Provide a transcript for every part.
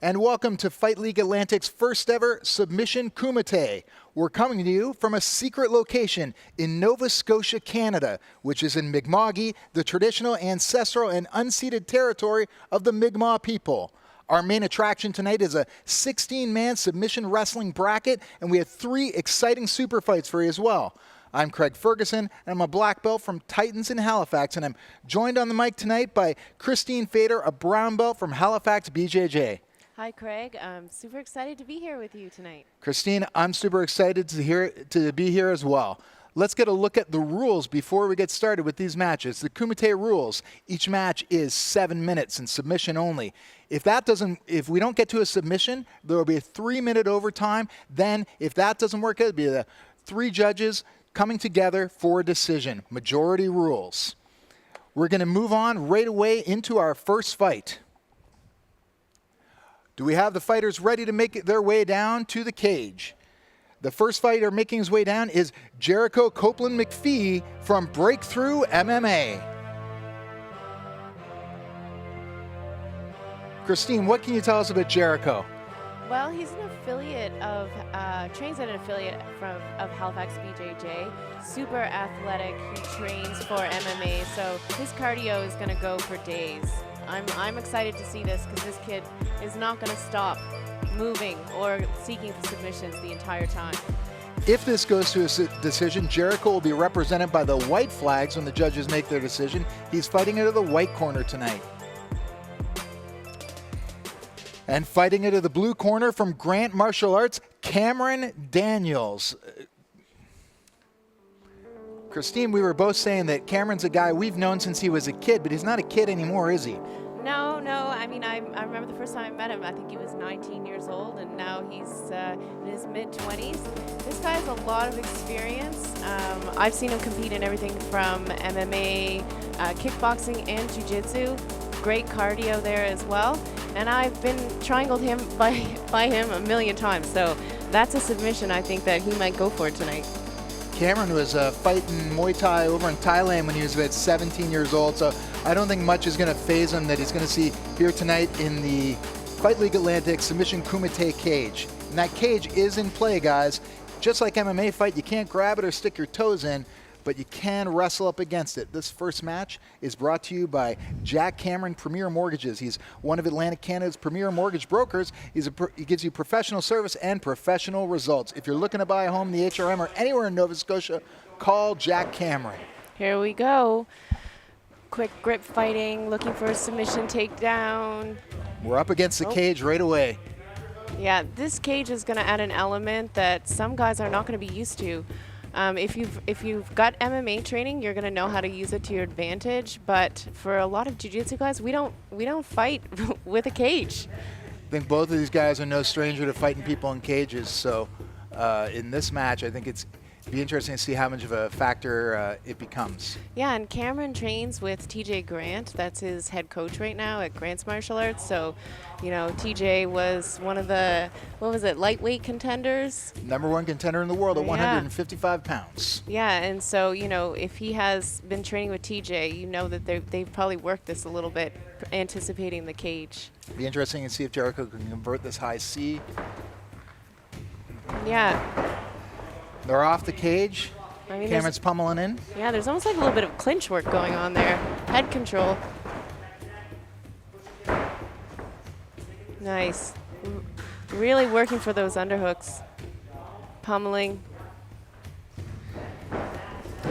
And welcome to Fight League Atlantic's first ever Submission Kumite. We're coming to you from a secret location in Nova Scotia, Canada, which is in Mi'kma'ki, the traditional, ancestral, and unceded territory of the Mi'kmaq people. Our main attraction tonight is a 16-man submission wrestling bracket, and we have 3 exciting super fights for you as well. I'm Craig Ferguson, and I'm a black belt from Titans in Halifax, and I'm joined on the mic tonight by Christine Fader, a brown belt from Halifax BJJ. Hi, Craig. I'm super excited to be here with you tonight. Christine, I'm super excited to be here as well. Let's get a look at the rules before we get started with these matches. The Kumite rules: each match is 7 minutes and submission only. If we don't get to a submission, there will be a 3-minute overtime. Then, if that doesn't work, it'll be the 3 judges coming together for a decision. Majority rules. We're going to move on right away into our first fight. Do we have the fighters ready to make their way down to the cage? The first fighter making his way down is Jericho Copeland McPhee from Breakthrough MMA. Christine, what can you tell us about Jericho? Well, he's an affiliate of, trains at an affiliate of Halifax BJJ. Super athletic. He trains for MMA, so his cardio is going to go for days. I'm excited to see this because this kid is not going to stop moving or seeking for submissions the entire time. If this goes to a decision, Jericho will be represented by the white flags when the judges make their decision. He's fighting out of the white corner tonight. And fighting out of the blue corner from Grant Martial Arts, Cameron Daniels. Christine, we were both saying that Cameron's a guy we've known since he was a kid, but he's not a kid anymore, is he? No. I mean, I remember the first time I met him, I think he was 19 years old, and now he's in his mid-20s. This guy has a lot of experience. I've seen him compete in everything from MMA, kickboxing, and jiu-jitsu. Great cardio there as well. And I've been triangled him by him a million times. So that's a submission I think that he might go for tonight. Cameron was fighting Muay Thai over in Thailand when he was about 17 years old, so I don't think much is going to faze him that he's going to see here tonight in the Fight League Atlantic Submission Kumite cage. And that cage is in play, guys. Just like MMA fight, you can't grab it or stick your toes in, but you can wrestle up against it. This first match is brought to you by Jack Cameron Premier Mortgages. He's one of Atlantic Canada's premier mortgage brokers. He gives you professional service and professional results. If you're looking to buy a home in the HRM or anywhere in Nova Scotia, call Jack Cameron. Here we go. Quick grip fighting, looking for a submission takedown. We're up against the cage right away. Yeah, this cage is going to add an element that some guys are not going to be used to. If you've got MMA training, you're going to know how to use it to your advantage. But for a lot of jiu-jitsu guys, we don't fight with a cage. I think both of these guys are no stranger to fighting people in cages. So in this match, I think it'd be interesting to see how much of a factor it becomes. Yeah, and Cameron trains with TJ Grant. That's his head coach right now at Grant's Martial Arts. So, you know, TJ was one of the, lightweight contenders? #1 contender in the world at 155 pounds. Yeah, and so, you know, if he has been training with TJ, you know that they've probably worked this a little bit, anticipating the cage. Be interesting to see if Jericho can convert this high C. Yeah. They're off the cage. I mean, Cameron's pummeling in. Yeah, there's almost like a little bit of clinch work going on there. Head control. Nice. Really working for those underhooks. Pummeling.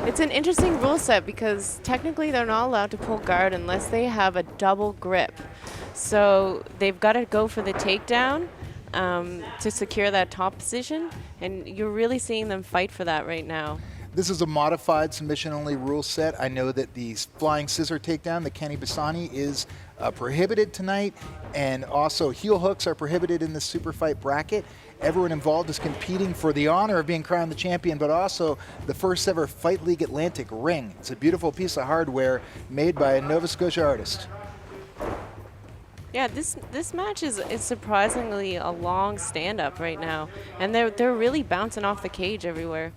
It's an interesting rule set because technically they're not allowed to pull guard unless they have a double grip. So they've got to go for the takedown to secure that top position, and you're really seeing them fight for that right now. This is a modified submission-only rule set. I know that the flying scissor takedown, the Kenny Bassani, is prohibited tonight, and also heel hooks are prohibited in the super fight bracket. Everyone involved is competing for the honor of being crowned the champion, but also the first ever Fight League Atlantic ring. It's a beautiful piece of hardware made by a Nova Scotia artist. Yeah, this match is surprisingly a long stand-up right now, and they're really bouncing off the cage everywhere.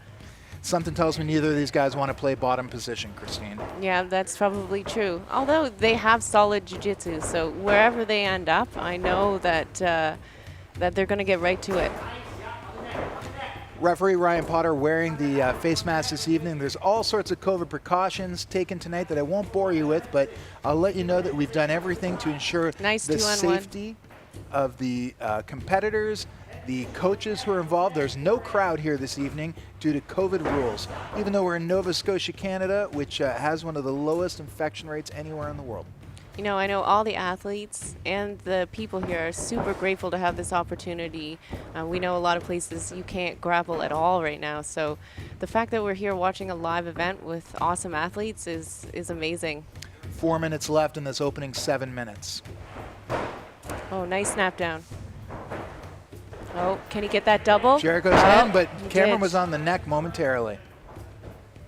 something tells me neither of these guys want to play bottom position, Christine. Yeah, that's probably true. Although they have solid jiu-jitsu, so wherever they end up, I know that that they're going to get right to it. Referee Ryan Potter wearing the face mask this evening. There's all sorts of COVID precautions taken tonight that I won't bore you with, but I'll let you know that we've done everything to ensure the safety of the competitors, the coaches who are involved. There's no crowd here this evening due to COVID rules, even though we're in Nova Scotia, Canada, which has one of the lowest infection rates anywhere in the world. You know, I know all the athletes and the people here are super grateful to have this opportunity. We know a lot of places you can't grapple at all right now, so the fact that we're here watching a live event with awesome athletes is amazing. 4 minutes left in this opening 7 minutes. Oh, nice snap down. Oh, can he get that double? Jericho's in, but Cameron was on the neck momentarily.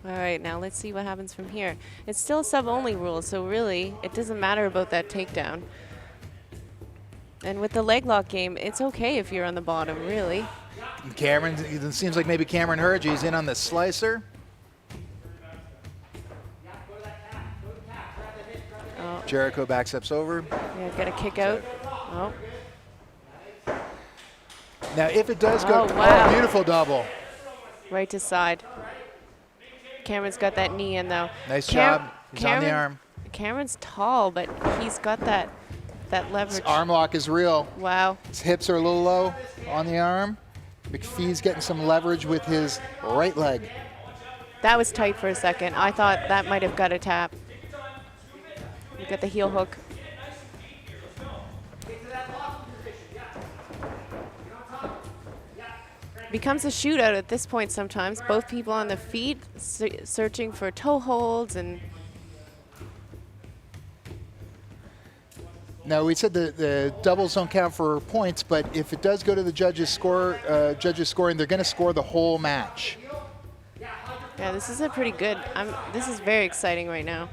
All right, now let's see what happens from here. It's still a sub-only rule, so really, it doesn't matter about that takedown. And with the leg lock game, it's okay if you're on the bottom, really. And Cameron, it seems like maybe Cameron Herge, he's in on the slicer. Oh. Jericho back steps over. Yeah, got a kick out. Oh. Now, if it does go, wow. Oh, beautiful double. Right to side. Cameron's got that knee in, though. Nice job. He's on the arm. Cameron's tall, but he's got that leverage. His arm lock is real. Wow. His hips are a little low on the arm. McPhee's getting some leverage with his right leg. That was tight for a second. I thought that might have got a tap. You got the heel hook. Becomes a shootout at this point sometimes. Both people on the feet searching for toe holds and. Now we said the doubles don't count for points, but if it does go to the judges' scoring, they're going to score the whole match. Yeah, this is a pretty good. This is very exciting right now.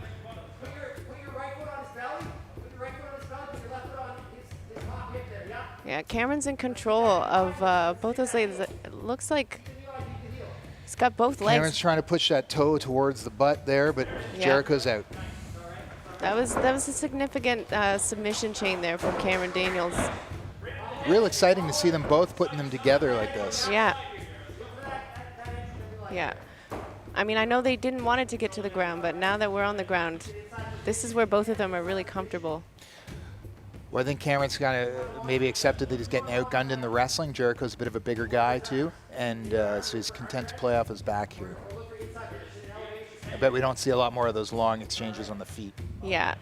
Yeah, Cameron's in control of both those legs. It looks like he's got both legs. Cameron's trying to push that toe towards the butt there, but Jericho's out. That was a significant submission chain there from Cameron Daniels. Real exciting to see them both putting them together like this. Yeah. Yeah. I mean, I know they didn't want it to get to the ground, but now that we're on the ground, this is where both of them are really comfortable. Well, I think Cameron's kind of maybe accepted that he's getting outgunned in the wrestling. Jericho's a bit of a bigger guy, too, and so he's content to play off his back here. I bet we don't see a lot more of those long exchanges on the feet. Yeah.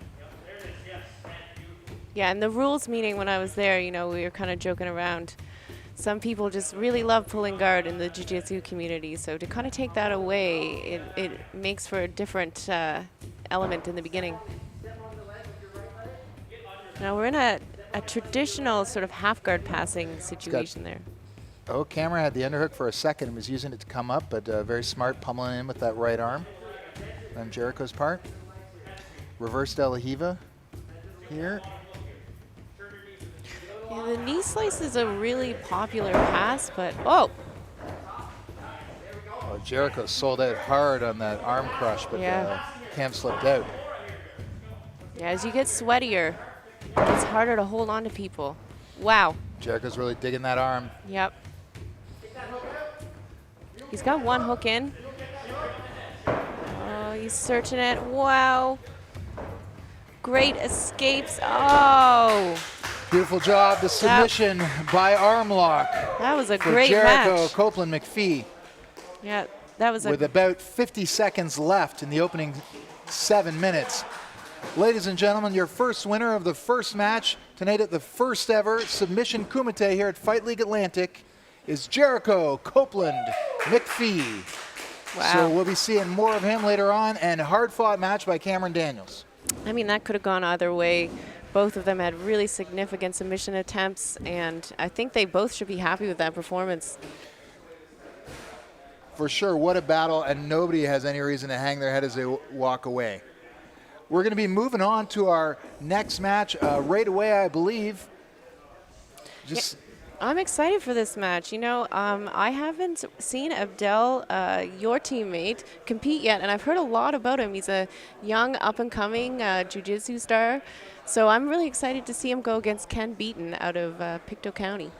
Yeah, and the rules meeting when I was there, you know, we were kind of joking around. Some people just really love pulling guard in the jiu-jitsu community, so to kind of take that away, it makes for a different element in the beginning. Now we're in a traditional sort of half guard passing situation there. Oh, Cameron had the underhook for a second and was using it to come up, but very smart pummeling in with that right arm on Jericho's part. Reverse De La Hiva here. Yeah, the knee slice is a really popular pass, but oh, Jericho sold out hard on that arm crush, but Cam slipped out. Yeah, as you get sweatier, it's harder to hold on to people. Wow. Jericho's really digging that arm. Yep. He's got one hook in. Oh, he's searching it. Wow. Great escapes. Oh. Beautiful job. The submission by arm lock. That was a for great Jericho, match. Copeland, McPhee. Yeah, that was with about 50 seconds left in the opening 7 minutes. Ladies and gentlemen, your first winner of the first match tonight at the first ever Submission Kumite here at Fight League Atlantic is Jericho Copeland McPhee. Wow. So we'll be seeing more of him later on, and a hard-fought match by Cameron Daniels. I mean, that could have gone either way. Both of them had really significant submission attempts, and I think they both should be happy with that performance. For sure, what a battle, and nobody has any reason to hang their head as they walk away. We're going to be moving on to our next match right away, I believe. I'm excited for this match. You know, I haven't seen Abdel, your teammate, compete yet, and I've heard a lot about him. He's a young, up-and-coming jiu-jitsu star, so I'm really excited to see him go against Ken Beaton out of Pictou County.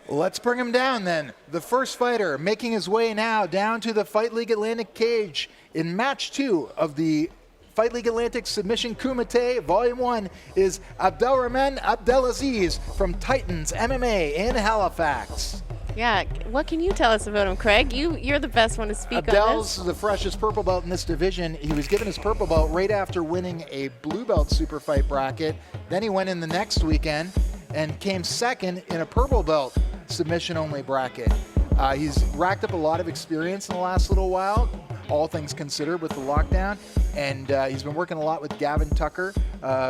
Let's bring him down then. The first fighter making his way now down to the Fight League Atlantic cage in match 2 of the Fight League Atlantic Submission Kumite Volume 1 is Abdelrahman Abdelaziz from Titans MMA in Halifax. Yeah, what can you tell us about him, Craig? You're the best one to speak on this. Abdel's the freshest purple belt in this division. He was given his purple belt right after winning a blue belt super fight bracket. Then he went in the next weekend and came second in a purple belt submission only bracket. He's racked up a lot of experience in the last little while, all things considered with the lockdown, and he's been working a lot with Gavin Tucker,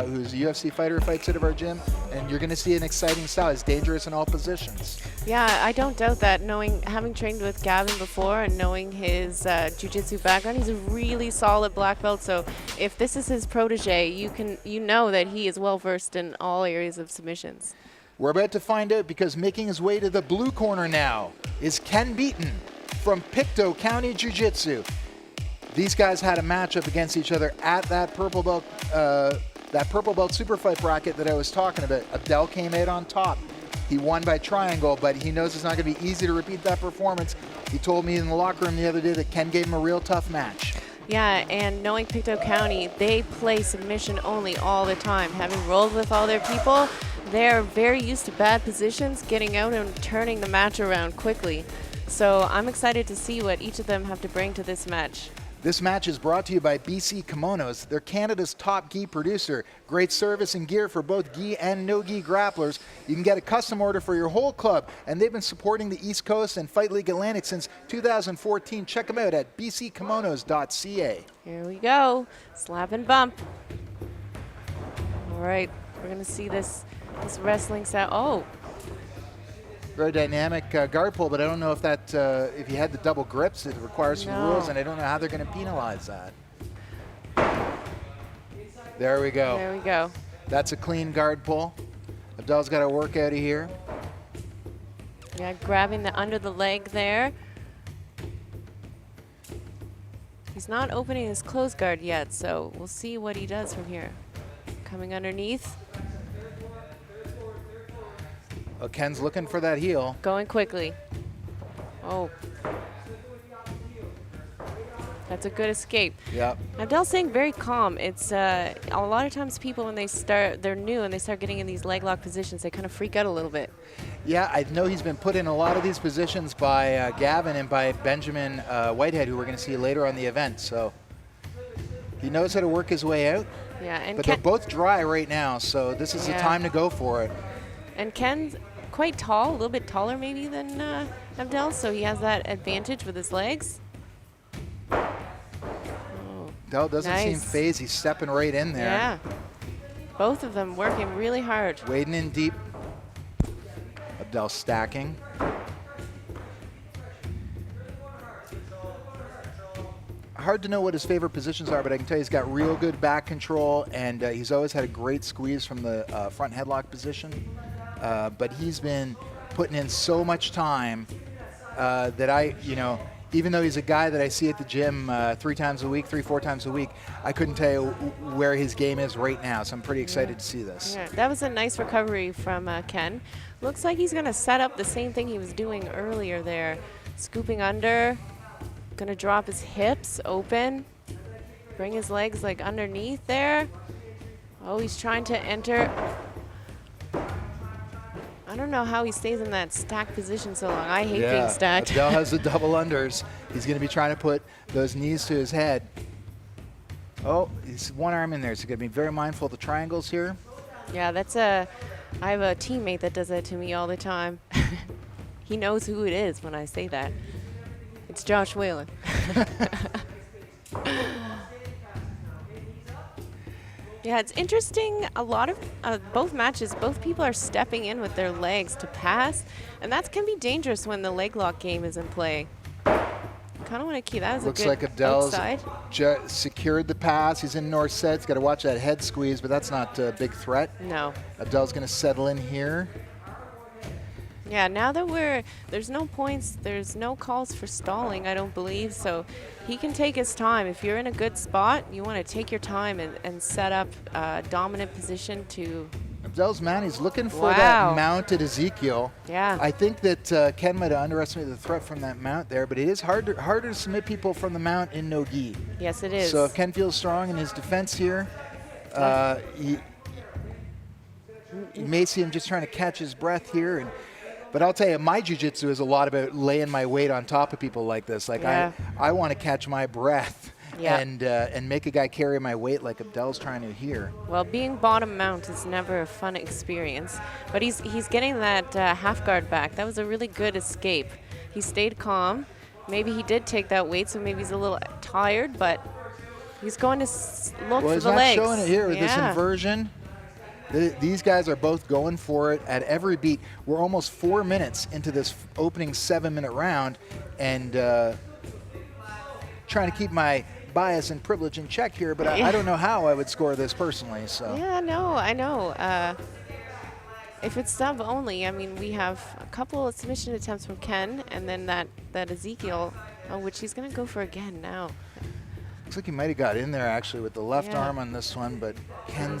who's a UFC fighter who fights out of our gym, and you're going to see an exciting style. He's dangerous in all positions. Yeah, I don't doubt that. Having trained with Gavin before and knowing his jiu-jitsu background, he's a really solid black belt. So if this is his protege, you know that he is well versed in all areas of submissions. We're about to find out, because making his way to the blue corner now is Ken Beaton from Pictou County Jiu-Jitsu. These guys had a matchup against each other at that purple belt super fight bracket that I was talking about. Abdel came out on top. He won by triangle, but he knows it's not going to be easy to repeat that performance. He told me in the locker room the other day that Ken gave him a real tough match. Yeah, and knowing Pictou County, they play submission only all the time. Having rolled with all their people, they're very used to bad positions, getting out and turning the match around quickly. So I'm excited to see what each of them have to bring to this match. This match is brought to you by BC Kimonos. They're Canada's top gi producer. Great service and gear for both gi and no-gi grapplers. You can get a custom order for your whole club, and they've been supporting the East Coast and Fight League Atlantic since 2014. Check them out at bckimonos.ca. Here we go. Slap and bump. All right, we're going to see this wrestling style. Oh. Very dynamic guard pull, but I don't know if that if you had the double grips, it requires some rules, and I don't know how they're going to penalize that. There we go. There we go. That's a clean guard pull. Abdel's got to work out of here. Yeah, grabbing the under the leg there. He's not opening his closed guard yet, so we'll see what he does from here. Coming underneath. Well, Ken's looking for that heel. Going quickly. Oh. That's a good escape. Yep. Abdel's staying very calm. It's a lot of times people, when they're new and they start getting in these leg lock positions, they kind of freak out a little bit. Yeah, I know he's been put in a lot of these positions by Gavin and by Benjamin Whitehead, who we're going to see later on the event. So he knows how to work his way out. Yeah, but they're both dry right now, so this is the time to go for it. And Ken's quite tall, a little bit taller maybe than Abdel, so he has that advantage with his legs. Abdel doesn't seem phased. He's stepping right in there. Yeah. Both of them working really hard. Wading in deep. Abdel stacking. Hard to know what his favorite positions are, but I can tell you he's got real good back control, and he's always had a great squeeze from the front headlock position. But he's been putting in so much time that even though he's a guy that I see at the gym 3 times a week, 4 times a week, I couldn't tell you where his game is right now. So I'm pretty excited to see this. Yeah, that was a nice recovery from Ken. Looks like he's going to set up the same thing he was doing earlier there. Scooping under, going to drop his hips open, bring his legs like underneath there. Oh, he's trying to enter. I don't know how he stays in that stacked position so long. I hate being stacked. Abdel has the double unders. He's going to be trying to put those knees to his head. Oh, he's one arm in there, so he's going to be very mindful of the triangles here. Yeah, I have a teammate that does that to me all the time. He knows who it is when I say that. It's Josh Whalen. Yeah, it's interesting. A lot of both matches, both people are stepping in with their legs to pass, and that can be dangerous when the leg lock game is in play. Kind of want to keep that as a good outside. Looks like Abdel's secured the pass. He's in north set. He's got to watch that head squeeze, but that's not a big threat. No. Abdel's going to settle in here. Yeah, now that there's no points, there's no calls for stalling, I don't believe, so he can take his time. If you're in a good spot, you want to take your time and set up a dominant position to... Abdel's man, he's looking for that mounted Ezekiel. Yeah. I think that Ken might have underestimated the threat from that mount there, but it is harder to submit people from the mount in no gi. Yes, it is. So if Ken feels strong in his defense here, you may see him just trying to catch his breath here. But I'll tell you, my jiu-jitsu is a lot about laying my weight on top of people like this. Like I want to catch my breath. Yeah. And make a guy carry my weight like Abdel's trying to here. Well, being bottom mount is never a fun experience, but he's getting that half guard back. That was a really good escape. He stayed calm. Maybe he did take that weight, so maybe he's a little tired, but he's going to look for the legs. Well, he's not showing it here with this inversion. These guys are both going for it at every beat. We're almost 4 minutes into this opening 7-minute round, and trying to keep my bias and privilege in check here, but I don't know how I would score this personally. So yeah, no, I know. If it's sub only, I mean, we have a couple of submission attempts from Ken, and then that Ezekiel, which he's going to go for again now. Looks like he might have got in there actually with the left arm on this one, but Ken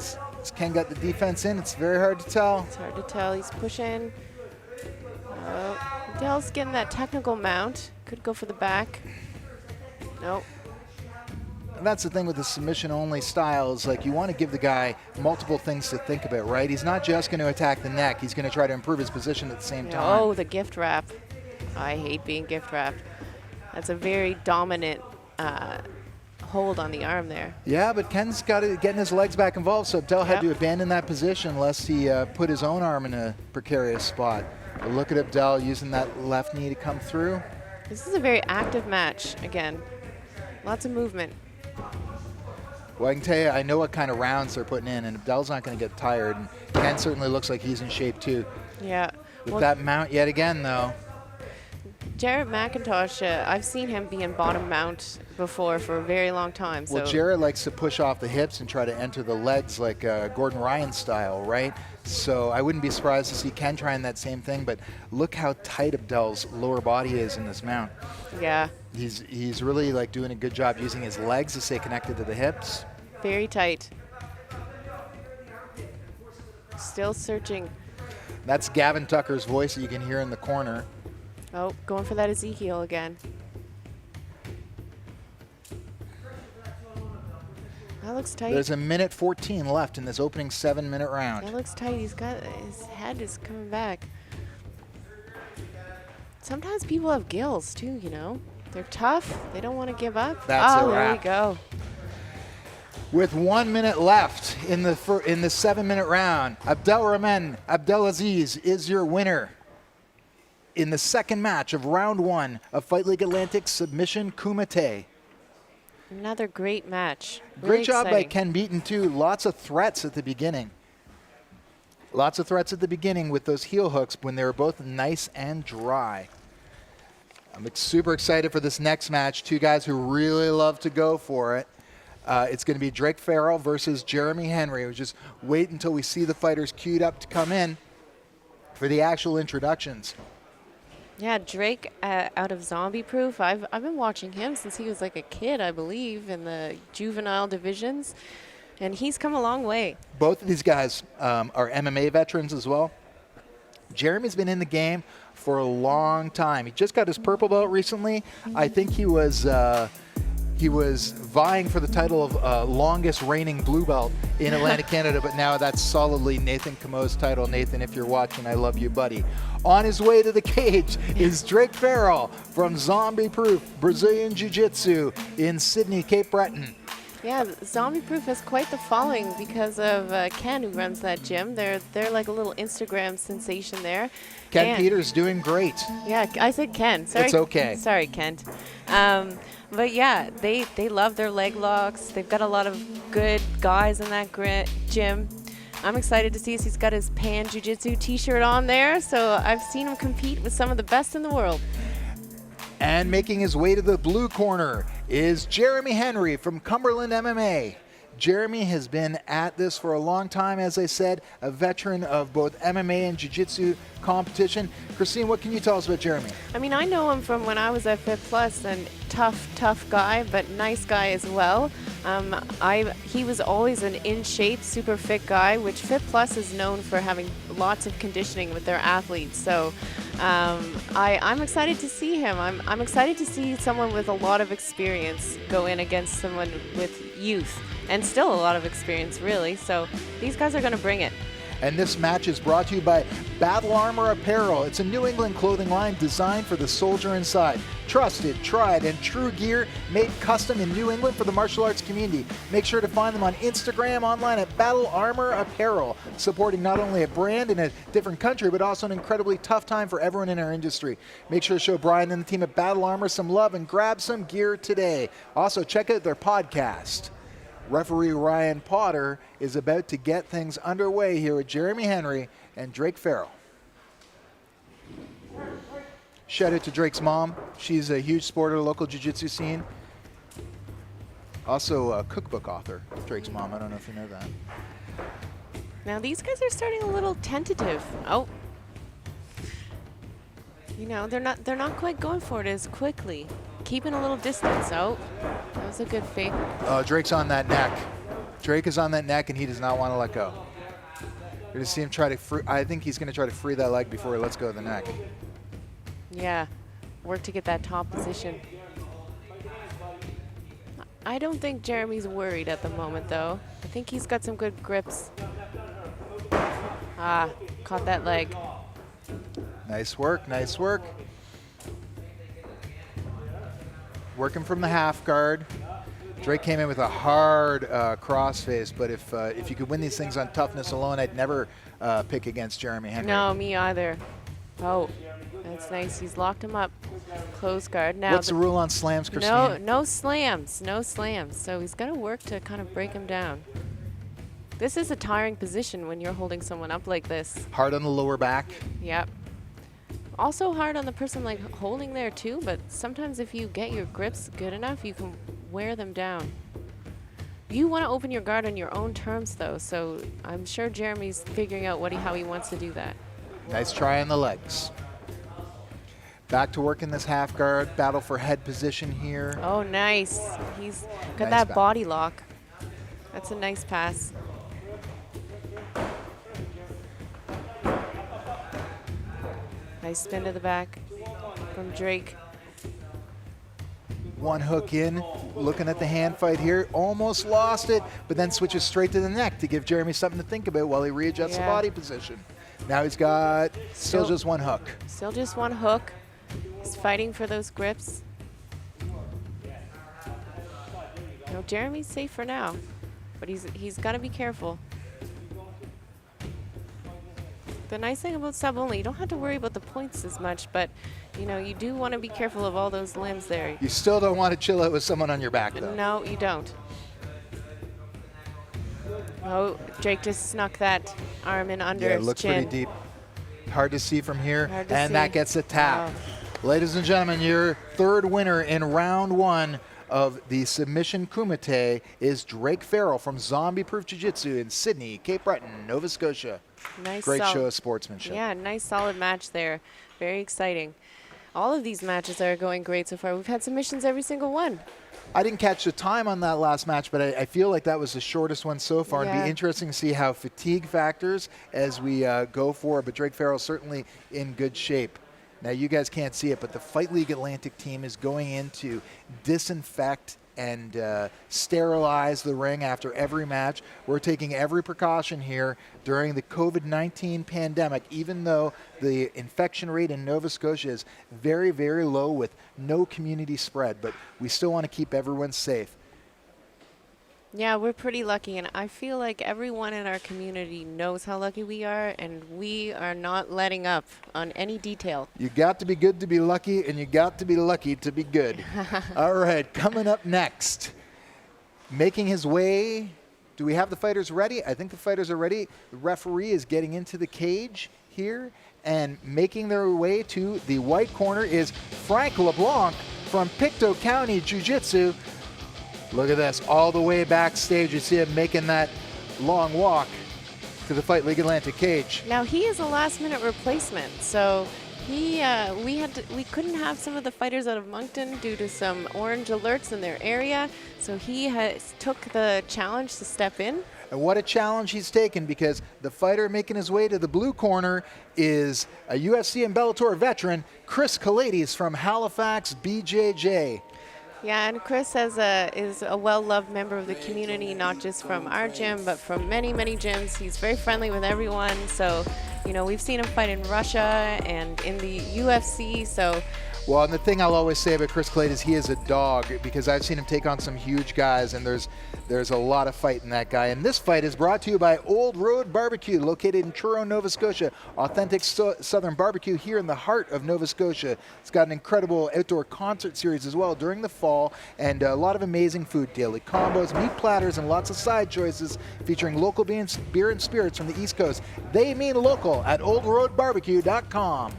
got the defense in. It's very hard to tell. It's hard to tell. He's pushing. Dell's getting that technical mount. Could go for the back. Nope. And that's the thing with the submission-only style is like you want to give the guy multiple things to think about, right? He's not just going to attack the neck. He's going to try to improve his position at the same time. Oh, the gift wrap. I hate being gift wrapped. That's a very dominant hold on the arm there. Yeah, but Ken's got to getting his legs back involved, so Abdel had to abandon that position lest he put his own arm in a precarious spot. But look at Abdel using that left knee to come through. This is a very active match, again. Lots of movement. Well, I can tell you, I know what kind of rounds they're putting in, and Abdel's not going to get tired. And Ken certainly looks like he's in shape, too. Yeah. With that mount yet again, though. Jarrett McIntosh, I've seen him be in bottom mount before for a very long time. Well, Jarrett likes to push off the hips and try to enter the legs like Gordon Ryan style, right? So I wouldn't be surprised to see Ken trying that same thing, but look how tight Abdel's lower body is in this mount. Yeah. He's really like doing a good job using his legs to stay connected to the hips. Very tight. Still searching. That's Gavin Tucker's voice that you can hear in the corner. Oh, going for that Ezekiel again. That looks tight. There's a minute 14 left in this opening 7-minute round. That looks tight. He's got his head is coming back. Sometimes people have gills too, you know. They're tough. They don't want to give up. That's a there wrap. we go. With 1 minute left in the 7-minute round, Abdelrahman Abdelaziz is your winner in the second match of round 1 of Fight League Atlantic Submission Kumite. Another great match. Great job by Ken Beaton too. Lots of threats at the beginning. Lots of threats at the beginning with those heel hooks when they were both nice and dry. I'm super excited for this next match. Two guys who really love to go for it. It's going to be Drake Farrell versus Jeremy Henry. We'll just wait until we see the fighters queued up to come in for the actual introductions. Yeah, Drake out of Zombie Proof. I've been watching him since he was like a kid, I believe, in the juvenile divisions, and he's come a long way. Both of these guys are MMA veterans as well. Jeremy's been in the game for a long time. He just got his purple belt recently. I think he was vying for the title of longest reigning blue belt in Atlantic Canada, but now that's solidly Nathan Camo's title. Nathan, if you're watching, I love you, buddy. On his way to the cage is Drake Farrell from Zombie Proof Brazilian Jiu-Jitsu in Sydney, Cape Breton. Yeah, Zombie Proof has quite the following because of Ken, who runs that gym. They're like a little Instagram sensation there. Ken Peters doing great. Yeah, I said Ken. Sorry. It's okay. Sorry, Kent. But yeah, they love their leg locks. They've got a lot of good guys in that gym. I'm excited to see he's got his Pan Jiu-Jitsu t-shirt on there. So I've seen him compete with some of the best in the world. And making his way to the blue corner is Jeremy Henry from Cumberland MMA. Jeremy has been at this for a long time, as I said, a veteran of both MMA and jiu-jitsu competition. Christine, what can you tell us about Jeremy? I mean, I know him from when I was at Fit Plus, and tough guy, but nice guy as well. He was always an in-shape, super fit guy, which Fit Plus is known for having lots of conditioning with their athletes. So I'm excited to see him. I'm excited to see someone with a lot of experience go in against someone with youth and still a lot of experience, really. So these guys are going to bring it. And this match is brought to you by Battle Armor Apparel. It's a New England clothing line designed for the soldier inside. Trusted, tried, and true gear made custom in New England for the martial arts community. Make sure to find them on Instagram, online at Battle Armor Apparel, supporting not only a brand in a different country, but also an incredibly tough time for everyone in our industry. Make sure to show Brian and the team at Battle Armor some love and grab some gear today. Also, check out their podcast. Referee Ryan Potter is about to get things underway here with Jeremy Henry and Drake Farrell. Shout out to Drake's mom. She's a huge supporter of the local jiu-jitsu scene. Also a cookbook author, Drake's mom. I don't know if you know that. Now these guys are starting a little tentative. Oh. You know, they're not quite going for it as quickly. Keeping a little distance. Oh, that was a good fake. Drake's on that neck. Drake is on that neck, and he does not want to let go. You're going to see him try to I think he's going to try to free that leg before he lets go of the neck. Yeah, work to get that top position. I don't think Jeremy's worried at the moment, though. I think he's got some good grips. Ah, caught that leg. Nice work, nice work. Working from the half guard. Drake came in with a hard crossface, but if you could win these things on toughness alone, I'd never pick against Jeremy Henry. No, me either. Oh, that's nice. He's locked him up. Close guard. Now what's the rule on slams, Christine? No slams. No slams. So he's got to work to kind of break him down. This is a tiring position when you're holding someone up like this. Hard on the lower back. Yep. Also hard on the person like holding there too, but sometimes if you get your grips good enough, you can wear them down. You want to open your guard on your own terms though, so I'm sure Jeremy's figuring out how he wants to do that. Nice try on the legs. Back to work in this half guard, battle for head position here. Oh, nice. He's got Nice that body lock. That's a nice pass. Nice spin to the back from Drake. One hook in, looking at the hand fight here, almost lost it, but then switches straight to the neck to give Jeremy something to think about while he readjusts the body position. Now he's got still just one hook. Still just one hook. He's fighting for those grips. No, Jeremy's safe for now, but he's got to be careful. The nice thing about sub only, you don't have to worry about the points as much, but you know, you do want to be careful of all those limbs there. You still don't want to chill out with someone on your back, though. No, you don't. Oh, Drake just snuck that arm in under his chin. Yeah, it looks pretty deep. Hard to see from here, and that gets a tap. Oh. Ladies and gentlemen, your third winner in round one of the Submission Kumite is Drake Farrell from Zombie Proof Jiu-Jitsu in Sydney, Cape Breton, Nova Scotia. Nice, great show of sportsmanship. Yeah, nice solid match there. Very exciting. All of these matches are going great so far. We've had submissions every single one. I didn't catch the time on that last match, but I feel like that was the shortest one so far. It'd be interesting to see how fatigue factors as we go forward, but Drake Farrell certainly in good shape. Now, you guys can't see it, but the Fight League Atlantic team is going in to disinfect and sterilize the ring after every match. We're taking every precaution here during the COVID-19 pandemic, even though the infection rate in Nova Scotia is very, very low with no community spread, but we still want to keep everyone safe. Yeah, we're pretty lucky, and I feel like everyone in our community knows how lucky we are, and we are not letting up on any detail. You got to be good to be lucky, and you got to be lucky to be good. All right, coming up next, making his way. Do we have the fighters ready? I think the fighters are ready. The referee is getting into the cage here, and making their way to the white corner is Frank LeBlanc from Pictou County Jiu-Jitsu. Look at this, all the way backstage. You see him making that long walk to the Fight League Atlantic cage. Now he is a last-minute replacement, so we couldn't have some of the fighters out of Moncton due to some orange alerts in their area, so he took the challenge to step in. And what a challenge he's taken, because the fighter making his way to the blue corner is a UFC and Bellator veteran, Chris Kelades from Halifax, BJJ. Yeah, and Chris is a well-loved member of the community, not just from our gym, but from many, many gyms. He's very friendly with everyone. So, you know, we've seen him fight in Russia and in the UFC. So, well, and the thing I'll always say about Chris Kelades is he is a dog, because I've seen him take on some huge guys, and there's a lot of fight in that guy. And this fight is brought to you by Old Road Barbecue, located in Truro, Nova Scotia. Authentic Southern barbecue here in the heart of Nova Scotia. It's got an incredible outdoor concert series as well during the fall, and a lot of amazing food, daily combos, meat platters, and lots of side choices featuring local beer and spirits from the East Coast. They mean local at oldroadbarbecue.com.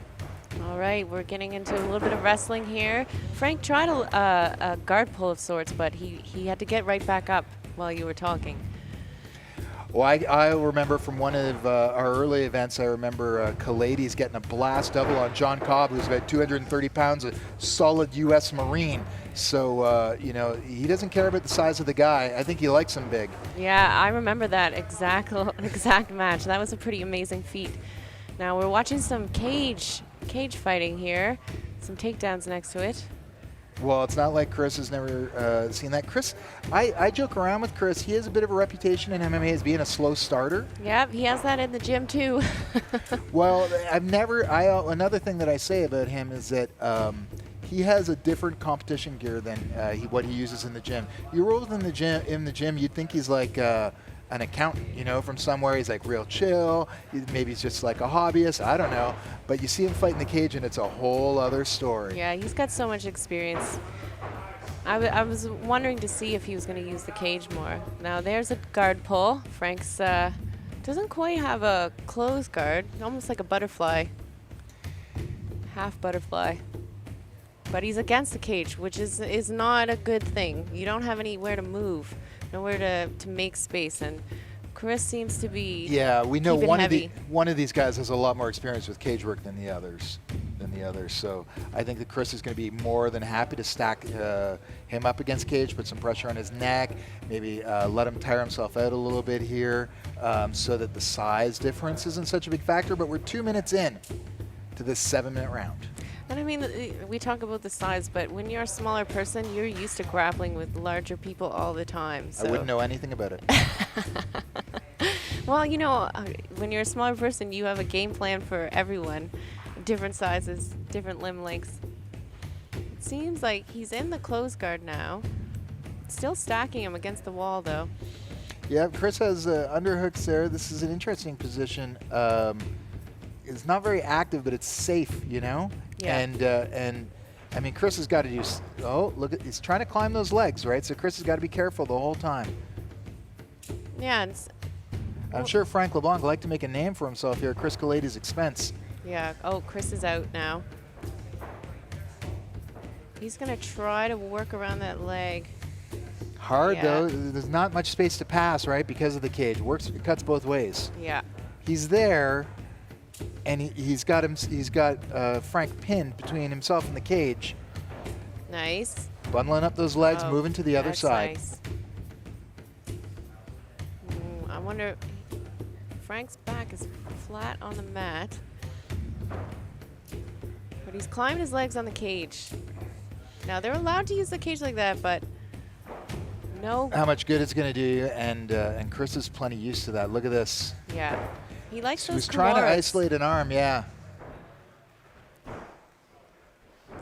All right, we're getting into a little bit of wrestling here. Frank tried a guard pull of sorts, but he had to get right back up while you were talking. Well, I remember from one of our early events, I remember Kelades getting a blast double on John Cobb, who's about 230 pounds, a solid U.S. Marine. So, you know, he doesn't care about the size of the guy. I think he likes him big. Yeah, I remember that exact match. That was a pretty amazing feat. Now we're watching some cage fighting here. Some takedowns next to it. Well, it's not like Chris has never seen that. Chris, I joke around with Chris. He has a bit of a reputation in MMA as being a slow starter. Yep, he has that in the gym too. Well, another thing that I say about him is that he has a different competition gear than what he uses in the gym. You roll with him in the gym, you'd think he's like an accountant, you know, from somewhere. He's like real chill. Maybe he's just like a hobbyist. I don't know. But you see him fight in the cage, and it's a whole other story. Yeah, he's got so much experience. I was wondering to see if he was going to use the cage more. Now there's a guard pull. Frank's doesn't quite have a closed guard, almost like a butterfly, half butterfly. But he's against the cage, which is not a good thing. You don't have anywhere to move, nowhere to make space, and Chris seems to be. Yeah, we know one heavy. of these guys has a lot more experience with cage work than the others. So I think that Chris is going to be more than happy to stack him up against cage, put some pressure on his neck, maybe let him tire himself out a little bit here, so that the size difference isn't such a big factor. But we're 2 minutes in to this 7-minute round. And I mean, we talk about the size, but when you're a smaller person, you're used to grappling with larger people all the time. So. I wouldn't know anything about it. Well, you know, when you're a smaller person, you have a game plan for everyone. Different sizes, different limb lengths. It seems like he's in the closed guard now. Still stacking him against the wall, though. Yeah, Chris has underhooks there. This is an interesting position. It's not very active, but it's safe, you know? Yeah. And I mean, Chris has got to do, look, he's trying to climb those legs, right? So Chris has got to be careful the whole time. Yeah. I'm sure Frank LeBlanc would like to make a name for himself here at Chris Kelades' expense. Yeah. Oh, Chris is out now. He's going to try to work around that leg. Hard, though. There's not much space to pass, right, because of the cage. It cuts both ways. Yeah. He's there, and he's got Frank pinned between himself and the cage. Nice. Bundling up those legs, moving to the other side. Nice. I wonder, Frank's back is flat on the mat, but he's climbed his legs on the cage. Now they're allowed to use the cage like that, but no. How much good it's going to do, and Chris is plenty used to that. Look at this. Yeah, he likes those. He was trying to isolate an arm, yeah.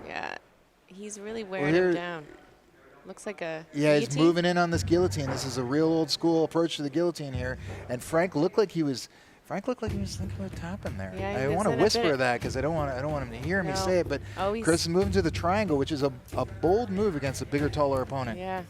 Yeah, he's really wearing him down. Looks like a guillotine. He's moving in on this guillotine. This is a real old school approach to the guillotine here. And Frank looked like he was thinking about tapping there. Yeah, I want to whisper that because I don't want him to hear me say it. But Chris is moving to the triangle, which is a bold move against a bigger, taller opponent. Yeah,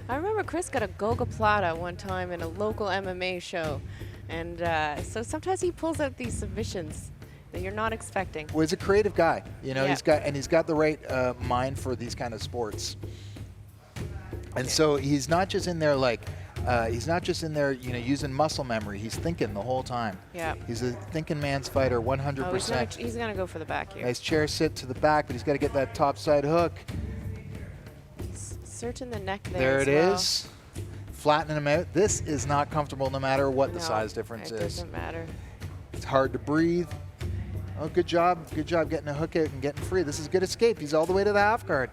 I remember Chris got a Goga Plata one time in a local MMA show, and so sometimes he pulls out these submissions that you're not expecting. Well, he's a creative guy, you know. He's got the right mind for these kind of sports. And so he's not just in there like, he's not just in there, you know, using muscle memory. He's thinking the whole time. Yeah. He's a thinking man's fighter, 100%. He's gonna go for the back here. Nice chair sit to the back, but he's got to get that top side hook. He's searching the neck there. There as it well. is. Flattening him out. This is not comfortable no matter what the size difference it is. doesn't matter. It's hard to breathe. Oh, good job. Good job getting a hook out and getting free. This is good escape. He's all the way to the half guard.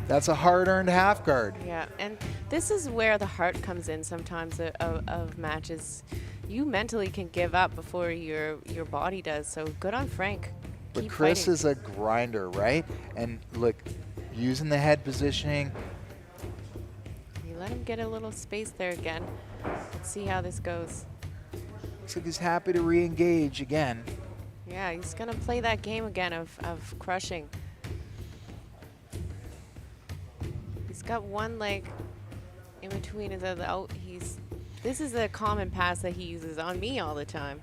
That's a hard-earned half guard. Yeah, and this is where the heart comes in sometimes of matches. You mentally can give up before your body does, so good on Frank. But Keep Chris fighting. is a grinder, right? And look, using the head positioning. You let him get a little space there again. Let's see how this goes. Looks like he's happy to re-engage again. Yeah, he's going to play that game again of crushing. He's got one leg in between his other. Oh, this is a common pass that he uses on me all the time,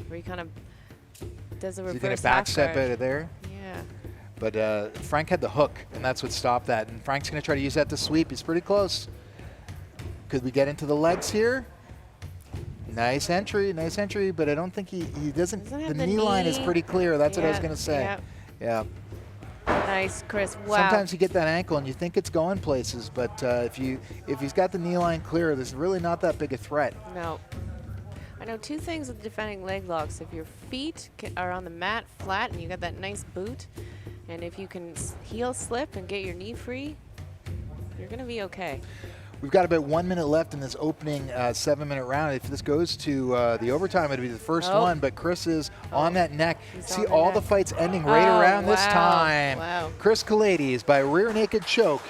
where he kind of does a Is he going reverse to back half step guard. out of there? Yeah. But Frank had the hook, and that's what stopped that. And Frank's going to try to use that to sweep. He's pretty close. Could we get into the legs here? Nice entry, but I don't think he doesn't have the the knee line is knee. pretty clear. That's what I was Yeah, going to say. yeah. Yeah. Nice, Chris. Wow. Sometimes you get that ankle and you think it's going places, but if he's got the knee line clear, there's really not that big a threat. No. I know two things with defending leg locks. If your feet are on the mat flat and you got that nice boot, and if you can heel slip and get your knee free, you're going to be okay. We've got about 1 minute left in this opening 7-minute round. If this goes to the overtime, it'll be the first one, but Chris is on that neck. See on the all neck. the fights ending right around this wow. time. Wow. Chris Kelades by rear naked choke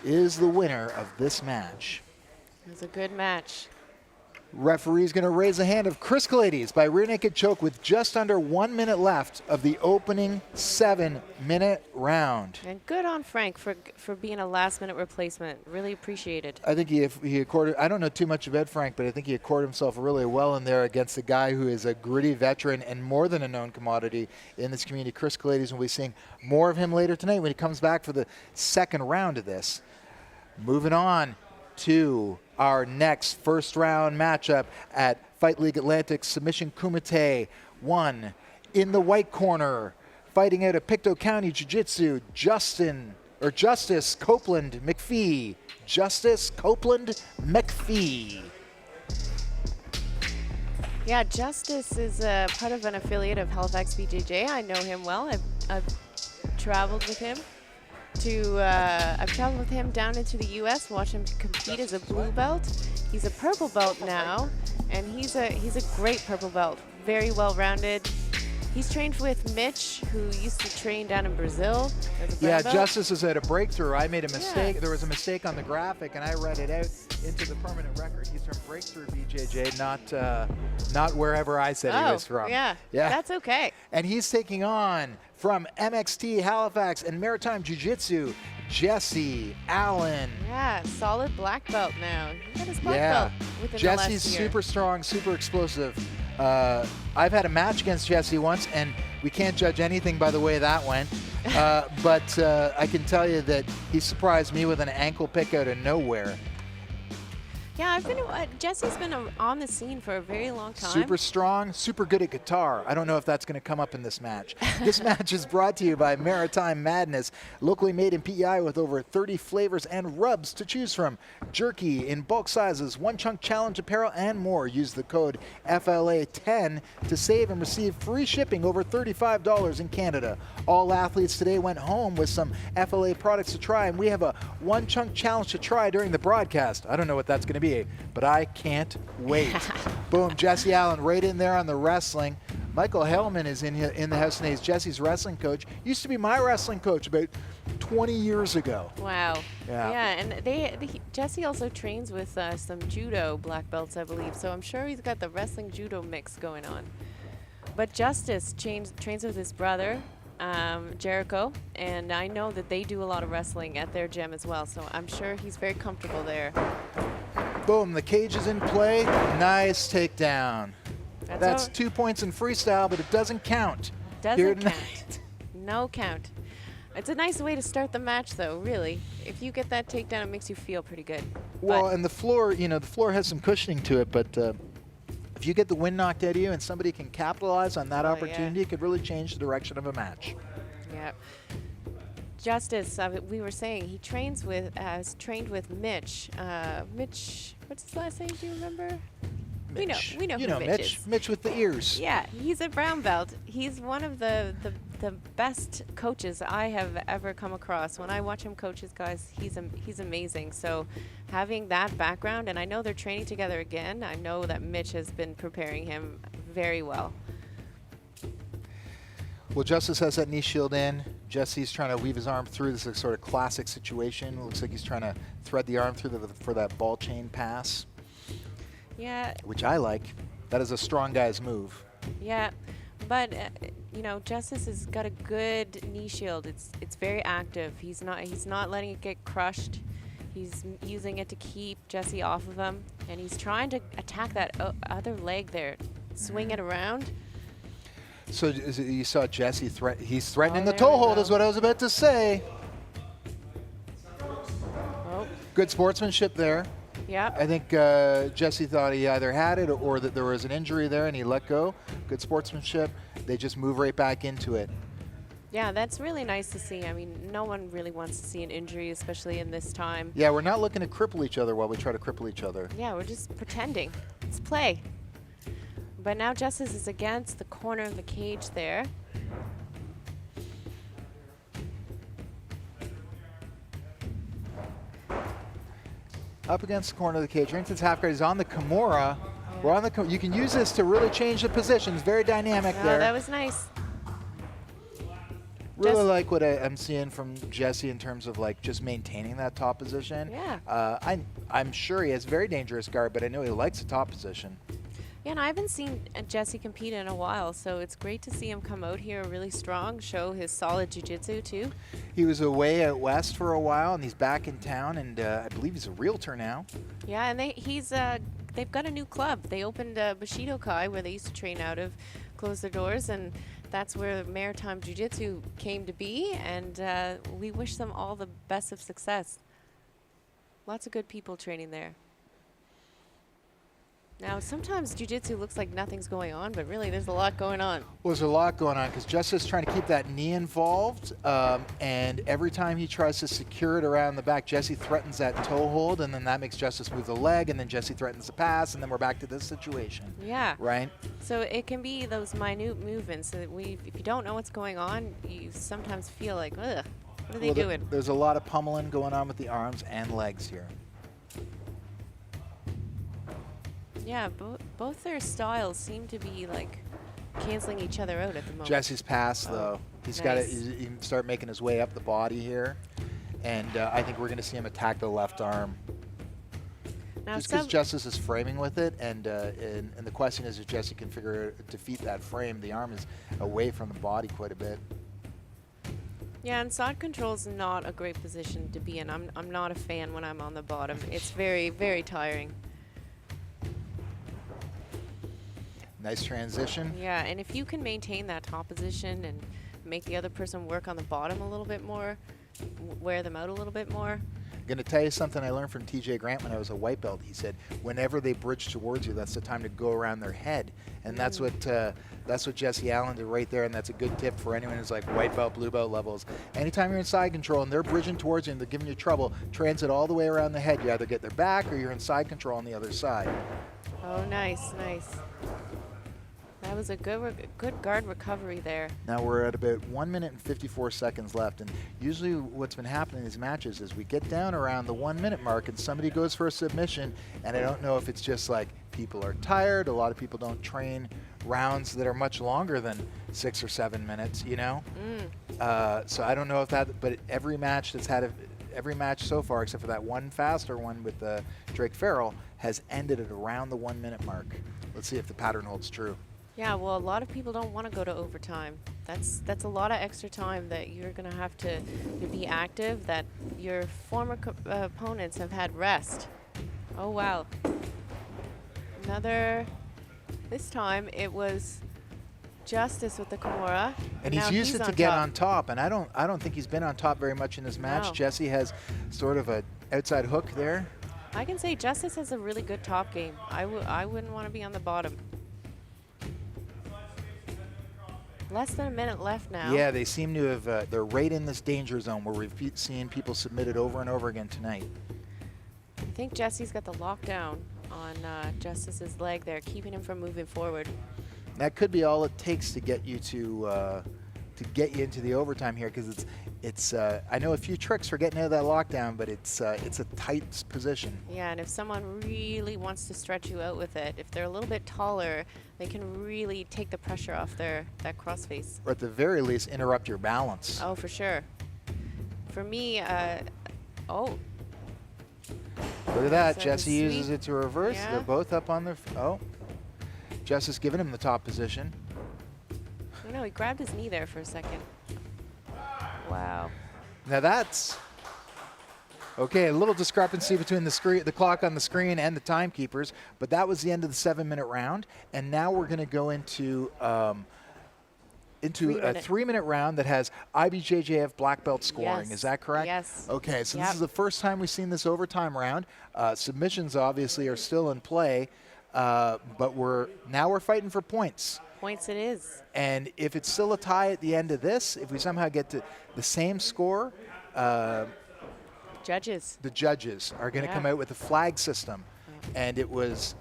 is the winner of this match. It was a good match. Referee's going to raise a hand of Chris Kelades by rear naked choke with just under 1 minute left of the opening 7-minute round. And good on Frank for being a last-minute replacement. Really appreciated. I think he accorded, I don't know too much about Frank, but I think he accorded himself really well in there against a guy who is a gritty veteran and more than a known commodity in this community. Chris Kelades, and we'll be seeing more of him later tonight when he comes back for the second round of this. Moving on to our next first round matchup at Fight League Atlantic Submission Kumite 1. In the white corner, fighting out of Pictou County Jiu-Jitsu, Justice Copeland McPhee. Justice Copeland McPhee. Yeah, Justice is a part of an affiliate of Halifax BJJ. I know him well. I've traveled with him. I've traveled with him down into the U.S., watched him compete as a blue belt. He's a purple belt now, and he's a great purple belt. Very well-rounded. He's trained with Mitch, who used to train down in Brazil as a brown belt. Justice is at a breakthrough. I made a mistake. Yeah. There was a mistake on the graphic, and I read it out into the permanent record. He's from Breakthrough BJJ, not wherever I said he was from. Yeah, that's okay. And he's taking on, from MXT Halifax and Maritime Jiu-Jitsu, Jesse Allen. Yeah, solid black belt now. He got his black belt within Jesse's the last year. super strong, super explosive. I've had a match against Jesse once, and we can't judge anything by the way that went. But I can tell you that he surprised me with an ankle pick out of nowhere. Yeah, Jesse's been on the scene for a very long time. Super strong, super good at guitar. I don't know if that's going to come up in this match. This match is brought to you by Maritime Madness, locally made in PEI with over 30 flavors and rubs to choose from. Jerky in bulk sizes, one chunk challenge apparel, and more. Use the code FLA10 to save and receive free shipping over $35 in Canada. All athletes today went home with some FLA products to try, and we have a one chunk challenge to try during the broadcast. I don't know what that's going to be, but I can't wait. Boom, Jesse Allen right in there on the wrestling. Michael Hellman is in the house today. He's Jesse's wrestling coach. Used to be my wrestling coach about 20 years ago. Wow. Yeah. And Jesse also trains with some judo black belts, I believe. So I'm sure he's got the wrestling judo mix going on. But Justice trains with his brother, Jericho, and I know that they do a lot of wrestling at their gym as well. So I'm sure he's very comfortable there. Boom, the cage is in play. Nice takedown. That's 2 points in freestyle, but it doesn't count. Doesn't here count. tonight. No count. It's a nice way to start the match, though, really. If you get that takedown, it makes you feel pretty good. Well, But and the floor, you know, the floor has some cushioning to it, but if you get the wind knocked out of you and somebody can capitalize on that opportunity, it could really change the direction of a match. yeah. Justice, we were saying he trains with, has trained with Mitch. Mitch, what's his last name? Do you remember? Mitch. We know you who know Mitch is. Mitch with the ears. Yeah, he's a brown belt. He's one of the best coaches I have ever come across. When I watch him coach his guys, he's amazing. So having that background, and I know they're training together again. I know that Mitch has been preparing him very well. Well, Justice has that knee shield in. Jesse's trying to weave his arm through. This is a sort of classic situation. It looks like he's trying to thread the arm through for that ball chain pass. Yeah. Which I like. That is a strong guy's move. Yeah, but you know, Justice has got a good knee shield. It's very active. He's not letting it get crushed. He's using it to keep Jesse off of him, and he's trying to attack that other leg there, swing it around. So you saw Jesse he's threatening the there toe we hold go. is what I was about to say. Oh, Good sportsmanship there. yeah. I think Jesse thought he either had it or that there was an injury there and he let go. Good sportsmanship. They just move right back into it. Yeah, that's really nice to see. I mean, no one really wants to see an injury, especially in this time. Yeah, we're not looking to cripple each other while we try to cripple each other. Yeah, we're just pretending. It's play. But now Justice is against the corner of the cage there. Up against the corner of the cage. Rington's half guard. He's on the Kimura. We're on the. You can use this to really change the positions. Very dynamic Oh, there. that was nice. Really like what I'm seeing from Jesse in terms of like just maintaining that top position. Yeah. I'm sure he has very dangerous guard, but I know he likes the top position. Yeah, and I haven't seen Jesse compete in a while, so it's great to see him come out here really strong, show his solid jiu-jitsu too. He was away out west for a while, and he's back in town, and I believe he's a realtor now. Yeah, and they've got a new club. They opened Bushido Kai, where they used to train out of, closed their doors, and that's where Maritime Jiu-Jitsu came to be, and we wish them all the best of success. Lots of good people training there. Now, sometimes jiu-jitsu looks like nothing's going on, but really there's a lot going on. Well, there's a lot going on because Justice is trying to keep that knee involved, and every time he tries to secure it around the back, Jesse threatens that toe hold, and then that makes Justice move the leg, and then Jesse threatens the pass, and then we're back to this situation. Yeah. Right? So it can be those minute movements that if you don't know what's going on, you sometimes feel like, ugh, what are they doing? There's a lot of pummeling going on with the arms and legs here. Yeah, both their styles seem to be like canceling each other out at the moment. Jesse's pass, though. He's got to start making his way up the body here, and I think we're going to see him attack the left arm. Now Just because Justice is framing with it, and the question is if Jesse can defeat that frame. The arm is away from the body quite a bit. Yeah, and side control's not a great position to be in. I'm not a fan when I'm on the bottom. It's very, very tiring. Nice transition. Yeah, and if you can maintain that top position and make the other person work on the bottom a little bit more, wear them out a little bit more. I'm going to tell you something I learned from TJ Grant when I was a white belt. He said, whenever they bridge towards you, that's the time to go around their head. And that's what Jesse Allen did right there, and that's a good tip for anyone who's like white belt, blue belt levels. Anytime you're in side control and they're bridging towards you and they're giving you trouble, transit all the way around the head. You either get their back or you're in side control on the other side. Oh, nice, nice. That was a good guard recovery there. Now we're at about 1 minute and 54 seconds left, and usually what's been happening in these matches is we get down around the 1 minute mark and somebody goes for a submission, and I don't know if it's just like people are tired. A lot of people don't train rounds that are much longer than 6 or 7 minutes, you know? So I don't know if that, but every match every match so far, except for that one faster one with Drake Farrell, has ended at around the 1 minute mark. Let's see if the pattern holds true. Yeah, well, a lot of people don't want to go to overtime. That's a lot of extra time that you're going to have to be active, that your former opponents have had rest. Oh, wow. This time it was Justice with the Kimura. And he's now used it to on get top. on top, and I don't think he's been on top very much in this match. No. Jesse has sort of a outside hook there. I can say Justice has a really good top game. I wouldn't want to be on the bottom. Less than a minute left now. Yeah, they seem to have, they're right in this danger zone where we've seen people submit it over and over again tonight. I think Jesse's got the lockdown on Justice's leg there, keeping him from moving forward. That could be all it takes to get you to get you into the overtime here, because it's I know a few tricks for getting out of that lockdown, but it's a tight position. Yeah, and if someone really wants to stretch you out with it, if they're a little bit taller, they can really take the pressure off that crossface. Or at the very least, interrupt your balance. Oh, for sure. For me, oh. Look at that, So Jesse sweet. uses it to reverse. Yeah. They're both up on their, oh. Justice giving him the top position. Oh no, he grabbed his knee there for a second. Wow. Now that's, okay, a little discrepancy between the clock on the screen and the timekeepers, but that was the end of the 7-minute round, and now we're going to go into a 3-minute round that has IBJJF black belt scoring. Yes. Is that correct? Yes. Okay, so Yep. this is the first time we've seen this overtime round. Submissions obviously are still in play, but we're fighting for points. Points it is. And if it's still a tie at the end of this, if we somehow get to the same score, Judges. the judges are going to Yeah. come out with a flag system. And it was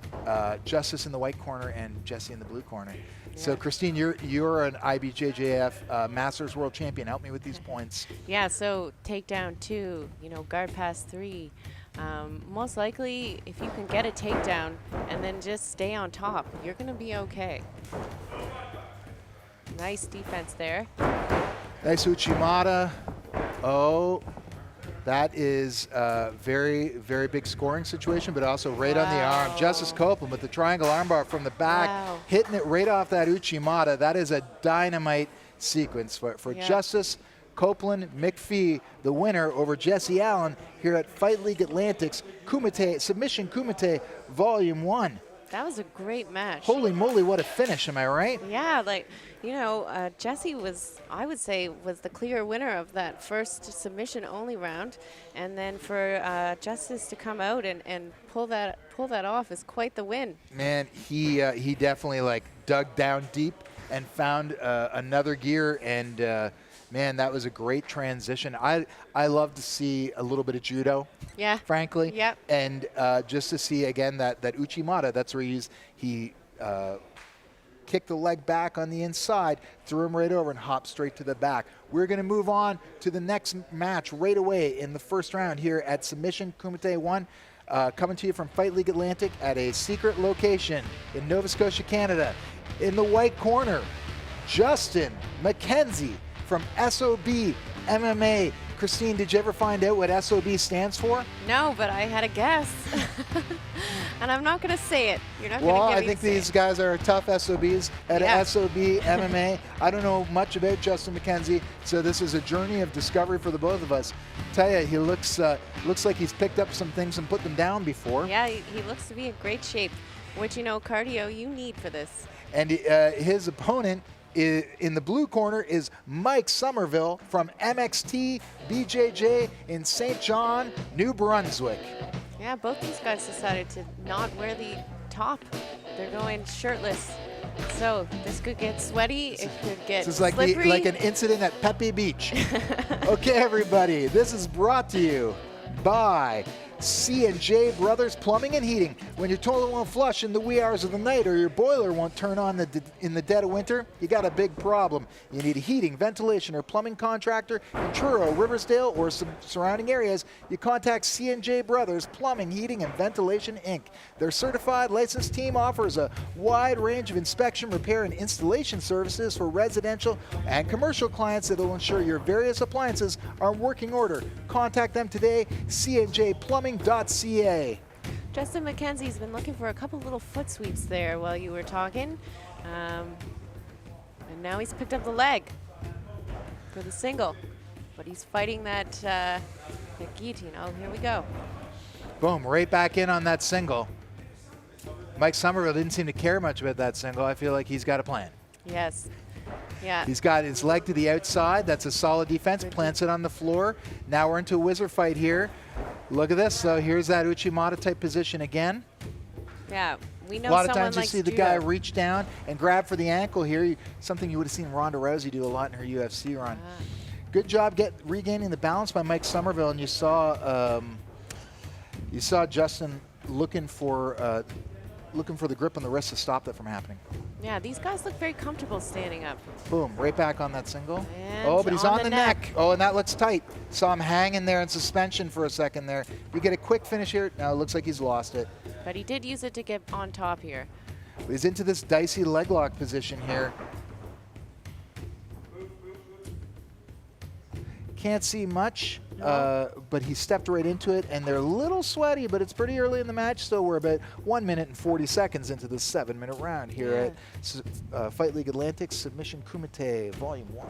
Justice in the white corner and Jesse in the blue corner. So, Yeah. Christine, you're an IBJJF Masters World Champion. Help me with these points. Yeah, so takedown 2, guard pass 3. Most likely, if you can get a takedown and then just stay on top, you're going to be okay. Nice defense there. Nice Uchimata. Oh, that is a very, very big scoring situation, but also right on the arm. Wow. Justice Copeland with the triangle armbar from the back, Wow. hitting it right off that Uchimata. That is a dynamite sequence for Yeah. Justice Copeland McPhee, the winner over Jesse Allen here at Fight League Atlantic's Kumite, Submission Kumite Volume 1. That was a great match. Holy moly, what a finish, am I right? Yeah, Jesse was, I would say, was the clear winner of that first submission-only round. And then for Justice to come out and pull that off is quite the win. Man, he definitely dug down deep and found another gear, and man, that was a great transition. I love to see a little bit of judo, Yeah. frankly. Yep. And just to see again that Uchimata, that's where he kicked the leg back on the inside, threw him right over and hopped straight to the back. We're going to move on to the next match right away in the first round here at Submission Kumite 1. Coming to you from Fight League Atlantic at a secret location in Nova Scotia, Canada. In the white corner, Justin McKenzie from SOB MMA. Christine, did you ever find out what SOB stands for? No, but I had a guess. And I'm not going to say it. You're not Well, going to I get me think to say these it. guys are tough SOBs at Yeah. SOB MMA. I don't know much about Justin McKenzie, so this is a journey of discovery for the both of us. Tell you, he looks like he's picked up some things and put them down before. Yeah, he looks to be in great shape, which, cardio you need for this. And his opponent in the blue corner is Mike Somerville from MXT BJJ in St. John, New Brunswick. Yeah, both these guys decided to not wear the top. They're going shirtless. So this could get sweaty. It could get This is like slippery. like an incident at Pepe Beach. Okay, everybody, this is brought to you by C&J Brothers Plumbing and Heating. When your toilet won't flush in the wee hours of the night or your boiler won't turn on in the dead of winter, you got a big problem. You need a heating, ventilation, or plumbing contractor in Truro, Riversdale, or surrounding areas. You contact C&J Brothers Plumbing, Heating, and Ventilation, Inc. Their certified licensed team offers a wide range of inspection, repair, and installation services for residential and commercial clients that will ensure your various appliances are in working order. Contact them today, cnjplumbing.ca. Justin McKenzie's been looking for a couple little foot sweeps there while you were talking. And now he's picked up the leg for the single. But he's fighting that guillotine. Oh, here we go. Boom, right back in on that single. Mike Somerville didn't seem to care much about that single. I feel like he's got a plan. Yes. Yeah. He's got his leg to the outside. That's a solid defense. Plants it on the floor. Now we're into a whizzer fight here. Look at this. So here's that Uchimata type position again. Yeah. We know a lot of someone times you likes see the judo. guy reach down and grab for the ankle here. Something you would have seen Ronda Rousey do a lot in her UFC run. Good job regaining the balance by Mike Somerville, and you saw Justin looking for the grip on the wrist to stop that from happening. Yeah, these guys look very comfortable standing up. Boom, right back on that single. And oh, but he's on the neck. neck. Oh, and that looks tight. Saw him hanging there in suspension for a second there. We get a quick finish here. Now it looks like he's lost it. But he did use it to get on top here. He's into this dicey leg lock position here. Can't see much, but he stepped right into it, and they're a little sweaty, but it's pretty early in the match, so we're about 1 minute and 40 seconds into the 7-minute round here at Fight League Atlantic Submission Kumite Volume 1.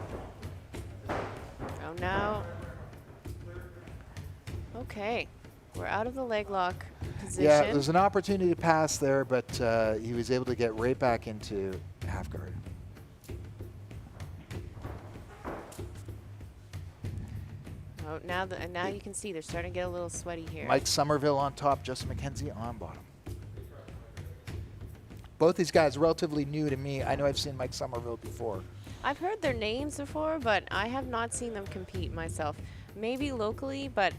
Oh, now. Okay, we're out of the leg lock position. Yeah, there's an opportunity to pass there, but he was able to get right back into half guard. Oh, now you can see they're starting to get a little sweaty here. Mike Somerville on top, Justin McKenzie on bottom. Both these guys relatively new to me. I know I've seen Mike Somerville before. I've heard their names before, but I have not seen them compete myself. Maybe locally, but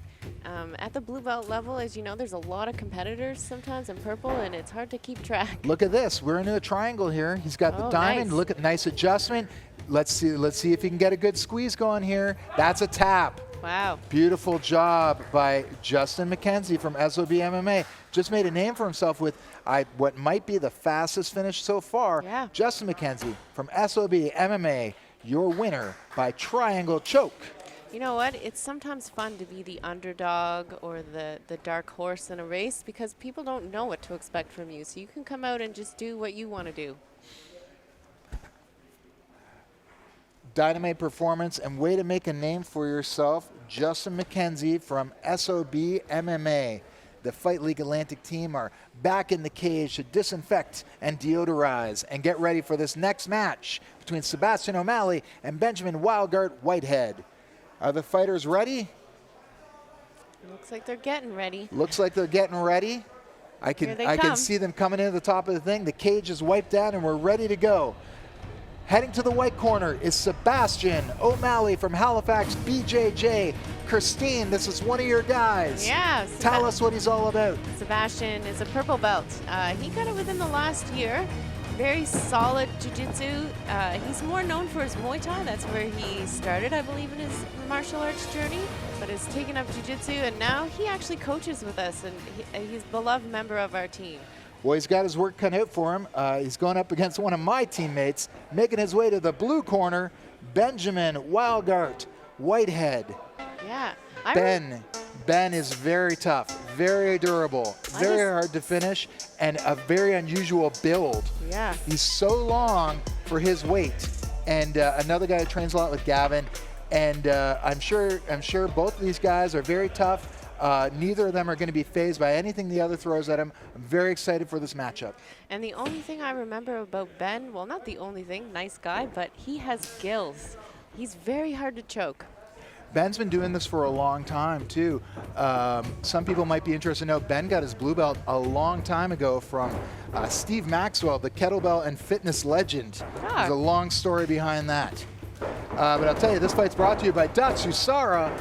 at the blue belt level, as you know, there's a lot of competitors sometimes in purple, and it's hard to keep track. Look at this. We're into a triangle here. He's got the diamond. Nice. Look at nice adjustment. Let's see if he can get a good squeeze going here. That's a tap. Wow. Beautiful job by Justin McKenzie from SOB MMA. Just made a name for himself with what might be the fastest finish so far. Yeah. Justin McKenzie from SOB MMA, your winner by triangle choke. You know what? It's sometimes fun to be the underdog or the dark horse in a race because people don't know what to expect from you. So you can come out and just do what you want to do. Dynamite performance and way to make a name for yourself. Justin McKenzie from SOB MMA. The Fight League Atlantic team are back in the cage to disinfect and deodorize and get ready for this next match between Sebastian O'Malley and Benjamin Wildgart Whitehead. Are the fighters ready? Looks like they're getting ready. Looks like they're getting ready. I can see them coming into the top of the thing. The cage is wiped down and we're ready to go. Heading to the white corner is Sebastian O'Malley from Halifax, BJJ. Christine, this is one of your guys. Yeah. Tell us what he's all about. Sebastian is a purple belt. He got it within the last year. Very solid jiu-jitsu. He's more known for his Muay Thai. That's where he started, I believe, in his martial arts journey, but has taken up jiu-jitsu, and now he actually coaches with us, and he's a beloved member of our team. Well, he's got his work cut out for him. He's going up against one of my teammates, making his way to the blue corner, Benjamin Wildgart Whitehead. Yeah. Ben is very tough, very durable, very hard to finish, and a very unusual build. Yeah. He's so long for his weight. And another guy who trains a lot with Gavin. And I'm sure both of these guys are very tough. Neither of them are going to be fazed by anything the other throws at him. I'm very excited for this matchup. And the only thing I remember about Ben, well, not the only thing, nice guy, but he has skills. He's very hard to choke. Ben's been doing this for a long time, too. Some people might be interested to know Ben got his blue belt a long time ago from Steve Maxwell, the kettlebell and fitness legend. There's a long story behind that. But I'll tell you, this fight's brought to you by Datsusara.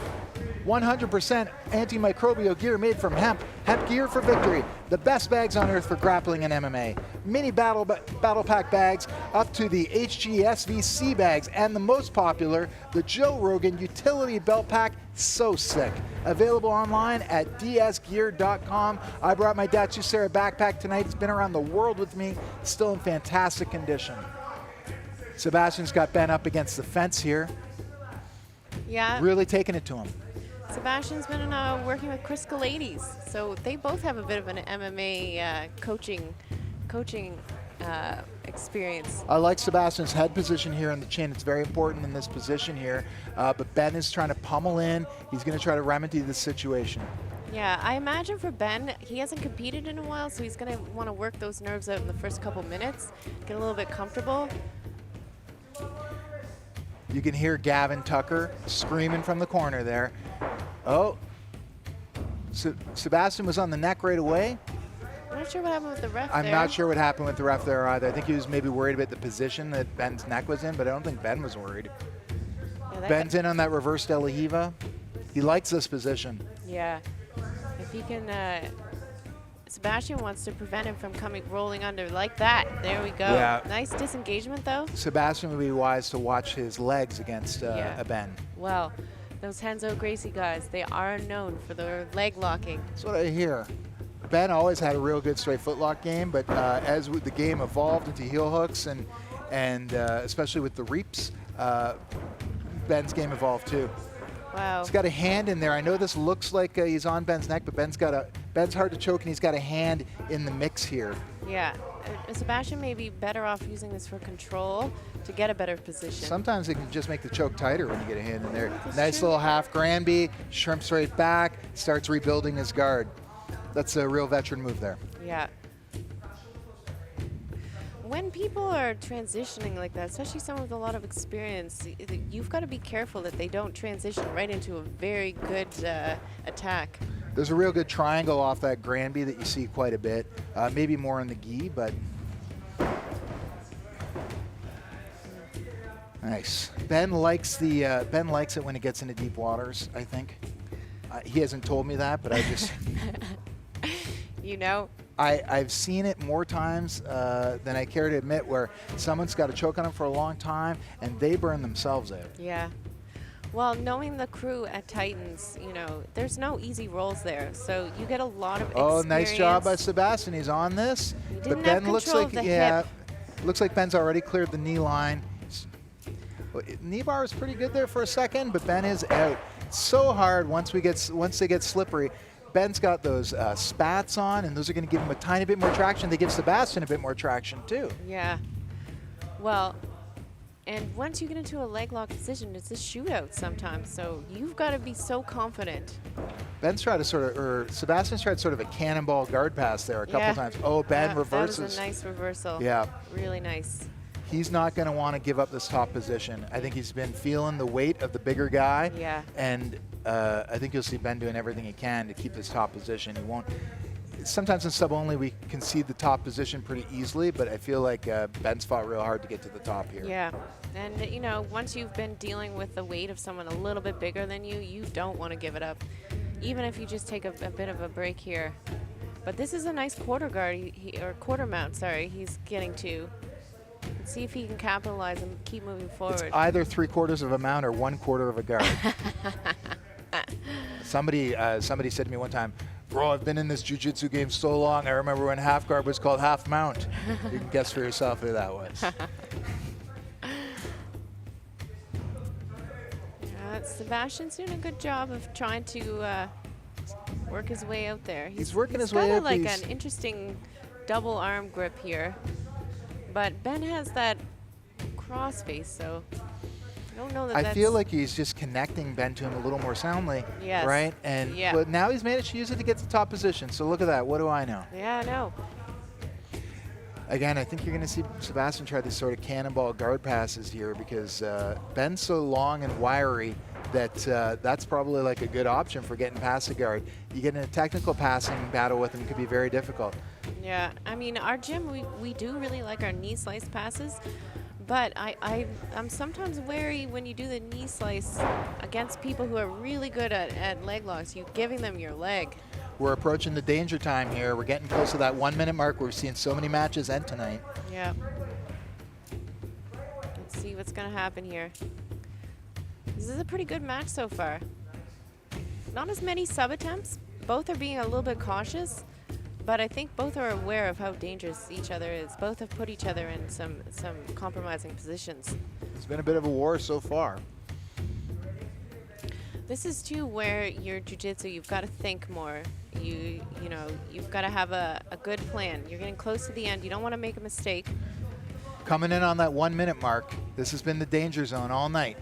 100% antimicrobial gear made from hemp. Hemp gear for victory. The best bags on earth for grappling and MMA. Mini battle pack bags up to the HGSVC bags. And the most popular, the Joe Rogan utility belt pack. So sick. Available online at dsgear.com. I brought my Datsusara backpack tonight. It's been around the world with me. Still in fantastic condition. Sebastian's got Ben up against the fence here. Yeah. Really taking it to him. Sebastian's been working with Chris Kelades, so they both have a bit of an MMA coaching experience. I like Sebastian's head position here in the chin. It's very important in this position here. But Ben is trying to pummel in. He's going to try to remedy this situation. Yeah, I imagine for Ben, he hasn't competed in a while, so he's going to want to work those nerves out in the first couple minutes, get a little bit comfortable. You can hear Gavin Tucker screaming from the corner there. Oh, Sebastian was on the neck right away. I'm not sure what happened with the ref I'm not sure what happened with the ref there either. I think he was maybe worried about the position that Ben's neck was in, but I don't think Ben was worried. Yeah, Ben's in on that reverse De La Hiva. He likes this position. Yeah. If he can, Sebastian wants to prevent him from rolling under like that. There we go. Yeah. Nice disengagement though. Sebastian would be wise to watch his legs against a Ben. Well, those Henzo Gracie guys, they are known for their leg locking. That's what I hear. Ben always had a real good straight footlock game, but as the game evolved into heel hooks and especially with the reaps, Ben's game evolved too. Wow. He's got a hand in there. I know this looks like he's on Ben's neck, but Ben's hard to choke, and he's got a hand in the mix here. Yeah. Sebastian may be better off using this for control to get a better position. Sometimes it can just make the choke tighter when you get a hand in there. Nice little half Granby, shrimps right back, starts rebuilding his guard. That's a real veteran move there. Yeah. When people are transitioning like that, especially someone with a lot of experience, you've got to be careful that they don't transition right into a very good attack. There's a real good triangle off that Granby that you see quite a bit. Maybe more in the gi, but nice. Ben likes it when it gets into deep waters, I think. He hasn't told me that, but I just You know? I've seen it more times than I care to admit, where someone's got a choke on them for a long time and they burn themselves out. Yeah. Well, knowing the crew at Titans, you know, there's no easy rolls there, so you get a lot of experience. Oh, nice job by Sebastian. He's on this. He But didn't Ben have looks control like of the hip. looks like Ben's already cleared the knee line. Knee bar is pretty good there for a second, but Ben is out. It's so hard once they get slippery. Ben's got those spats on, and those are going to give him a tiny bit more traction. They give Sebastian a bit more traction too. Yeah. Well, and once you get into a leg lock position, it's a shootout sometimes. So you've got to be so confident. Ben's tried to Sebastian's tried sort of a cannonball guard pass there a couple times. Oh, Ben reverses. That was a nice reversal. Yeah. Really nice. He's not going to want to give up this top position. I think he's been feeling the weight of the bigger guy. Yeah. And I think you'll see Ben doing everything he can to keep this top position. He won't. Sometimes in sub only we concede the top position pretty easily, but I feel like Ben's fought real hard to get to the top here. Yeah. And, you know, once you've been dealing with the weight of someone a little bit bigger than you, you don't want to give it up, even if you just take a bit of a break here. But this is a nice quarter guard, or quarter mount, sorry, he's getting to. Let's see if he can capitalize and keep moving forward. It's either 3/4 of a mount or 1/4 of a guard. Somebody said to me one time, "Bro, I've been in this jiu-jitsu game so long, I remember when half guard was called half mount." You can guess for yourself who that was. Sebastian's doing a good job of trying to work his way out there. He's working his way got up. Like an interesting double arm grip here, but Ben has that cross face, so I don't know that. I feel like he's just connecting Ben to him a little more soundly. Yes. Right? And but now he's managed to use it to get to the top position. So look at that. What do I know? Yeah, I know. Again, I think you're going to see Sebastian try these sort of cannonball guard passes here because Ben's so long and wiry that that's probably like a good option for getting past the guard. You get in a technical passing battle with him, it could be very difficult. Yeah, I mean, our gym, we do really like our knee slice passes, but I'm sometimes wary when you do the knee slice against people who are really good at leg locks, you giving them your leg. We're approaching the danger time here. We're getting close to that 1 minute mark. We're seeing so many matches end tonight. Yeah. Let's see what's going to happen here. This is a pretty good match so far. Not as many sub attempts. Both are being a little bit cautious, but I think both are aware of how dangerous each other is. Both have put each other in some compromising positions. It's been a bit of a war so far. This is too where your jiu-jitsu, you've got to think more. You know, you've got to have a good plan. You're getting close to the end. You don't want to make a mistake. Coming in on that 1 minute mark. This has been the danger zone all night.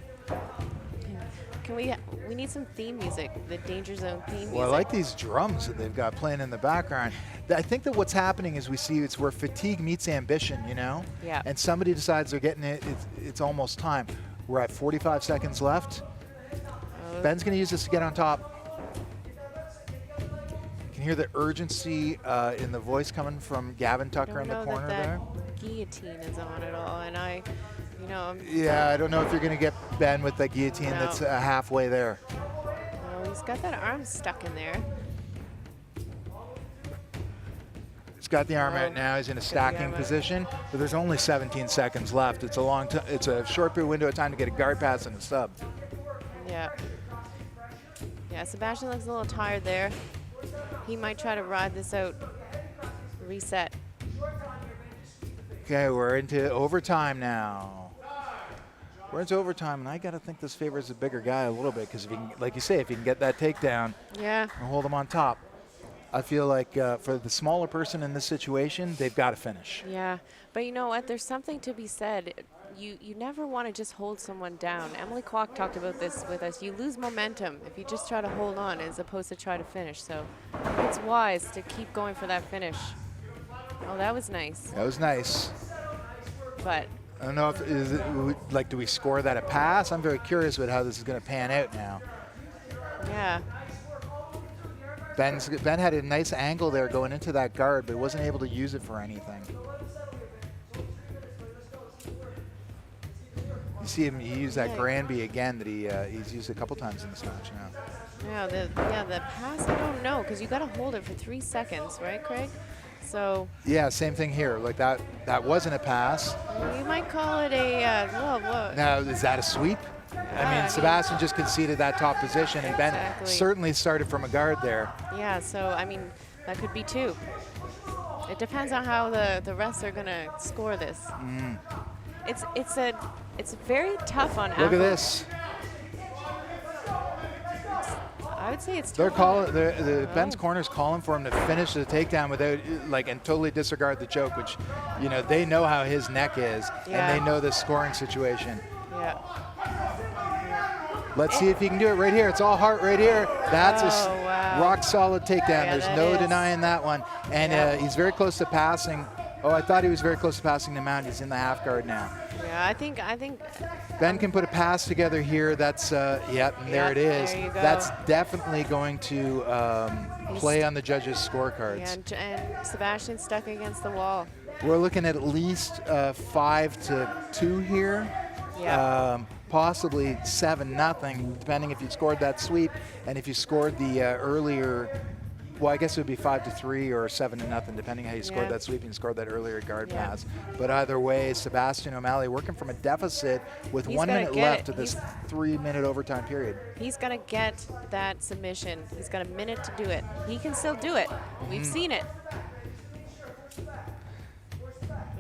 Can we need some theme music, the danger zone theme music. Well, I like these drums that they've got playing in the background. I think that what's happening is we see it's where fatigue meets ambition, you know? Yeah. And somebody decides they're getting it, it's almost time. We're at 45 seconds left. Ben's going to use this to get on top. You can hear the urgency in the voice coming from Gavin Tucker in the corner there. Guillotine is on at all, and yeah, I don't know if you're going to get Ben with the guillotine that's halfway there. Oh, he's got that arm stuck in there. He's got the arm out now. He's in a stacking position, but there's only 17 seconds left. It's a long time. It's a short period window of time to get a guard pass and a sub. Yeah. Yeah, Sebastian looks a little tired there. He might try to ride this out. Reset. Okay, we're into overtime now. We're into overtime, and I got to think this favors the bigger guy a little bit, because if he can, like you say, if he can get that takedown and hold him on top, I feel like for the smaller person in this situation, they've got to finish. Yeah, but you know what? There's something to be said. You never want to just hold someone down. Emily Kwok talked about this with us. You lose momentum if you just try to hold on as opposed to try to finish. So it's wise to keep going for that finish. Oh, that was nice. That was nice. But I don't know if do we score that a pass? I'm very curious about how this is going to pan out now. Yeah. Ben had a nice angle there going into that guard, but wasn't able to use it for anything. You see him use that Granby again that he's used a couple times in this match now. Yeah, the pass, I don't know, because you got to hold it for 3 seconds, right, Craig? So yeah, same thing here. Like that wasn't a pass. You might call it a whoa. Now, is that a sweep? I mean, Sebastian just conceded that top position, and Ben certainly started from a guard there. Yeah, so I mean, that could be 2. It depends on how the refs are going to score this. It's very tough on. Look at this. I would say it's. They're calling Ben's corner's calling for him to finish the takedown without and totally disregard the choke, which they know how his neck is, and they know this scoring situation. Yeah. Let's see if he can do it right here. It's all heart right here. That's a rock solid takedown. Yeah, there's no denying that one. And he's very close to passing. Oh, I thought he was very close to passing the mount. He's in the half guard now. Yeah, I think Ben can put a pass together here. That's and there it is. There you go. That's definitely going to play on the judges' scorecards. Yeah, and Sebastian's stuck against the wall. We're looking at least 5-2 here. Yeah. Possibly 7-0, depending if you scored that sweep, and if you scored the earlier. Well, I guess it would be 5-3 or 7-0, depending how you scored that sweep and scored that earlier guard pass. But either way, Sebastian O'Malley working from a deficit with 1 minute left of this 3-minute overtime period. He's got to get that submission. He's got a minute to do it. He can still do it. We've seen it.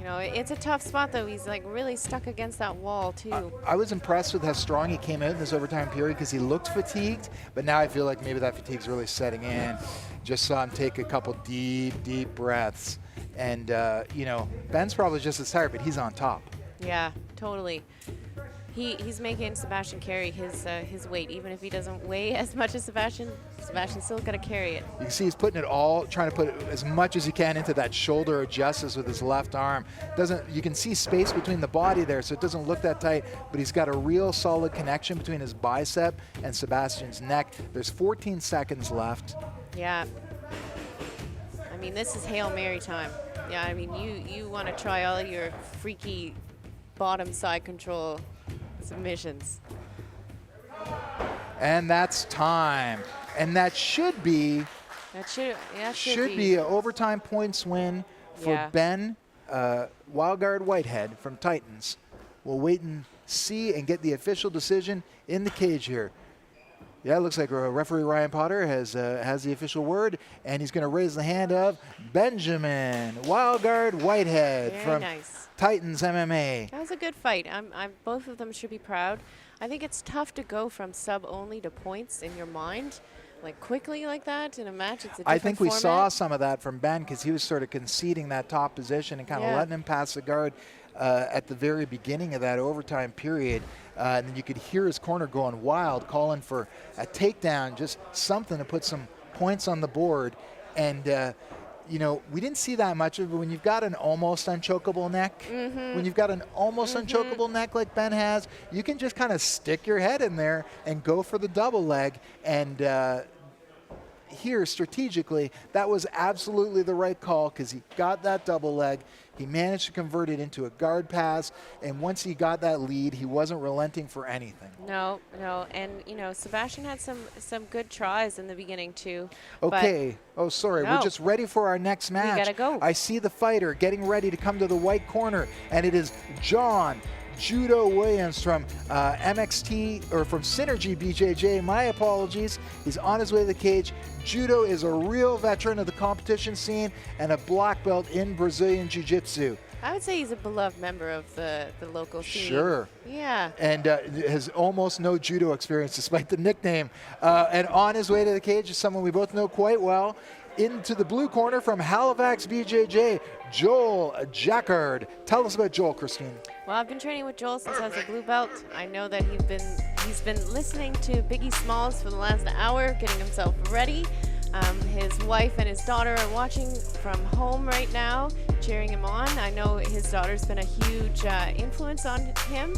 It's a tough spot, though. He's really stuck against that wall, too. I was impressed with how strong he came out in this overtime period because he looked fatigued, but now I feel like maybe that fatigue's really setting in. Just saw him take a couple deep breaths. And, Ben's probably just as tired, but he's on top. Yeah, totally. He's making Sebastian carry his weight. Even if he doesn't weigh as much as Sebastian's still got to carry it. You can see he's putting it all, trying to put as much as he can into that shoulder of justice with his left arm. You can see space between the body there, so it doesn't look that tight, but he's got a real solid connection between his bicep and Sebastian's neck. There's 14 seconds left. Yeah. I mean, this is Hail Mary time. Yeah, I mean, you want to try all your freaky bottom side control submissions. And that's time. And that should be an overtime points win for Ben Wildguard Whitehead from Titans. We'll wait and see and get the official decision in the cage here. Yeah, it looks like referee Ryan Potter has the official word, and he's going to raise the hand of Benjamin Wildguard Whitehead from Titans MMA. That was a good fight. Both of them should be proud. I think it's tough to go from sub only to points in your mind, quickly like that in a match. It's a different I think we format. saw some of that from Ben because he was sort of conceding that top position and kind of letting him pass the guard at the very beginning of that overtime period. And then you could hear his corner going wild, calling for a takedown, just something to put some points on the board. And you know, we didn't see that much of it, but when you've got an almost unchokeable neck, when you've got an almost unchokeable neck like Ben has, you can just kind of stick your head in there and go for the double leg. And here, strategically, that was absolutely the right call because he got that double leg. He managed to convert it into a guard pass, and once he got that lead, he wasn't relenting for anything. No, and you know, Sebastian had some good tries in the beginning too. Okay. Oh, sorry. No. We're just ready for our next match. We gotta go. I see the fighter getting ready to come to the white corner, and it is John Judo Williams from MXT, or from Synergy BJJ. My apologies. He's on his way to the cage. Judo is a real veteran of the competition scene and a black belt in Brazilian Jiu-Jitsu. I would say he's a beloved member of the local scene. Sure. Yeah. And has almost no judo experience despite the nickname. And on his way to the cage is someone we both know quite well. Into the blue corner from Halifax BJJ, Joel Jackard. Tell us about Joel, Christine. Well, I've been training with Joel since I was a blue belt. I know that he's been listening to Biggie Smalls for the last hour, getting himself ready. His wife and his daughter are watching from home right now, cheering him on. I know his daughter's been a huge influence on him,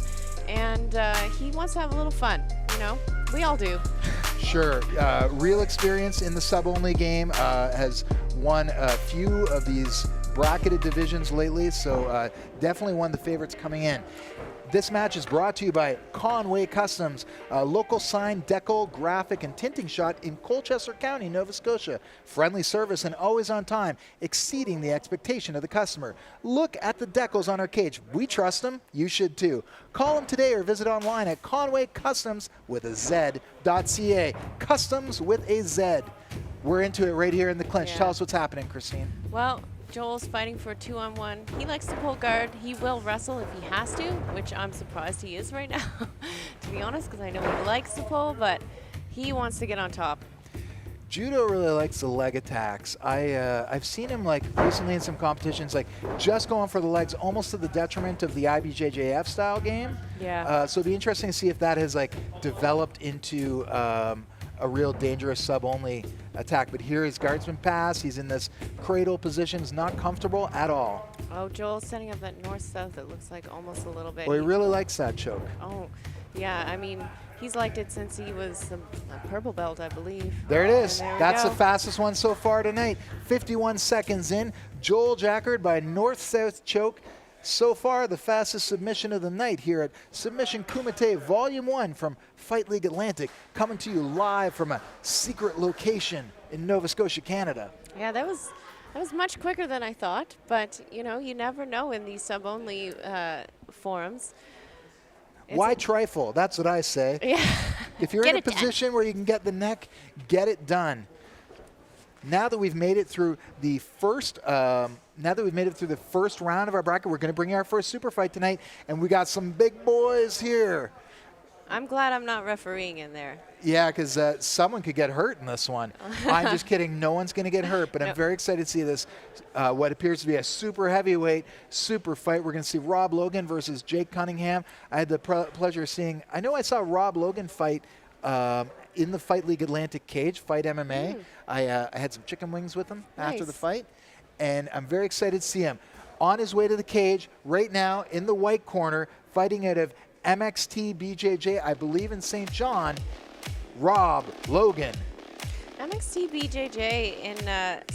and he wants to have a little fun, you know? We all do. Sure. Real experience in the sub-only game, has won a few of these bracketed divisions lately, so definitely one of the favorites coming in. This match is brought to you by Conway Customs, a local sign, decal, graphic, and tinting shop in Colchester County, Nova Scotia. Friendly service and always on time, exceeding the expectation of the customer. Look at the decals on our cage. We trust them. You should too. Call them today or visit online at conwaycustoms.ca. Customs with a Z. We're into it right here in the clinch. Yeah. Tell us what's happening, Christine. Well, Joel's fighting for a 2-on-1. He likes to pull guard. He will wrestle if he has to, which I'm surprised he is right now, to be honest, because I know he likes to pull, but he wants to get on top. Judo really likes the leg attacks. I've seen him like recently in some competitions, like just going for the legs, almost to the detriment of the IBJJF style game. Yeah. So it'd be interesting to see if that has like developed into a real dangerous sub-only attack. But here his guardsman pass. He's in this cradle position. He's not comfortable at all. Oh, Joel's setting up that north-south. It looks like almost a little bit. Well, he really likes that choke. Oh, yeah. I mean, he's liked it since he was a purple belt, I believe. There it is. There we That's go. the fastest one so far tonight. 51 seconds in. Joel Jackard by north-south choke. So far, the fastest submission of the night here at Submission Kumite Volume 1 from Fight League Atlantic, coming to you live from a secret location in Nova Scotia, Canada. Yeah, that was much quicker than I thought, but you know, you never know in these sub-only forums. Why trifle? That's what I say. Yeah. If you're Get in a it done. position where you can get the neck, get it done. Now that we've made it through the first round of our bracket, we're going to bring you our first super fight tonight, and we got some big boys here. I'm glad I'm not refereeing in there. Yeah, because someone could get hurt in this one. I'm just kidding. No one's going to get hurt, but I'm Nope. very excited to see this, what appears to be a super heavyweight super fight. We're going to see Rob Logan versus Jake Cunningham. I had the pleasure of seeing, I know I saw Rob Logan fight in the Fight League Atlantic cage, Fight MMA. I had some chicken wings with him after the Nice. fight, and I'm very excited to see him. On his way to the cage right now in the white corner, fighting out of MXT BJJ, I believe in St. John, Rob Logan. MXT BJJ in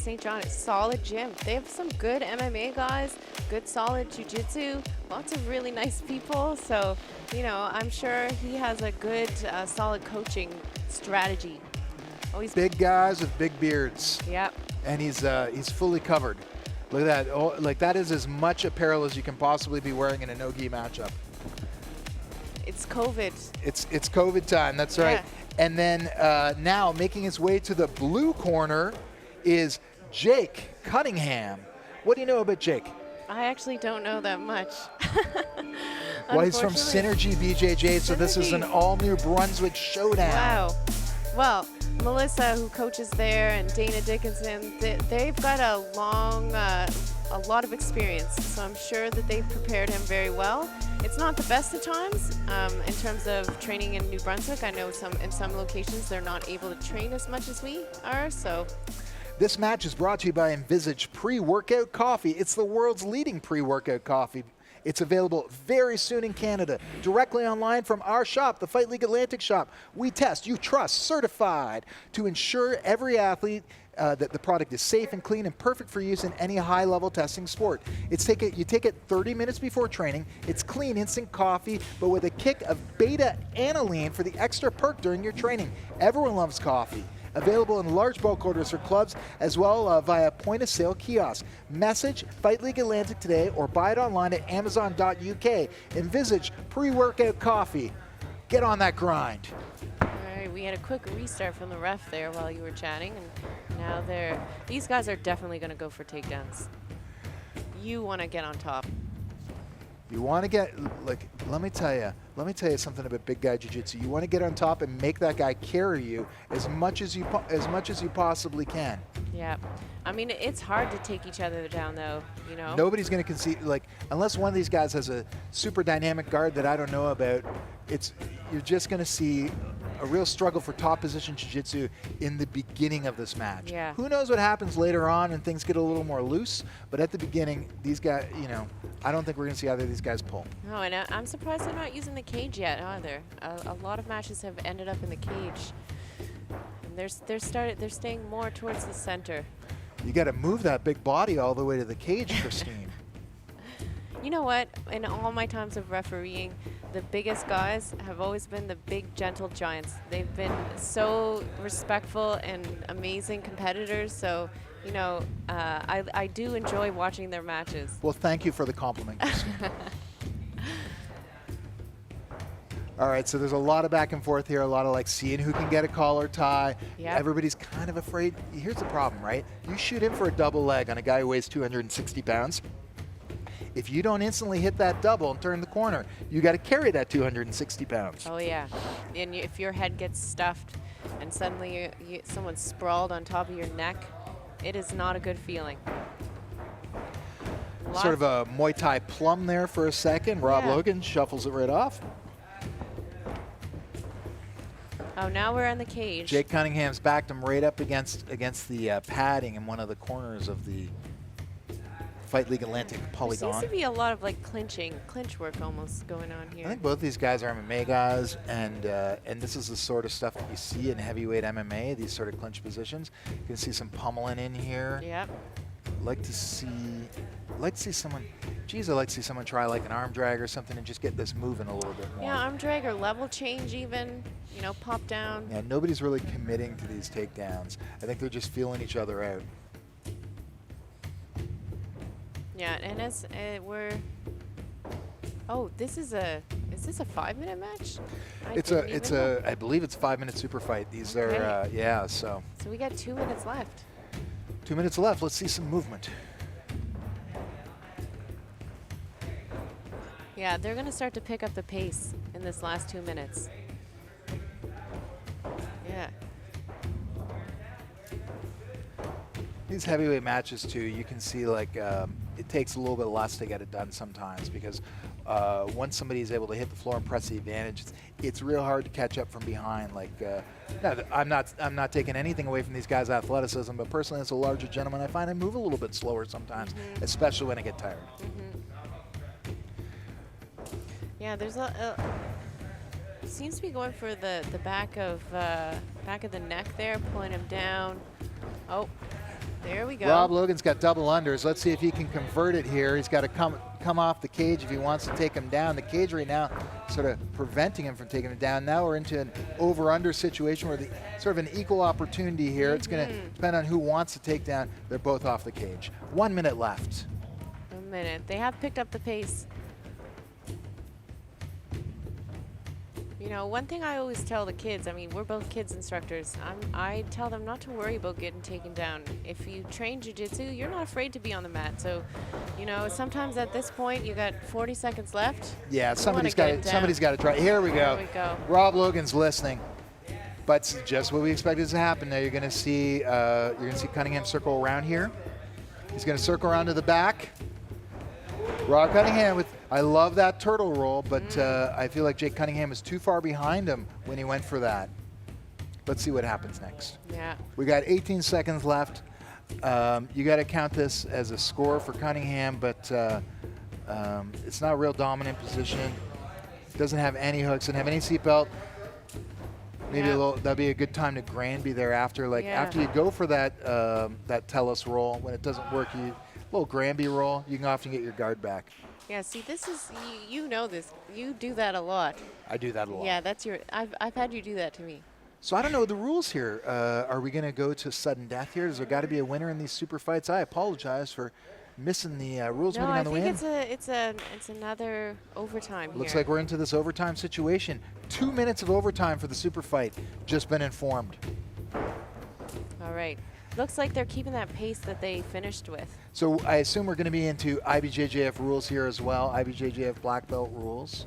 St. John is solid gym. They have some good MMA guys, good solid jiu-jitsu, lots of really nice people. So, you know, I'm sure he has a good solid coaching strategy. Always Big guys with big beards. Yep. And he's fully covered. Look at that. Oh, like that is as much apparel as you can possibly be wearing in a no-gi matchup. It's COVID. It's COVID time, that's right. Yeah. And then now making his way to the blue corner is Jake Cunningham. What do you know about Jake? I actually don't know that much. Well, he's from Unfortunately. Synergy BJJ, so this is an Synergy. all-New Brunswick showdown. Wow. Well, Melissa, who coaches there, and Dana Dickinson, they've got a lot of experience. So I'm sure that they've prepared him very well. It's not the best at times in terms of training in New Brunswick. I know in some locations they're not able to train as much as we are. So This match is brought to you by Envisage Pre-Workout Coffee. It's the world's leading pre-workout coffee. It's available very soon in Canada, directly online from our shop, the Fight League Atlantic shop. We test, you trust, certified to ensure every athlete that the product is safe and clean and perfect for use in any high-level testing sport. You take it 30 minutes before training. It's clean, instant coffee, but with a kick of beta-aniline for the extra perk during your training. Everyone loves coffee. Available in large bulk orders for clubs as well via point-of-sale kiosk. Message Fight League Atlantic today or buy it online at amazon.uk. Envisage pre-workout coffee. Get on that grind. All right, we had a quick restart from the ref there while you were chatting, and now these guys are definitely going to go for takedowns. You want to get on top. You want to get, like, let me tell you something about big guy jiu-jitsu. You want to get on top and make that guy carry you as much as you possibly can. Yeah, I mean, it's hard to take each other down, though. You know, nobody's going to concede, like, unless one of these guys has a super dynamic guard that I don't know about. You're just going to see a real struggle for top position jiu-jitsu in the beginning of this match. Yeah. Who knows what happens later on and things get a little more loose, but at the beginning, these guys, you know, I don't think we're going to see either of these guys pull. No, and I'm surprised they're not using the cage yet either. A lot of matches have ended up in the cage. And they're staying more towards the center. You got to move that big body all the way to the cage, Christine. You know what? In all my times of refereeing, the biggest guys have always been the big, gentle giants. They've been so respectful and amazing competitors. So, you know, I do enjoy watching their matches. Well, thank you for the compliment, Christine. All right, so there's a lot of back and forth here, a lot of like seeing who can get a collar tie. Yep. Everybody's kind of afraid. Here's the problem, right? You shoot in for a double leg on a guy who weighs 260 pounds. If you don't instantly hit that double and turn the corner, you got to carry that 260 pounds. Oh, yeah. And if your head gets stuffed and suddenly someone's sprawled on top of your neck, it is not a good feeling. Sort of a Muay Thai plum there for a second. Rob Yeah. Logan shuffles it right off. Oh, now we're in the cage. Jake Cunningham's backed him right up against the padding in one of the corners of the Fight League Atlantic polygon. There seems to be a lot of like clinch work almost going on here. I think both these guys are MMA guys, and this is the sort of stuff that you see in heavyweight MMA, these sort of clinch positions. You can see some pummeling in here. Yep. Like to see someone, geez, I'd like to see someone try like an arm drag or something and just get this moving a little bit more. Yeah, arm drag or level change even, you know, pop down. Yeah, nobody's really committing to these takedowns. I think they're just feeling each other out. Yeah, and as we're, oh, is this a 5-minute match? I believe it's a 5-minute super fight. These are, yeah, so. So we got 2 minutes left. 2 minutes left. Let's see some movement. Yeah, they're going to start to pick up the pace in this last 2 minutes. Yeah. These heavyweight matches too, you can see like it takes a little bit less to get it done sometimes because once somebody is able to hit the floor and press the advantage, it's real hard to catch up from behind. Like, I'm not taking anything away from these guys' athleticism, but personally, as a larger gentleman, I find I move a little bit slower sometimes, especially when I get tired. Yeah, there's seems to be going for the back of the neck there, pulling him down. Oh. There we go. Rob Logan's got double unders. Let's see if he can convert it here. He's got to come off the cage if he wants to take him down. The cage right now sort of preventing him from taking him down. Now we're into an over-under situation where sort of an equal opportunity here. It's going to depend on who wants to take down. They're both off the cage. 1 minute left. 1 minute. They have picked up the pace. You know, one thing I always tell the kids, I mean, we're both kids instructors. I tell them not to worry about getting taken down. If you train jiu-jitsu, you're not afraid to be on the mat. So, you know, sometimes at this point, you got 40 seconds left. Yeah, somebody's got to try. Here we go. There we go. Rob Logan's listening. But just what we expected to happen there. You're going to see Cunningham circle around here. He's going to circle around to the back. Rob Cunningham with, I love that turtle roll, but I feel like Jake Cunningham is too far behind him when he went for that. Let's see what happens next. Yeah. We got 18 seconds left. You got to count this as a score for Cunningham, but it's not a real dominant position. Doesn't have any hooks, doesn't have any seatbelt. Maybe that'd be a good time to Granby thereafter. Like after you go for that that Telus roll, when it doesn't work, little Granby roll, you can often get your guard back. Yeah, see, this is, you know this. You do that a lot. I do that a lot. Yeah, that's your, I've had you do that to me. So I don't know the rules here. Are we going to go to sudden death here? Does there got to be a winner in these super fights? I apologize for missing the rules meeting on the way in. No, I think it's another overtime here. Looks like we're into this overtime situation. 2 minutes of overtime for the super fight. Just been informed. All right. Looks like they're keeping that pace that they finished with. So I assume we're going to be into IBJJF rules here as well. IBJJF black belt rules.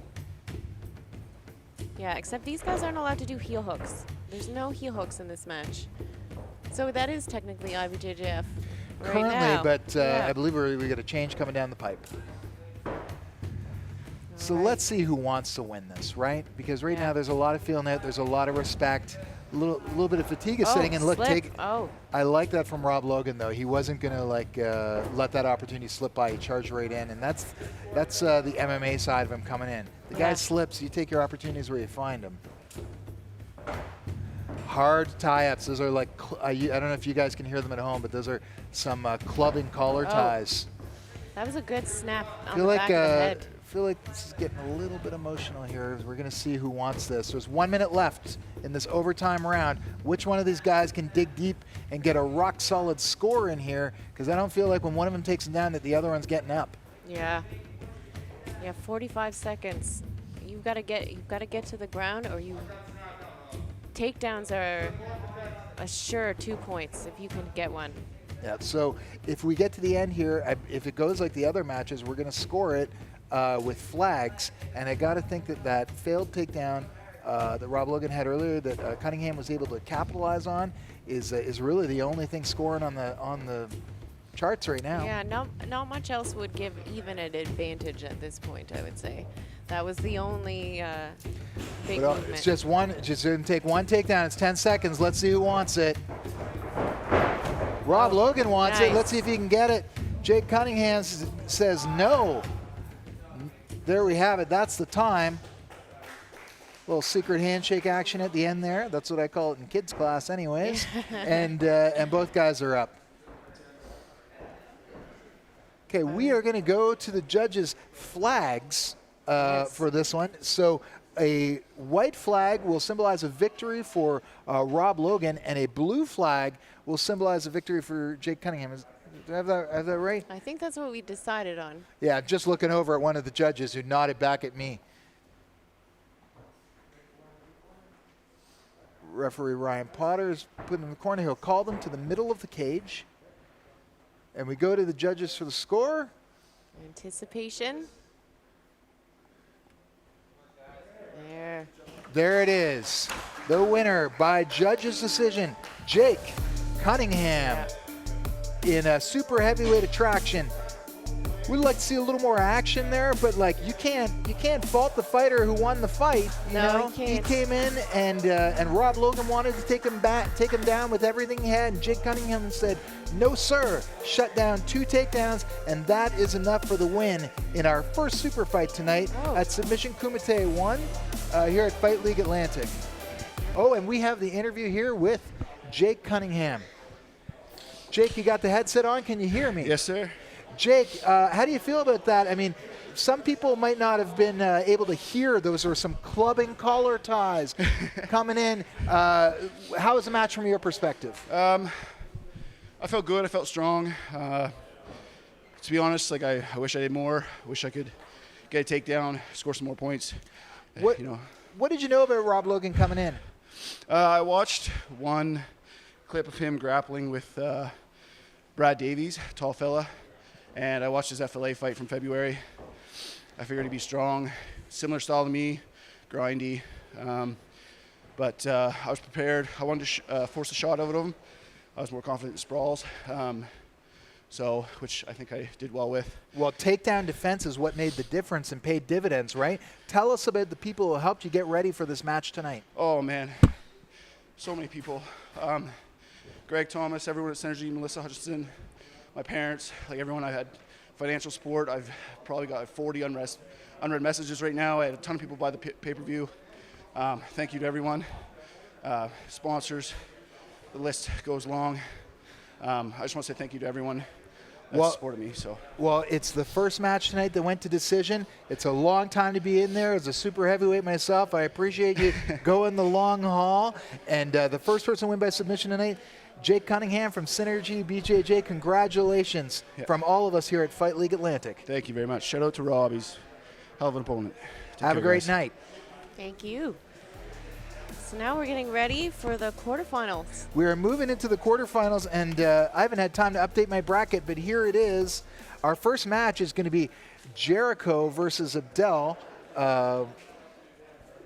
Yeah, except these guys aren't allowed to do heel hooks. There's no heel hooks in this match. So that is technically IBJJF right currently, now. But I believe we got a change coming down the pipe. So let's see who wants to win this, right? Because right now there's a lot of feeling out. There's a lot of respect. A little bit of fatigue is sitting, and look, I like that from Rob Logan though. He wasn't gonna like let that opportunity slip by. He charged right in, and that's the MMA side of him coming in. The guy slips, you take your opportunities where you find them. Hard tie-ups. Those are like I don't know if you guys can hear them at home, but those are some clubbing collar ties. That was a good snap on the back of the head. I feel like this is getting a little bit emotional here. We're going to see who wants this. There's 1 minute left in this overtime round. Which one of these guys can dig deep and get a rock-solid score in here? Because I don't feel like when one of them takes him down that the other one's getting up. Yeah. Yeah, 45 seconds. You've got to get to the ground, or takedowns are a sure 2 points if you can get one. Yeah. So if we get to the end here, if it goes like the other matches, we're going to score it with flags, and I got to think that failed takedown that Rob Logan had earlier that Cunningham was able to capitalize on is really the only thing scoring on the charts right now. Yeah, not much else would give even an advantage at this point, I would say. That was the only big movement. It's just going to take one takedown. It's 10 seconds. Let's see who wants it. Rob Logan wants it. Let's see if he can get it. Jake Cunningham says no. There we have it. That's the time. Little secret handshake action at the end there. That's what I call it in kids class anyways. and both guys are up. Okay, we are going to go to the judges' flags for this one. So a white flag will symbolize a victory for Rob Logan, and a blue flag will symbolize a victory for Jake Cunningham. Do I have that right? I think that's what we decided on. Yeah, just looking over at one of the judges who nodded back at me. Referee Ryan Potter is put in the corner. He'll call them to the middle of the cage. And we go to the judges for the score. Anticipation. There it is. The winner by judges' decision, Jake Cunningham. In a super heavyweight attraction. We'd like to see a little more action there, but like you can't fault the fighter who won the fight. You know? He came in and Rob Logan wanted to take him down with everything he had, and Jake Cunningham said, "No sir," shut down 2 takedowns, and that is enough for the win in our first super fight tonight at Submission Kumite 1 here at Fight League Atlantic. Oh, and we have the interview here with Jake Cunningham. Jake, you got the headset on. Can you hear me? Yes, sir. Jake, how do you feel about that? I mean, some people might not have been able to hear. Those were some clubbing collar ties coming in. How was the match from your perspective? I felt good. I felt strong. To be honest, like I wish I did more. I wish I could get a takedown, score some more points. What did you know about Rob Logan coming in? I watched one clip of him grappling with Brad Davies, tall fella, and I watched his FLA fight from February. I figured he'd be strong, similar style to me, grindy, but I was prepared. I wanted to force a shot out of him. I was more confident in sprawls, which I think I did well with. Well, takedown defense is what made the difference and paid dividends, right? Tell us about the people who helped you get ready for this match tonight. Oh man, so many people. Greg Thomas, everyone at Synergy, Melissa Hutchinson, my parents, like everyone. I had financial support. I've probably got 40 unread messages right now. I had a ton of people buy the pay-per-view. Thank you to everyone. Sponsors, the list goes long. I just want to say thank you to everyone that supported me. Well, it's the first match tonight that went to decision. It's a long time to be in there. As a super heavyweight myself, I appreciate you going the long haul. And the first person to win by submission tonight, Jake Cunningham from Synergy BJJ. Congratulations from all of us here at Fight League Atlantic. Thank you very much. Shout out to Rob. He's a hell of an opponent. Have a great night. Thank you. So now we're getting ready for the quarterfinals. We are moving into the quarterfinals, and I haven't had time to update my bracket, but here it is. Our first match is going to be Jericho versus Abdel.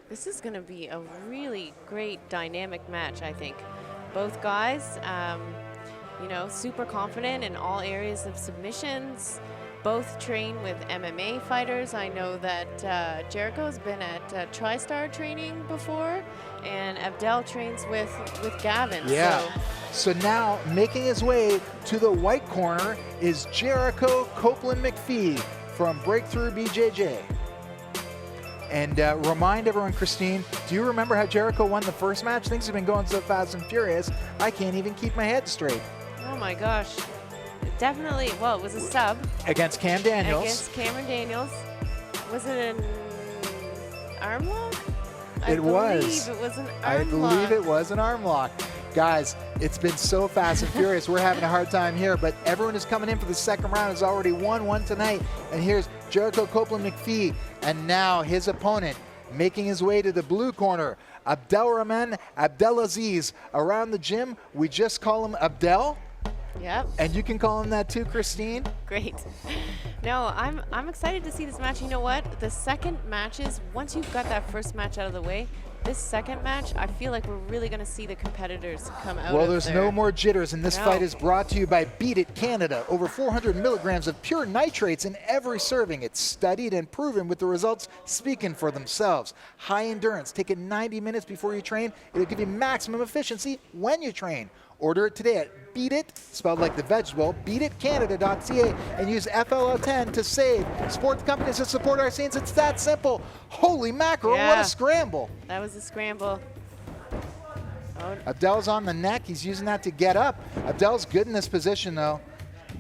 This is going to be a really great dynamic match, I think. Both guys, you know, super confident in all areas of submissions. Both train with MMA fighters. I know that Jericho's been at TriStar training before, and Abdel trains with Gavin. Yeah. So now, making his way to the white corner is Jericho Copeland McPhee from Breakthrough BJJ. And remind everyone, Christine, do you remember how Jericho won the first match? Things have been going so fast and furious, I can't even keep my head straight. Oh my gosh. Definitely, well, it was a sub. Against Cam Daniels. Against Cameron Daniels. Was it an arm lock? It was. It was an arm I believe it was an arm lock. Guys, it's been so fast and furious. We're having a hard time here, but everyone who's coming in for the second round has already won one tonight. And here's Jericho Copeland McPhee, and now his opponent making his way to the blue corner, Abdelrahman Abdelaziz. Around the gym, we just call him Abdel. Yep. And you can call him that too, Christine. Great. No, I'm excited to see this match. You know what? The second matches, once you've got that first match out of the way, this second match, I feel like we're really going to see the competitors come out. Well, there's no more jitters, and this fight is brought to you by Beat It Canada. Over 400 milligrams of pure nitrates in every serving. It's studied and proven with the results speaking for themselves. High endurance. Take it 90 minutes before you train. It'll give you maximum efficiency when you train. Order it today at Beat It, spelled like the vegetable, beatitcanada.ca, and use FLA10 to save. Support companies that support our scenes. It's that simple. Holy mackerel, what a scramble. That was a scramble. Oh. Abdel's on the neck. He's using that to get up. Abdel's good in this position, though.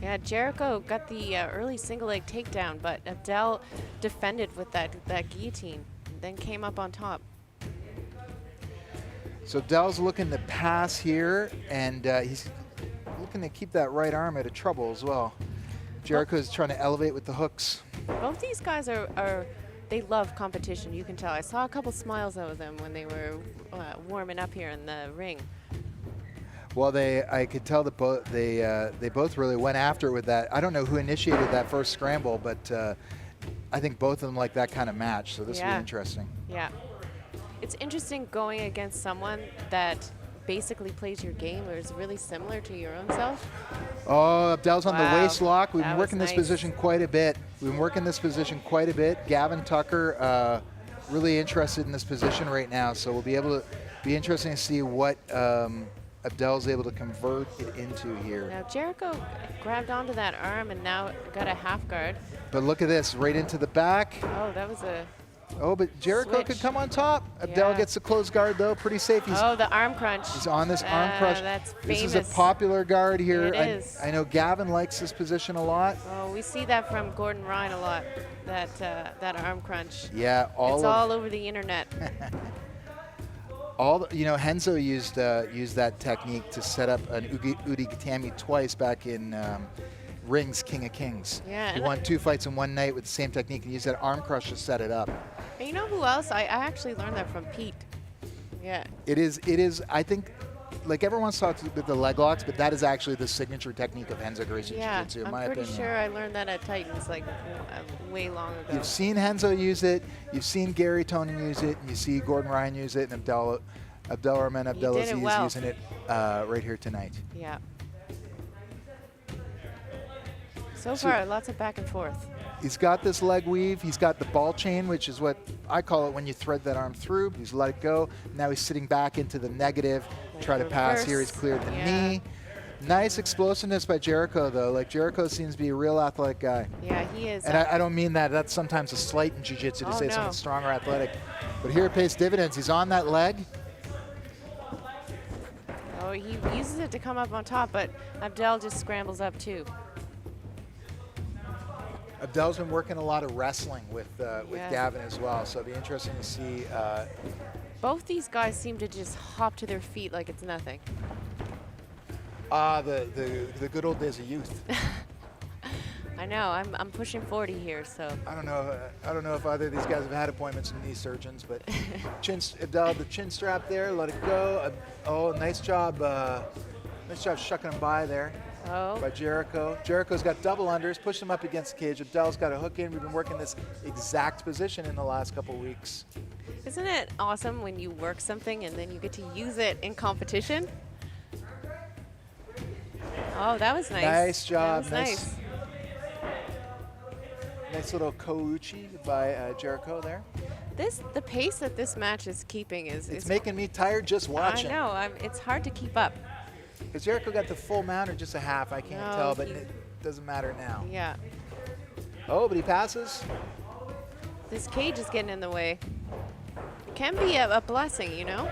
Yeah, Jericho got the early single leg takedown, but Abdel defended with that guillotine, then came up on top. So Dell's looking to pass here, and he's looking to keep that right arm out of trouble as well. Jericho's trying to elevate with the hooks. Both these guys they love competition, you can tell. I saw a couple smiles out of them when they were warming up here in the ring. Well, I could tell that they both really went after it with that. I don't know who initiated that first scramble, but I think both of them like that kind of match, so this will be interesting. Yeah. It's interesting going against someone that basically plays your game or is really similar to your own self. Oh, Abdel's on the waist lock. We've been working nice. this position quite a bit. Gavin Tucker, really interested in this position right now, so we'll be interesting to see what Abdel's able to convert it into here. Now Jericho grabbed onto that arm and now got a half guard. But look at this, right into the back. Oh, that was a... Oh, but Jericho could come on top. Abdel gets the closed guard, though, pretty safe. The arm crunch. He's on this arm crunch. That's this famous. is a popular guard here. It is. I know Gavin likes this position a lot. Oh, we see that from Gordon Ryan a lot, that arm crunch. Yeah, it's all over the internet. Henzo used that technique to set up an Udi Gatami twice back in Ring's King of Kings. Yeah, he won 2 fights in one night with the same technique and used that arm crush to set it up. And you know who else? I actually learned that from Pete. Yeah. It is. I think, like everyone's talked with the leg locks, but that is actually the signature technique of Henzo Gracie Jiu-Jitsu, in my opinion. I'm pretty sure I learned that at Titans like way long ago. You've seen Henzo use it, you've seen Gary Tonin use it, and you see Gordon Ryan use it, and Abdelrahman Abdelaziz using it right here tonight. Yeah. So far, lots of back and forth. He's got this leg weave. He's got the ball chain, which is what I call it when you thread that arm through. He's let it go. Now he's sitting back into the negative. Try to pass here. He's cleared the knee. Nice explosiveness by Jericho, though. Like, Jericho seems to be a real athletic guy. Yeah, he is. And I don't mean that. That's sometimes a slight in jiu-jitsu to say someone's strong or athletic. But here it pays dividends. He's on that leg. Oh, he uses it to come up on top, but Abdel just scrambles up, too. Abdel's been working a lot of wrestling with Gavin as well, so it'll be interesting to see. Both these guys seem to just hop to their feet like it's nothing. The good old days of youth. I know. I'm pushing 40 here, so. I don't know if either of these guys have had appointments with knee surgeons, but Abdel, the chin strap there, let it go. Oh, nice job shucking him by there. Oh. By Jericho. Jericho's got double unders, pushed him up against the cage. Abdel's got a hook in. We've been working this exact position in the last couple weeks. Isn't it awesome when you work something and then you get to use it in competition? Oh, that was nice. Nice job. That was nice. Nice little kouchi by Jericho there. The pace that this match is keeping is making me tired just watching. I know. It's hard to keep up. Because Jericho got the full mount or just a half, I can't tell, but it doesn't matter now. Yeah. Oh, but he passes. This cage is getting in the way. It can be a blessing, you know?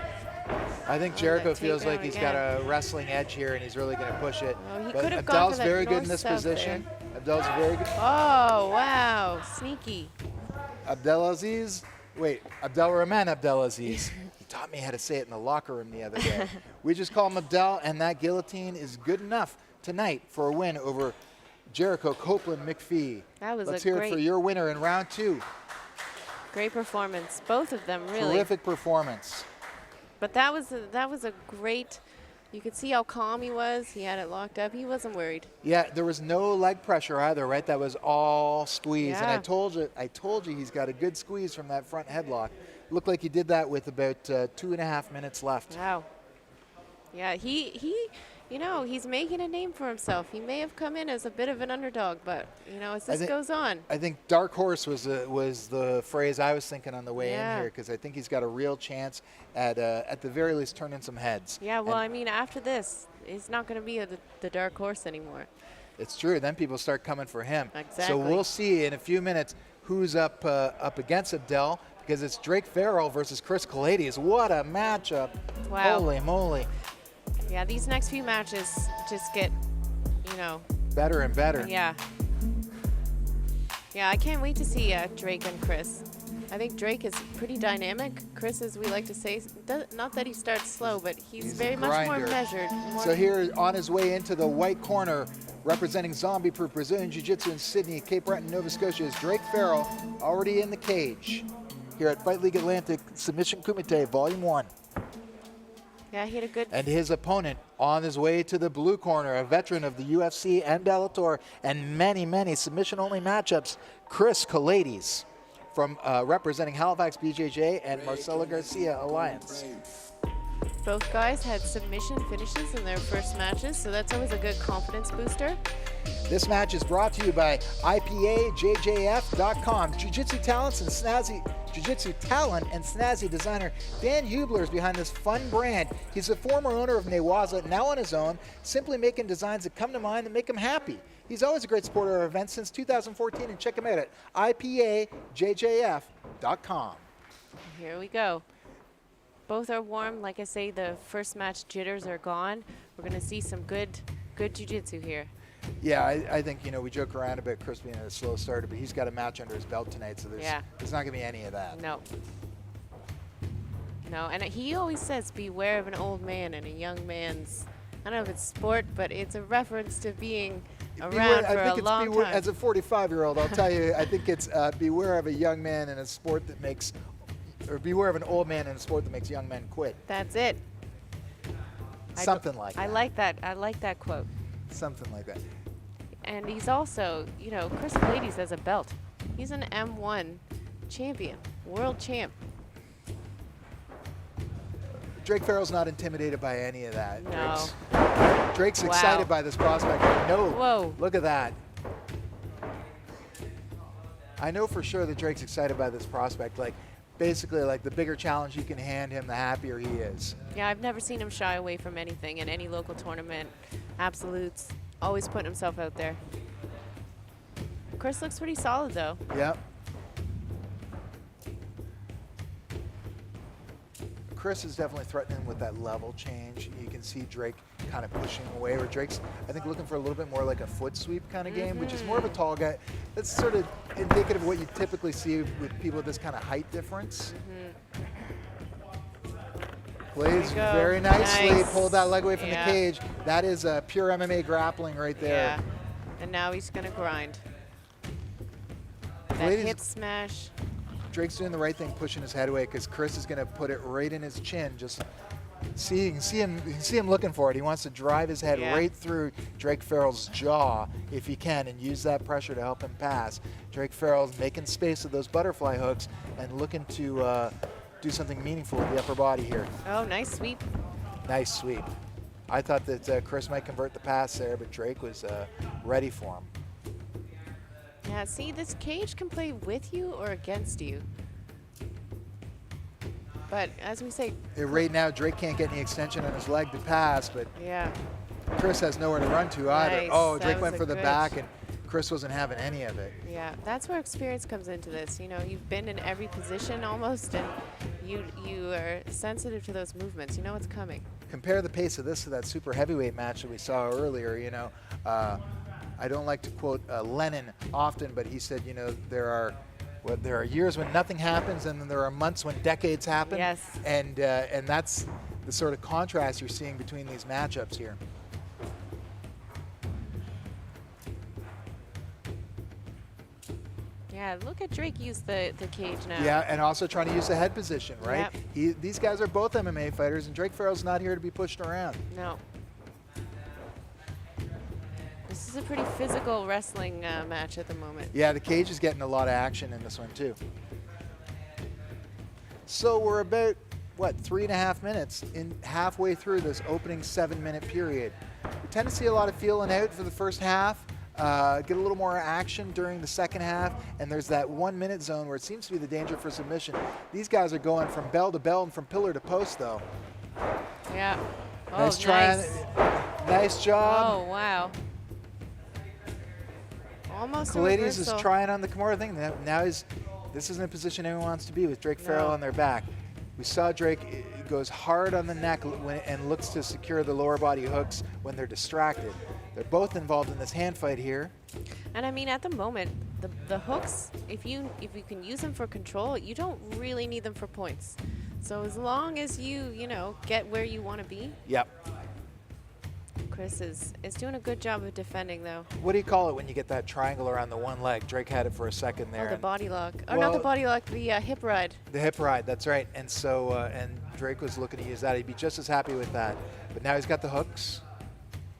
I think Jericho feels like he's got a wrestling edge here, and he's really going to push it. Oh, he but could have gone for that very good in this position. Abdel's very good. Oh, wow. Sneaky. Abdelaziz. Wait, Abdelrahman Abdelaziz. He taught me how to say it in the locker room the other day. We just call him Abdel, and that guillotine is good enough tonight for a win over Jericho Copeland McPhee. That was Let's hear it for your winner in round 2. Great performance. Both of them, really. Terrific performance. But that was a great. You could see how calm he was. He had it locked up. He wasn't worried. Yeah, there was no leg pressure either, right? That was all squeeze. Yeah. And I told you he's got a good squeeze from that front headlock. Looked like he did that with about 2.5 minutes left. Wow. Yeah, he he's making a name for himself. He may have come in as a bit of an underdog, but as this goes on. I think dark horse was the phrase I was thinking on the way in here, because I think he's got a real chance at the very least turning some heads. Yeah, well, after this, he's not going to be the dark horse anymore. It's true. Then people start coming for him. Exactly. So we'll see in a few minutes who's up against Abdel, because it's Drake Farrell versus Chris Kelades. What a matchup. Wow. Holy moly. Yeah, these next few matches just get, better and better. Yeah. Yeah, I can't wait to see Drake and Chris. I think Drake is pretty dynamic. Chris, as we like to say, not that he starts slow, but he's very much more measured. So here on his way into the white corner, representing zombie-proof Brazilian Jiu-Jitsu in Sydney, Cape Breton, Nova Scotia, is Drake Farrell, already in the cage here at Fight League Atlantic Submission Kumite, Volume 1. Yeah, he had a good... And his opponent on his way to the blue corner, a veteran of the UFC and Bellator and many, many submission-only matchups, Chris Kelades from representing Halifax BJJ and Marcelo Garcia Alliance. Both guys had submission finishes in their first matches, so that's always a good confidence booster. This match is brought to you by IPAJJF.com. Jiu-Jitsu talent and snazzy designer Dan Hubler is behind this fun brand. He's a former owner of Newaza, now on his own, simply making designs that come to mind and make him happy. He's always a great supporter of our events since 2014, and check him out at IPAJJF.com. Here we go. Both are warm. Like I say, the first match jitters are gone. We're going to see some good jiu-jitsu here. Yeah, I think, we joke around about Chris being a slow starter, but he's got a match under his belt tonight, so there's not going to be any of that. No, and he always says, beware of an old man and a young man's, I don't know if it's sport, but it's a reference to being around for a long time. As a 45-year-old, I'll tell you, I think it's beware of a young man in a sport that makes, or beware of an old man in a sport that makes young men quit. That's it. Something like that. I like that. I like that quote. Something like that. And he's also, Chris Kelades has a belt. He's an M1 champion, world champ. Drake Farrell's not intimidated by any of that. No. Drake's excited by this prospect. No. Whoa. Look at that. I know for sure that Drake's excited by this prospect. Like, basically, like, the bigger challenge you can hand him, the happier he is. Yeah, I've never seen him shy away from anything in any local tournament. Absolutes. Always putting himself out there. Chris looks pretty solid, though. Yep. Chris is definitely threatening with that level change. You can see Drake kind of pushing away, where Drake's, I think, looking for a little bit more like a foot sweep kind of game, which is more of a tall guy. That's sort of indicative of what you typically see with people with this kind of height difference. Plays very nicely, Nice. pulled that leg away from Yeah. the cage. That is pure MMA grappling right there. Yeah. And now he's going to grind. That Ladies- hip smash. Drake's doing the right thing, pushing his head away, because Chris is going to put it right in his chin. Just you can see him looking for it. He wants to drive his head right through Drake Farrell's jaw if he can, and use that pressure to help him pass. Drake Farrell's making space with those butterfly hooks and looking to do something meaningful with the upper body here. Oh, nice sweep. Nice sweep. I thought that Chris might convert the pass there, but Drake was ready for him. Yeah, see, this cage can play with you or against you. But as we say, Right now, Drake can't get any extension on his leg to pass, but yeah. Chris has nowhere to run to either. Nice. Oh, That Drake was went a for the good- back, and Chris wasn't having any of it. Yeah, that's where experience comes into this. You know, you've been in every position almost, and you are sensitive to those movements. You know what's coming. Compare the pace of this to that super heavyweight match that we saw earlier. You know, I don't like to quote Lenin often, but he said, you know, there are years when nothing happens, and then there are months when decades happen. Yes. And that's the sort of contrast you're seeing between these matchups here. Yeah, look at Drake use the cage now. Yeah, and also trying to use the head position, right? Yep. These guys are both MMA fighters, and Drake Farrell's not here to be pushed around. No. This is a pretty physical wrestling match at the moment. Yeah, the cage is getting a lot of action in this one, too. So we're about, what, 3.5 minutes halfway through this opening 7-minute period. We tend to see a lot of feeling out for the first half, get a little more action during the second half, and there's that 1-minute zone where it seems to be the danger for submission. These guys are going from bell to bell and from pillar to post, though. Yeah. Oh, Nice try. nice. Nice job. Oh, wow. Almost a Kelades is reversal. trying on the Kimura thing. Now this isn't a position anyone wants to be with Drake Farrell on their back. We saw Drake goes hard on the neck and looks to secure the lower body hooks when they're distracted. They're both involved in this hand fight here. And I mean, at the moment, the hooks, if you can use them for control, you don't really need them for points. So as long as you know, get where you want to be. Yep. Chris is doing a good job of defending, though. What do you call it when you get that triangle around the one leg? Drake had it for a second there. Oh, the and body lock. Or not the body lock, the hip ride. the hip ride, that's right. And so, and Drake was looking to use that. He'd be just as happy with that. But now he's got the hooks.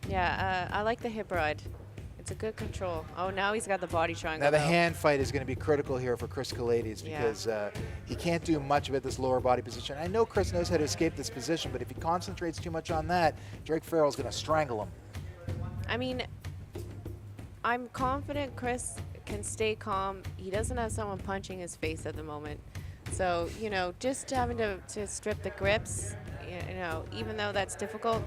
Yeah, I like the hip ride. It's a good control. Oh, now he's got the body triangle. Now the though. hand fight is going to be critical here for Chris Kelades, because he can't do much of it this lower body position. I know Chris knows how to escape this position, but if he concentrates too much on that, Drake Farrell's going to strangle him. I mean, I'm confident Chris can stay calm. He doesn't have someone punching his face at the moment. So, you know, just having to strip the grips, you know, even though that's difficult.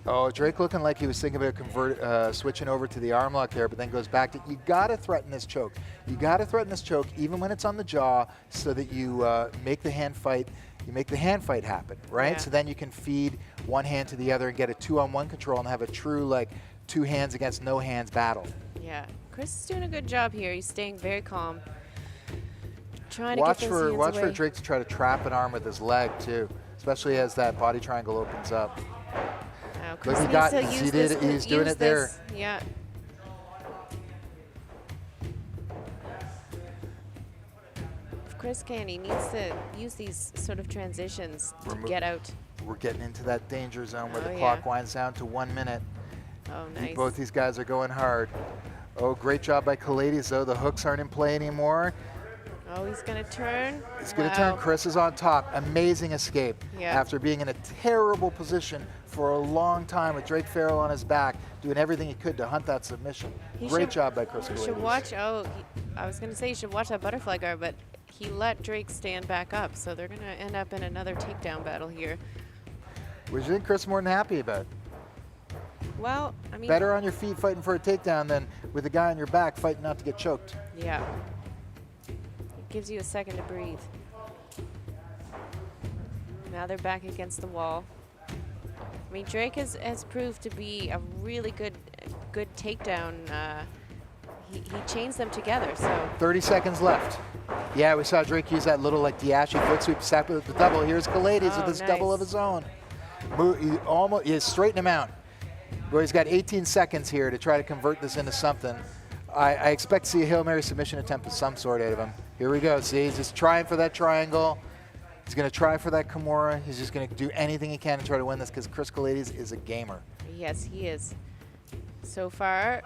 Oh, Drake looking like he was thinking about switching over to the arm lock there, but then goes back to, you got to threaten this choke. You got to threaten this choke even when it's on the jaw, so that you make the hand fight. You make the hand fight happen, right? Yeah. So then you can feed one hand to the other and get a 2-on-1 control and have a true, like, 2 hands against no hands battle. Yeah, Chris is doing a good job here. He's staying very calm. Trying Watch to get those hands for away. Drake to try to trap an arm with his leg too, especially as that body triangle opens up. Now, Chris he needs got- to he use did- this, he's doing use it there. this. Yeah. If Chris can, he needs to use these sort of transitions to get out. We're getting into that danger zone where Oh, the yeah. clock winds down to 1 minute. Oh, nice. Both these guys are going hard. Oh, great job by Kelades, though. The hooks aren't in play anymore. Oh, he's going to turn. He's going to turn. Chris is on top. Amazing escape Yeah. after being in a terrible position for a long time with Drake Farrell on his back, doing everything he could to hunt that submission. He Great should- job by Chris You Kelades. should watch. Oh, I was going to say you should watch that butterfly guard, but he let Drake stand back up, so they're going to end up in another takedown battle here. Which I think Chris more than happy about. Well, I mean, Better on your feet fighting for a takedown than with a guy on your back fighting not to get choked. yeah. It gives you a second to breathe. Now they're back against the wall. I mean, Drake has proved to be a really good takedown. He chains them together, so. 30 seconds left. Yeah, we saw Drake use that little like Diashi foot sweep, sap with the double. Here's Kelades with this double of his own. He straighten him out. Well, he's got 18 seconds here to try to convert this into something. I expect to see a Hail Mary submission attempt of some sort out of him. Here we go. See, he's just trying for that triangle. He's going to try for that Kimura. He's just going to do anything he can to try to win this because Chris Kelades is a gamer. Yes, he is. So far,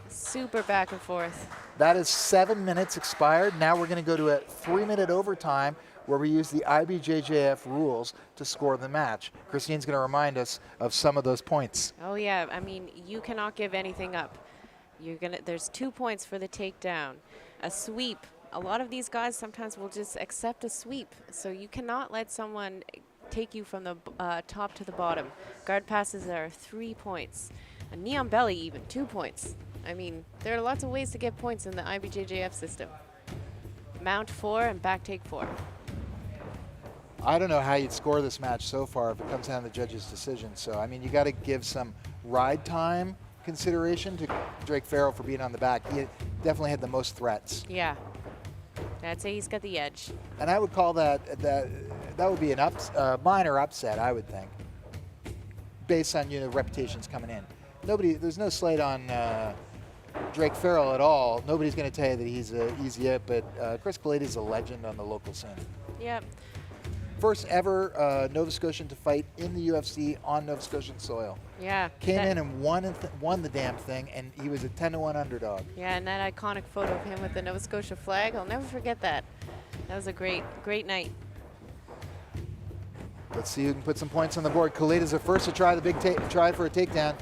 super back and forth. That is 7 minutes expired. Now we're going to go to a 3-minute overtime where we use the IBJJF rules to score the match. Christine's going to remind us of some of those points. Oh yeah, I mean, you cannot give anything up. There's 2 points for the takedown. A sweep. A lot of these guys sometimes will just accept a sweep. So you cannot let someone take you from the top to the bottom. Guard passes are 3 points. A knee on belly even, 2 points. I mean, there are lots of ways to get points in the IBJJF system. Mount 4 and back take 4. I don't know how you'd score this match so far if it comes down to the judge's decision. So, I mean, you got to give some ride time consideration to Drake Farrell for being on the back. He definitely had the most threats. Yeah. I'd say he's got the edge. And I would call that would be an minor upset, I would think, based on reputations coming in. There's no slate on Drake Farrell at all. Nobody's going to tell you that he's easy up, but Chris Kelades is a legend on the local scene. Yep. First ever Nova Scotian to fight in the UFC on Nova Scotian soil. Yeah. Came in and won the damn thing, and he was a 10-1 underdog. Yeah, and that iconic photo of him with the Nova Scotia flag, I'll never forget that. That was a great night. Let's see who can put some points on the board. Kelades is the first to try try for a takedown.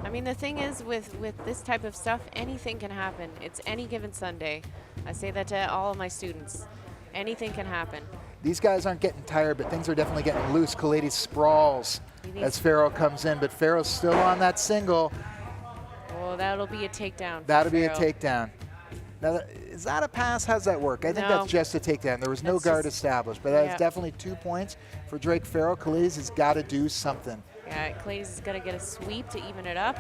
I mean, the thing is with this type of stuff, anything can happen. It's any given Sunday. I say that to all of my students. Anything can happen. These guys aren't getting tired, but things are definitely getting loose. Kelades sprawls as Farrell comes in, but Farrell's still on that single. Oh, that'll be a takedown. That'll be a takedown. Now, is that a pass? How's that work? I think that's just a takedown. There was no guard established, but that's definitely 2 points for Drake Farrell. Kelades has got to do something. Yeah, Kelades has got to get a sweep to even it up.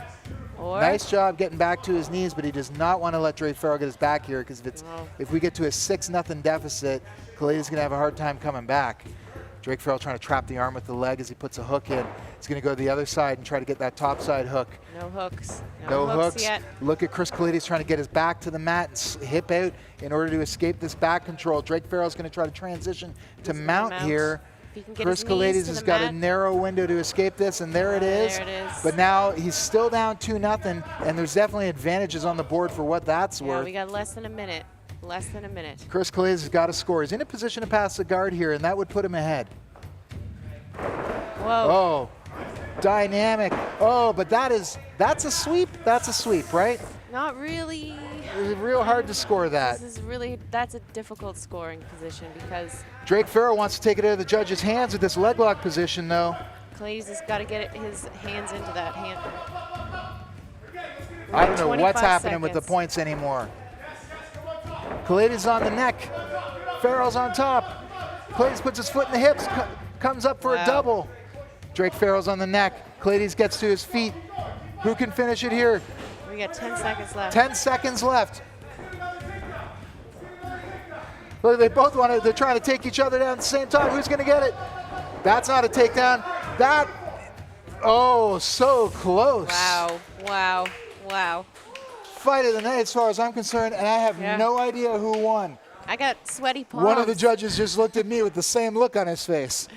Or nice job getting back to his knees, but he does not want to let Drake Farrell get his back here because if we get to a 6-0 deficit, Kelades is going to have a hard time coming back. Drake Farrell trying to trap the arm with the leg as he puts a hook in. He's going to go to the other side and try to get that top side hook. No hooks. No hooks yet. Look at Chris Kelades trying to get his back to the mat and hip out in order to escape this back control. Drake Farrell's going to try to transition to mount here. Chris Kelades has got a narrow window to escape this, and there it is. There it is. But now he's still down 2-0, and there's definitely advantages on the board for what that's worth. We got less than a minute. Less than a minute. Chris Kelades has got to score. He's in a position to pass the guard here, and that would put him ahead. Whoa. Oh, dynamic. Oh, but that's a sweep. That's a sweep, right? Not really. It's real hard to score that. That's a difficult scoring position because Drake Farrell wants to take it out of the judge's hands with this leg lock position, though. Kelades has got to get his hands into that hand. I don't know what's happening with the points anymore. Kelades on the neck. Farrell's on top. Kelades puts his foot in the hips, comes up for a double. Drake Farrell's on the neck. Kelades gets to his feet. Who can finish it here? We got 10 seconds left. 10 seconds left. Look, they both they're trying to take each other down at the same time. Who's going to get it? That's not a takedown. So close. Wow. Fight of the night as far as I'm concerned, and I have no idea who won. I got sweaty palms. One of the judges just looked at me with the same look on his face.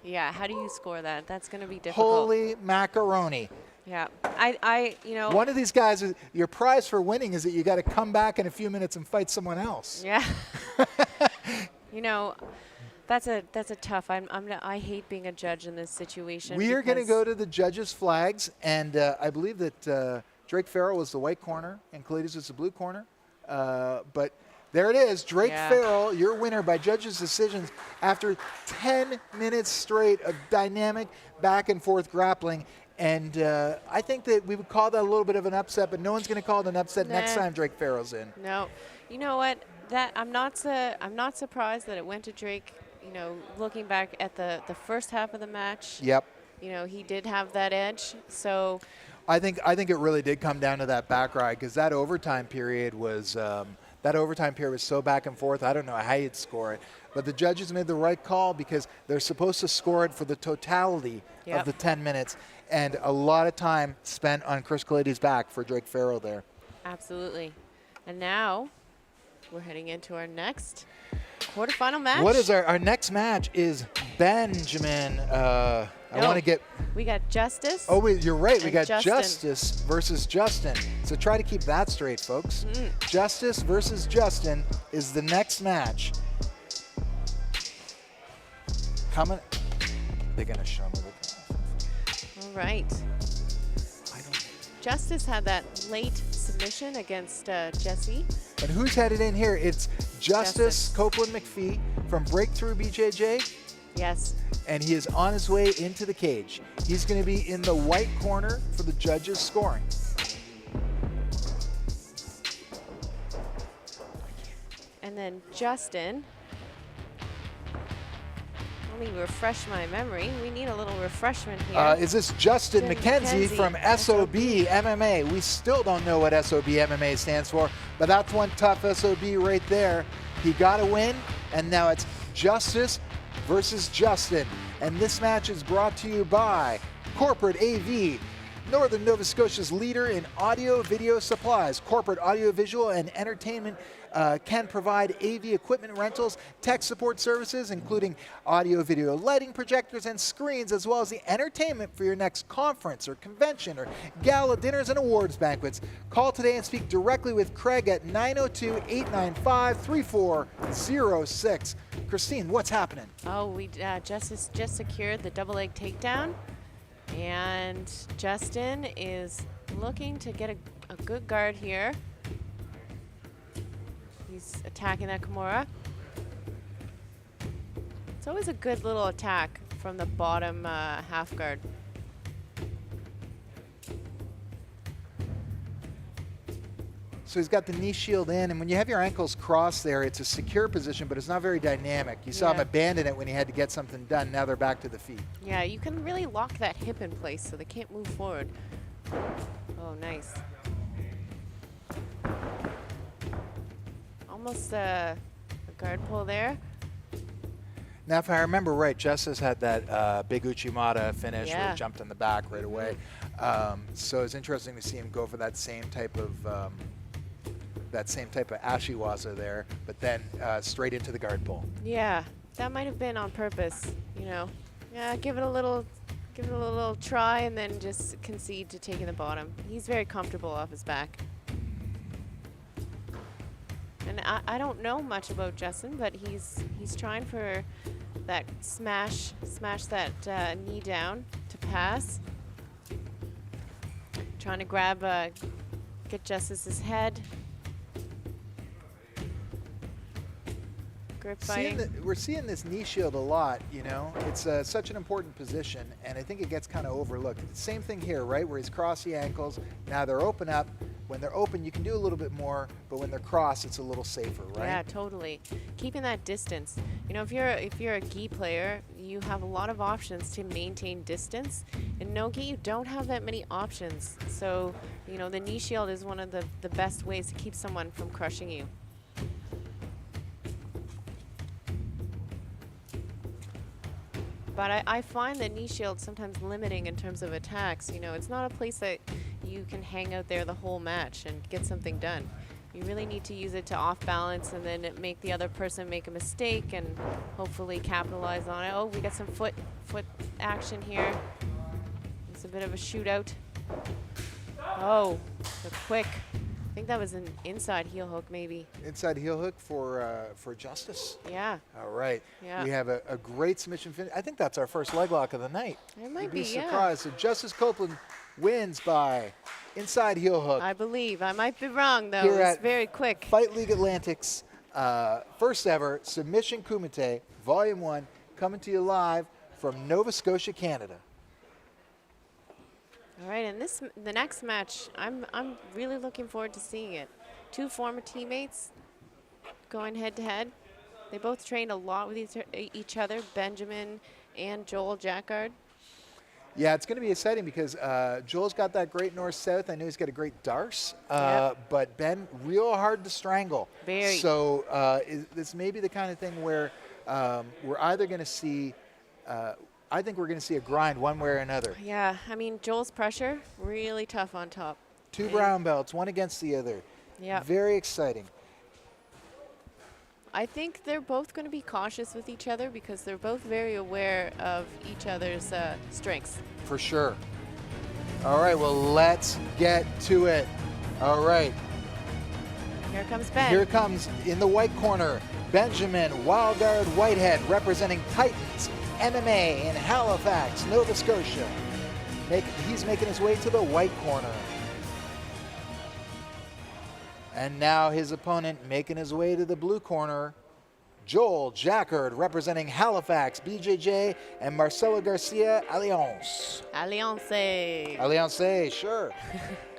Yeah, how do you score that? That's going to be difficult. Holy macaroni. Yeah, One of these guys, your prize for winning is that you got to come back in a few minutes and fight someone else. Yeah. That's a tough. I hate being a judge in this situation. We are going to go to the judges' flags, and I believe that Drake Farrell was the white corner and Kelades was the blue corner. But there it is, Drake Yeah. Farrell, your winner by judges' decisions after 10 minutes straight of dynamic back and forth grappling. And I think that we would call that a little bit of an upset, but no one's going to call it an upset next Nah. time Drake Farrell's in. No, you know what? That I'm not surprised that it went to Drake. You know, looking back at the first half of the match. Yep. You know, he did have that edge. So I think it really did come down to that back ride, because that overtime period was so back and forth. I don't know how you'd score it, but the judges made the right call because they're supposed to score it for the totality of the 10 minutes, and a lot of time spent on Chris Kelades' back for Drake Farrell there. absolutely. And now we're heading into our next quarterfinal match. What is our next match is Benjamin. I want to get. We got Justice. Oh, wait, you're right. We and got Justin. Justice versus Justin. So try to keep that straight, folks. Justice versus Justin is the next match. Coming. They're going to show me the. All right. Justice had that late submission against Jesse. And who's headed in here? It's Justice Copeland McPhee from Breakthrough BJJ. Yes. And he is on his way into the cage. He's going to be in the white corner for the judges' scoring. And then Justin. Let me refresh my memory. We need a little refreshment here. Is this Justin McKenzie from SOB MMA? We still don't know what SOB MMA stands for, but that's one tough SOB right there. He got a win, and now it's Justice versus Justin. And this match is brought to you by Corporate AV, Northern Nova Scotia's leader in audio video supplies. Corporate audiovisual and entertainment can provide AV equipment rentals, tech support services, including audio video lighting, projectors, and screens, as well as the entertainment for your next conference or convention or gala dinners and awards banquets. Call today and speak directly with Craig at 902-895-3406. Christine, what's happening? Oh, we Justice just secured the double leg takedown. And Justin is looking to get a good guard here. He's attacking that Kimura. It's always a good little attack from the bottom half guard. So he's got the knee shield in, and when you have your ankles crossed there, it's a secure position, but it's not very dynamic. You saw him abandon it when he had to get something done. Now they're back to the feet. Yeah, you can really lock that hip in place so they can't move forward. Oh, nice. Almost a guard pull there. Now, if I remember right, Justice had that big Uchimata finish where Yeah. he jumped in the back right away. So it's interesting to see him go for that same type of ashiwaza there, but then straight into the guard pull. Yeah, that might have been on purpose, you know. Yeah, give it a little try and then just concede to taking the bottom. He's very comfortable off his back. And I don't know much about Justin, but he's trying for that smash that knee down to pass. Trying to grab, get Justice's head. Grip fighting. We're seeing this knee shield a lot, you know. It's such an important position, and I think it gets kind of overlooked. Same thing here, right, where he's crossed the ankles. Now they're open up. When they're open, you can do a little bit more, but when they're crossed, it's a little safer, right? Yeah, totally. Keeping that distance. You know, if you're a gi player, you have a lot of options to maintain distance. In no gi, you don't have that many options. So, you know, the knee shield is one of the best ways to keep someone from crushing you. But I find the knee shield sometimes limiting in terms of attacks. You know, it's not a place that you can hang out there the whole match and get something done. You really need to use it to off balance and then make the other person make a mistake and hopefully capitalize on it. Oh, we got some foot action here. It's a bit of a shootout. Oh, the quick. I think that was an inside heel hook maybe. Inside heel hook for Justice. Yeah. All right. Yeah. We have a great submission finish. I think that's our first leg lock of the night. It might You'd be, be yeah. surprised. So Justice Copeland wins by inside heel hook. I believe. I might be wrong, though. Here It's at very quick. Fight League Atlantic's first ever Submission Kumite, Volume 1, coming to you live from Nova Scotia, Canada. All right, and the next match, I'm really looking forward to seeing it. Two former teammates going head-to-head. They both trained a lot with each other, Benjamin and Joel Jackard. Yeah, it's going to be exciting because Joel's got that great north-south. I know he's got a great darce, Yep. but Ben, real hard to strangle. Very. So this may be the kind of thing where we're either going to see, I think we're going to see a grind one way or another. Yeah, I mean, Joel's pressure, really tough on top. Two brown belts, one against the other. Yeah. Very exciting. I think they're both going to be cautious with each other because they're both very aware of each other's strengths. For sure. All right, well, let's get to it. All right. Here comes Ben. Here comes in the white corner, Benjamin Wildguard Whitehead, representing Titans MMA in Halifax, Nova Scotia. He's making his way to the white corner. And now his opponent making his way to the blue corner, Joel Jackard, representing Halifax, BJJ, and Marcelo Garcia, Alliance. Alliance. Alliance, sure.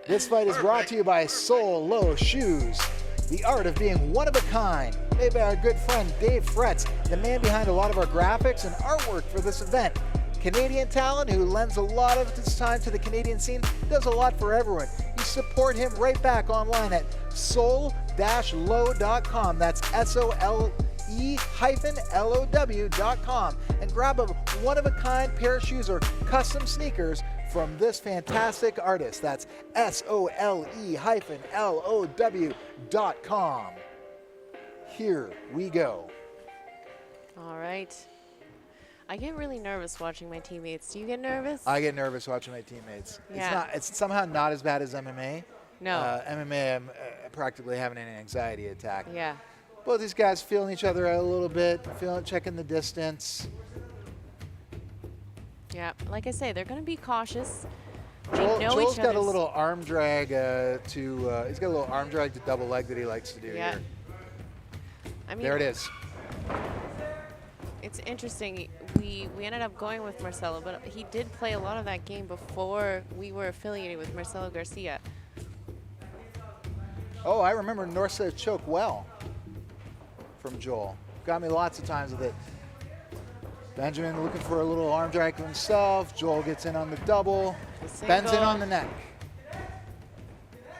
This fight is brought to you by Soul Low Shoes, the art of being one of a kind, made by our good friend Dave Fretz, the man behind a lot of our graphics and artwork for this event. Canadian talent who lends a lot of his time to the Canadian scene, does a lot for everyone. You support him right back online at soul-low.com. That's SOLE-LOW.com. And grab a one-of-a-kind pair of shoes or custom sneakers from this fantastic artist. That's SOLE-LOW.com. Here we go. All right. I get really nervous watching my teammates. Do you get nervous? I get nervous watching my teammates. Yeah. It's somehow not as bad as MMA. No. MMA, I'm practically having an anxiety attack. Yeah. Both these guys feeling each other out a little bit, checking the distance. Yeah. Like I say, they're going to be cautious. Joel's got a little arm drag he's got a little arm drag to double leg that he likes to do Yeah. here. I mean, There it is. It's interesting. We ended up going with Marcelo, but he did play a lot of that game before we were affiliated with Marcelo Garcia. Oh, I remember north-south choke well from Joel. Got me lots of times with it. Benjamin looking for a little arm drag to himself. Joel gets in on the double. Ben's in on the neck.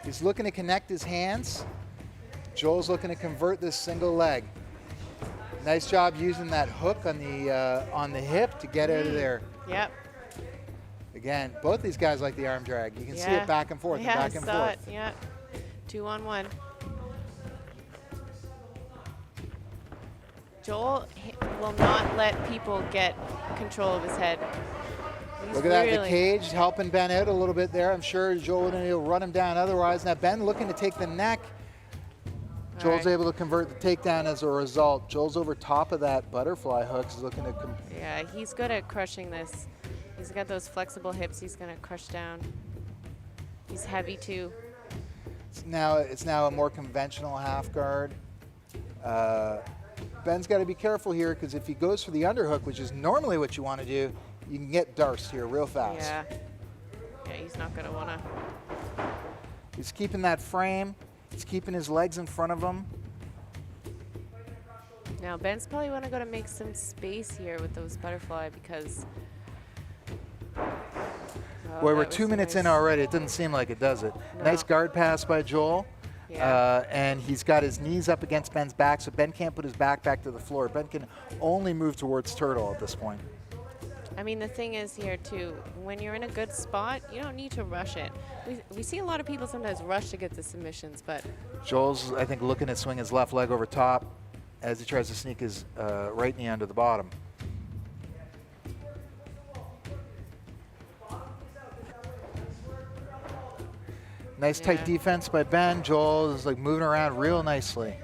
He's looking to connect his hands. Joel's looking to convert this single leg. Nice job using that hook on the hip to get out of there. Yep. Again, both these guys like the arm drag. You can see it back and forth and back and forth. It. Yeah. 2-on-1. Joel will not let people get control of his head. Look at that, the cage helping Ben out a little bit there. I'm sure Joel will run him down otherwise. Now Ben looking to take the neck. Joel's able to convert the takedown as a result. Joel's over top of that butterfly hook. He's looking to yeah, he's good at crushing this. He's got those flexible hips. He's going to crush down. He's heavy too. It's now a more conventional half guard. Ben's got to be careful here because if he goes for the underhook, which is normally what you want to do, you can get darced here real fast. Yeah. Yeah, he's not going to want to. He's keeping that frame. He's keeping his legs in front of him. Now, Ben's probably want to go to make some space here with those butterfly because... Boy, we're 2 minutes in already. It doesn't seem like it, does it? No. Nice guard pass by Joel. Yeah. And he's got his knees up against Ben's back, so Ben can't put his back to the floor. Ben can only move towards turtle at this point. I mean, the thing is here, too, when you're in a good spot, you don't need to rush it. We see a lot of people sometimes rush to get the submissions, but... Joel's, I think, looking to swing his left leg over top as he tries to sneak his right knee under the bottom. Nice tight defense by Ben. Joel is like moving around real nicely.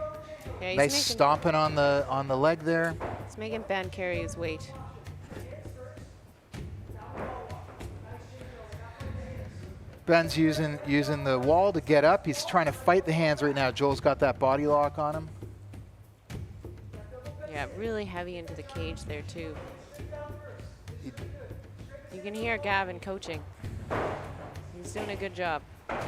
Yeah, nice stomping on the leg there. It's making Ben carry his weight. Ben's using the wall to get up. He's trying to fight the hands right now. Joel's got that body lock on him. Yeah, really heavy into the cage there too. You can hear Gavin coaching. He's doing a good job. Nice.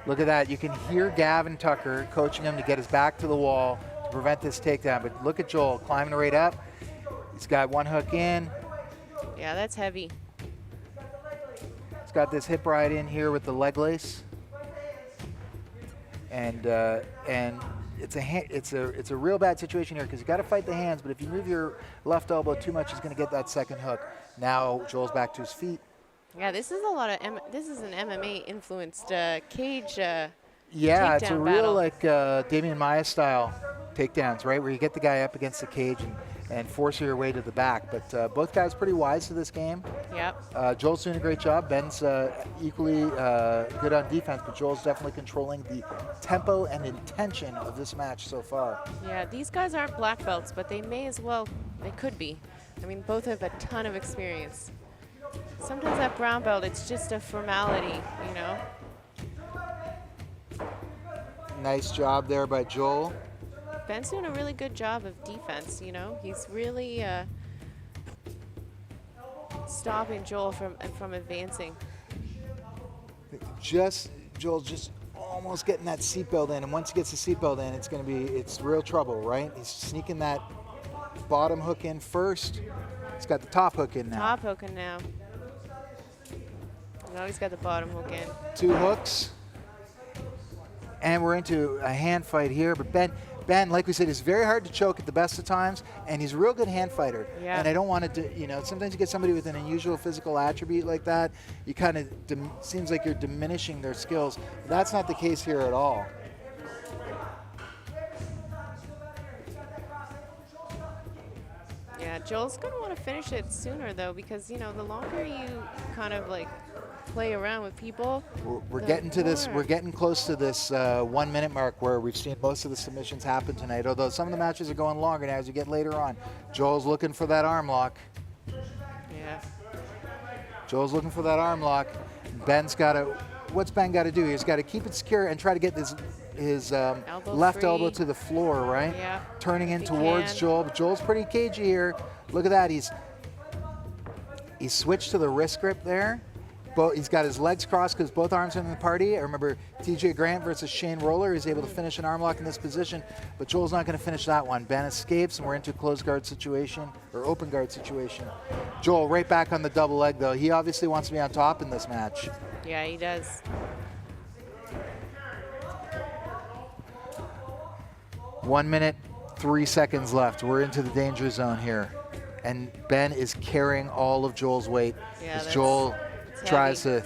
Look at that. You can hear Gavin Tucker coaching him to get his back to the wall to prevent this takedown. But look at Joel climbing right up. He's got one hook in. Yeah, that's heavy. He's got this hip ride in here with the leg lace. And it's a real bad situation here because you got to fight the hands. But if you move your left elbow too much, he's going to get that second hook. Now Joel's back to his feet. Yeah, this is a lot of this is an MMA influenced cage. Yeah, it's a takedown real battle. like Damian Maia style takedowns, right? Where you get the guy up against the cage and force your way to the back. But both guys pretty wise to this game. Yep. Joel's doing a great job. Ben's equally good on defense, but Joel's definitely controlling the tempo and intention of this match so far. Yeah, these guys aren't black belts, but they may as well. They could be. I mean, both have a ton of experience. Sometimes at brown belt, it's just a formality, you know. Nice job there by Joel. Ben's doing a really good job of defense, you know. He's really stopping Joel from advancing. Joel's just almost getting that seatbelt in, and once he gets the seatbelt in, it's real trouble, right? He's sneaking that bottom hook in first. He's got the top hook in now. Top hooking now. Now he's got the bottom hook in. 2 hooks. And we're into a hand fight here, but Ben, like we said, is very hard to choke at the best of times, and he's a real good hand fighter. Yeah. And I don't want to, sometimes you get somebody with an unusual physical attribute like that, you kind of, seems like you're diminishing their skills. That's not the case here at all. Yeah, Joel's going to want to finish it sooner, though, because, the longer you kind of, like, play around with people. We're getting to this. We're getting close to this 1 minute mark where we've seen most of the submissions happen tonight. Although some of the matches are going longer now as you get later on. Joel's looking for that arm lock. Yeah. Joel's looking for that arm lock. Ben's got to. What's Ben got to do? He's got to keep it secure and try to get his left free. elbow to the floor, right? Yeah. Turning in He towards can. Joel. But Joel's pretty cagey here. Look at that. He's switched to the wrist grip there. He's got his legs crossed because both arms are in the party. I remember TJ Grant versus Shane Roller. He's able to finish an arm lock in this position, but Joel's not going to finish that one. Ben escapes, and we're into a closed guard situation, or open guard situation. Joel right back on the double leg, though. He obviously wants to be on top in this match. Yeah, he does. 1 minute, 3 seconds left. We're into the danger zone here. And Ben is carrying all of Joel's weight as Joel tries to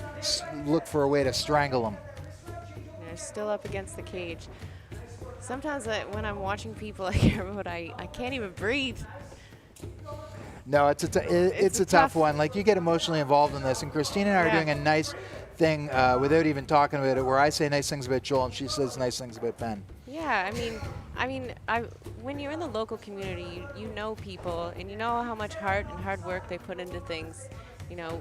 look for a way to strangle him. They're still up against the cage. Sometimes when I'm watching people like Harvie, I can't even breathe. No, it's a tough one. Like, you get emotionally involved in this, and Christina and I are doing a nice thing without even talking about it, where I say nice things about Joel and she says nice things about Ben. Yeah, I mean, when you're in the local community, you know people, and you know how much heart and hard work they put into things.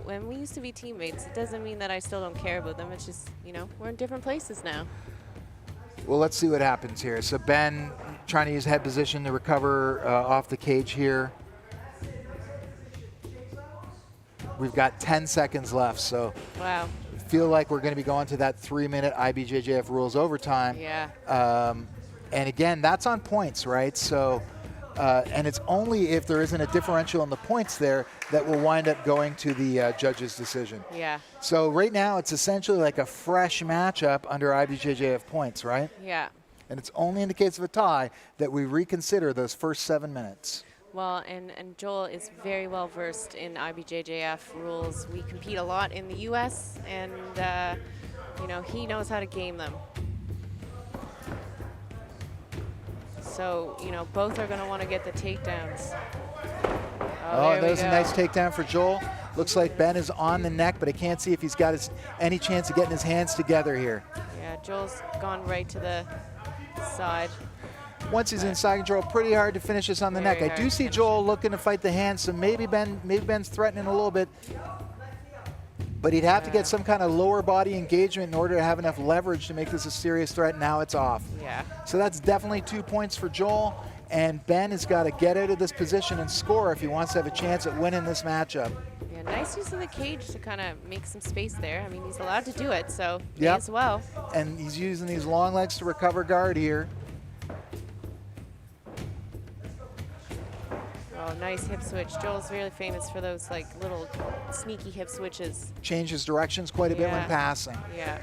When we used to be teammates, it doesn't mean that I still don't care about them. It's just, we're in different places now. Well, let's see what happens here. So Ben trying to use head position to recover off the cage here. We've got 10 seconds left, so wow. Feel like we're going to be going to that 3-minute IBJJF rules overtime. Yeah. And again, that's on points, right? So, and it's only if there isn't a differential in the points there that will wind up going to the judge's decision. Yeah. So right now, it's essentially like a fresh matchup under IBJJF points, right? Yeah. And it's only in the case of a tie that we reconsider those first 7 minutes. Well, and Joel is very well versed in IBJJF rules. We compete a lot in the U.S., and he knows how to game them. So both are going to want to get the takedowns. Oh, there's a nice takedown for Joel. Looks like Ben is on the neck, but I can't see if he's got any chance of getting his hands together here. Yeah, Joel's gone right to the side. once he's in side control, pretty hard to finish this on the neck. I do see Joel looking to fight the hands, so maybe Ben's threatening a little bit. But he'd have to get some kind of lower body engagement in order to have enough leverage to make this a serious threat. Now it's off. Yeah. So that's definitely 2 points for Joel. And Ben has got to get out of this position and score if he wants to have a chance at winning this matchup. Yeah, nice use of the cage to kind of make some space there. I mean, he's allowed to do it, so may as well. And he's using these long legs to recover guard here. Oh, nice hip switch. Joel's really famous for those like little sneaky hip switches. Changes directions quite a bit when passing. Yeah.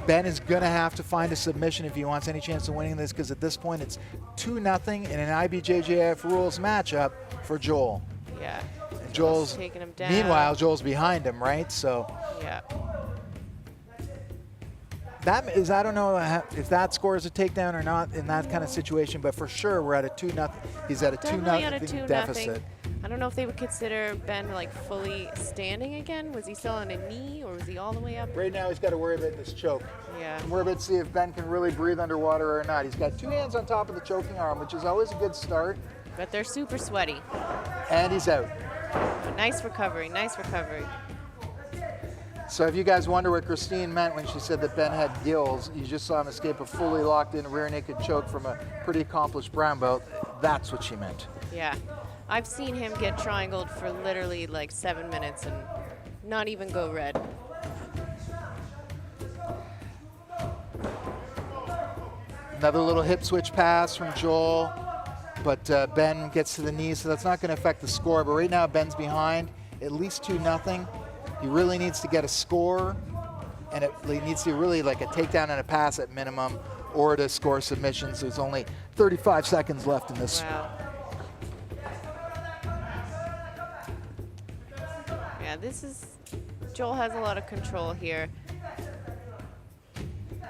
Ben is going to have to find a submission if he wants any chance of winning this, because at this point it's 2-0 in an IBJJF rules matchup for Joel. Yeah. And Joel's taking him down. Meanwhile, Joel's behind him, right? So yeah. that is, I don't know if that scores a takedown or not in that kind of situation, but for sure we're at a 2-0. He's at a 2-0 deficit. I don't know if they would consider Ben like fully standing again. Was he still on a knee or was he all the way up? Right now he's got to worry about this choke. Yeah. And worry about see if Ben can really breathe underwater or not. He's got 2 hands on top of the choking arm, which is always a good start. But they're super sweaty. And he's out. But nice recovery, nice recovery. So if you guys wonder what Christine meant when she said that Ben had gills, you just saw him escape a fully locked in rear naked choke from a pretty accomplished brown belt. That's what she meant. Yeah. I've seen him get triangled for literally like 7 minutes and not even go red. Another little hip switch pass from Joel, but Ben gets to the knee, so that's not going to affect the score. But right now Ben's behind, at least 2-0. He really needs to get a score, and it needs to really like a takedown and a pass at minimum, or to score submissions. There's only 35 seconds left in this. Wow. Yeah, Joel has a lot of control here.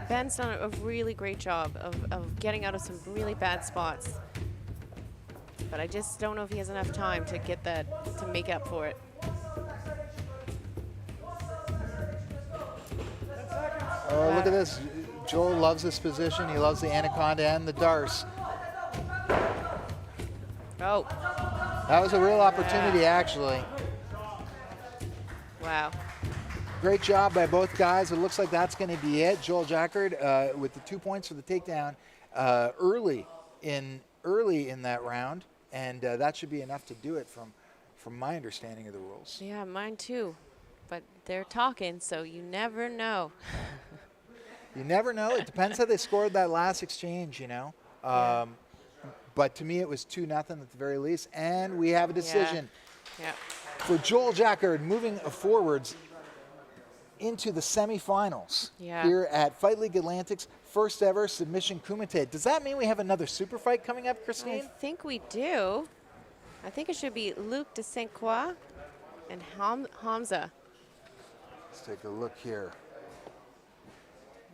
Ben's done a really great job of getting out of some really bad spots. But I just don't know if he has enough time to get that, to make up for it. Oh, look at this. Joel loves this position. He loves the anaconda and the darce. Oh. That was a real opportunity, actually. Wow. Great job by both guys. It looks like that's going to be it. Joel Jackard with the 2 points for the takedown early in that round, and that should be enough to do it from my understanding of the rules. Yeah, mine too. But they're talking, so you never know. You never know. It depends how they scored that last exchange, you know. But to me, it was 2-0 at the very least, and we have a decision. Yeah. For Joel Jackard, moving forwards into the semifinals here at Fight League Atlantic's first ever Submission Kumite. Does that mean we have another super fight coming up, Christine? I think we do. I think it should be Luc de Saint-Croix and Hamza. Let's take a look here.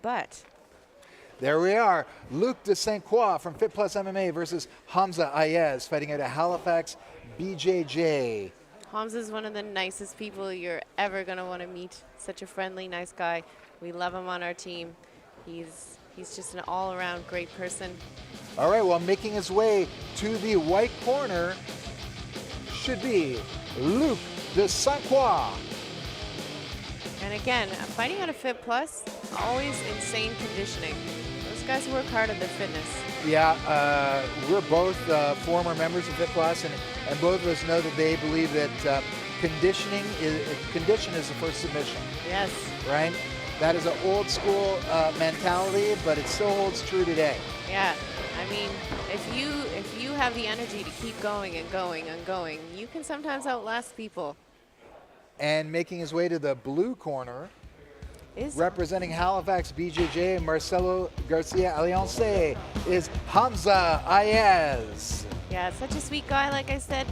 But there we are. Luc de Saint-Croix from Fit Plus MMA versus Hamza Aiaz, fighting out of Halifax, BJJ. Hamza's one of the nicest people you're ever going to want to meet. Such a friendly, nice guy. We love him on our team. He's just an all-around great person. All right, well, making his way to the white corner should be Luc de Saint-Croix. And again, fighting out of Fit Plus, always insane conditioning. Those guys work hard at their fitness. Yeah, we're both former members of Fit Plus, and both of us know that they believe that condition is the first submission. Yes. Right? That is an old school mentality, but it still holds true today. Yeah. I mean, if you have the energy to keep going and going and going, you can sometimes outlast people. And making his way to the blue corner, representing Halifax BJJ, Marcelo Garcia Alliance, is Hamza Aiaz. Yeah, such a sweet guy, like I said.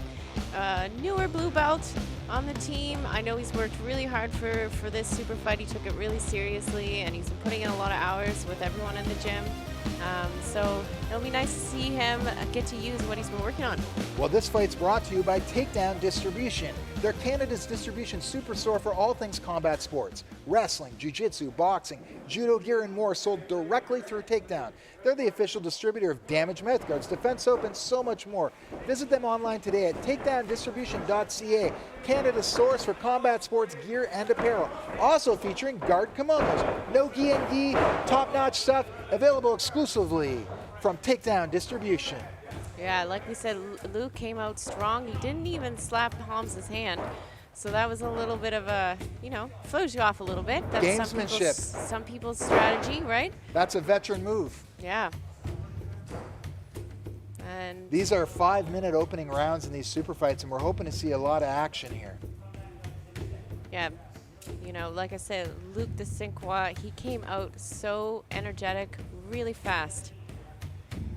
Newer blue belt on the team. I know he's worked really hard for this super fight. He took it really seriously, and he's been putting in a lot of hours with everyone in the gym. So it'll be nice to see him get to use what he's been working on. Well, this fight's brought to you by Takedown Distribution. They're Canada's distribution superstore for all things combat sports. Wrestling, jiu-jitsu, boxing, judo gear, and more sold directly through Takedown. They're the official distributor of Damage Mouthguards, Defense Soap, and so much more. Visit them online today at takedowndistribution.ca, Canada's source for combat sports gear and apparel. Also featuring guard kimonos, no gi and gi, top-notch stuff, available exclusively from Takedown Distribution. Yeah, like we said, Luke came out strong. He didn't even slap Holmes' hand. So that was a little bit of a, throws you off a little bit. That's Gamesmanship. Some people's strategy, right? That's a veteran move. Yeah. And these are 5-minute opening rounds in these super fights, and we're hoping to see a lot of action here. Yeah, like I said, Luke Deschamps, he came out so energetic, really fast.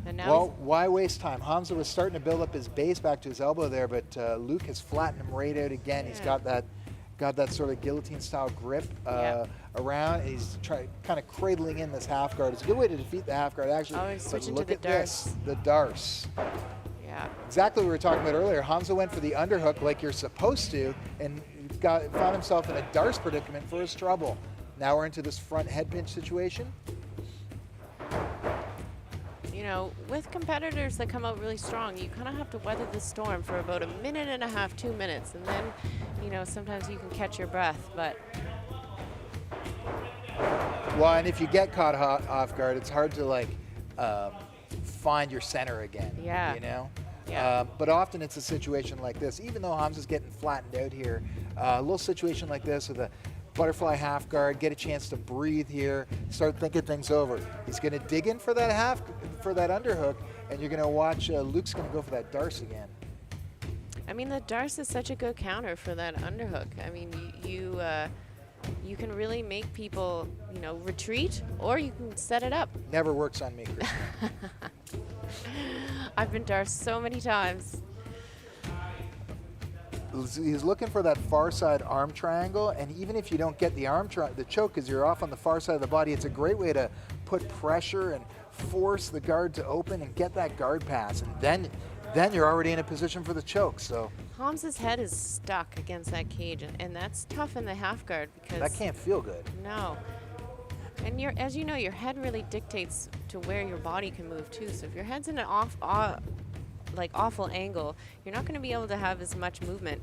And now well, why waste time? Hamza was starting to build up his base back to his elbow there, but Luke has flattened him right out again. Yeah. He's got that sort of guillotine-style grip around. He's kind of cradling in this half guard. It's a good way to defeat the half guard, actually. Oh, he's switching look to the at darce. this, the darce. Yeah. Exactly what we were talking about earlier. Hamza went for the underhook like you're supposed to, and found himself in a darce predicament for his trouble. Now we're into this front head pinch situation. With competitors that come out really strong, you kind of have to weather the storm for about 1.5 minutes, 2 minutes, and then, sometimes you can catch your breath, but. Well, and if you get caught off guard, it's hard to find your center again. Yeah. Yeah. But often it's a situation like this. Even though Hamza's getting flattened out here, a little situation like this with a butterfly half guard, get a chance to breathe here, start thinking things over. He's going to dig in for that underhook, and you're going to watch Luke's going to go for that darce again. I mean, the darce is such a good counter for that underhook. I mean, you can really make people, retreat, or you can set it up. Never works on me, Christian. I've been darced so many times. He's looking for that far side arm triangle, and even if you don't get the the choke because you're off on the far side of the body, it's a great way to put pressure and force the guard to open and get that guard pass, and then you're already in a position for the choke. So Holmes's head is stuck against that cage, and that's tough in the half guard because that can't feel good. No. And as you know, your head really dictates to where your body can move too. So if your head's in an awful angle, you're not going to be able to have as much movement.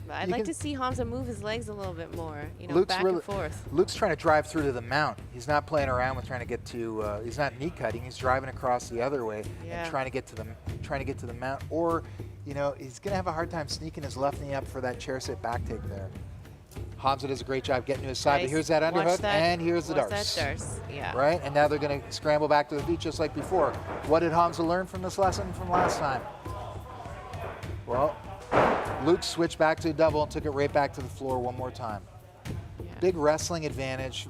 But I'd like to see Hamza move his legs a little bit more, back and forth. Luke's trying to drive through to the mount. He's not playing around with trying to get to. He's not knee cutting. He's driving across the other way and trying to get to the mount. Or, he's going to have a hard time sneaking his left knee up for that chair sit back take there. Hamza does a great job getting to his side, nice. But here's that underhook, and here's the darce. That darce, yeah. Right, and now they're going to scramble back to the feet just like before. What did Hamza learn from this lesson from last time? Well, Luke switched back to a double and took it right back to the floor one more time. Yeah. Big wrestling advantage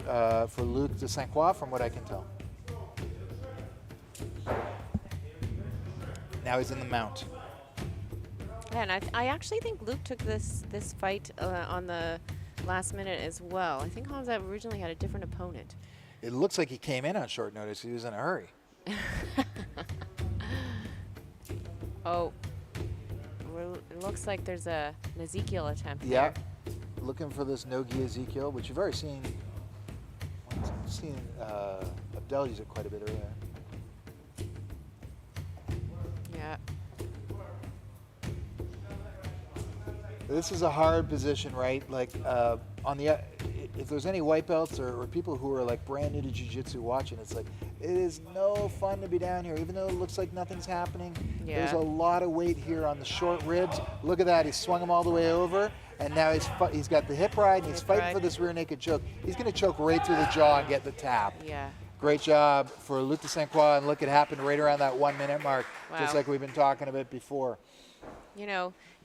for Luke Deschamps from what I can tell. Now he's in the mount. Yeah, and I actually think Luke took this fight on the last minute as well. I think Hamza originally had a different opponent. It looks like he came in on short notice. He was in a hurry. Oh, it looks like there's an Ezekiel attempt. Yeah, there. Looking for this no-gi Ezekiel, which you've already seen. Abdelaziz use it quite a bit earlier. Yeah. This is a hard position, right? If there's any white belts or people who are brand new to jiu-jitsu watching, it's it is no fun to be down here, even though it looks like nothing's happening. Yeah. There's a lot of weight here on the short ribs. Look at that, he swung him all the way over, and now he's got the hip ride, and he's fighting for this rear naked choke. He's going to choke right through the jaw and get the tap. Yeah. Great job for Luke Deschamps, and look, it happened right around that 1 minute mark, just like we've been talking about before.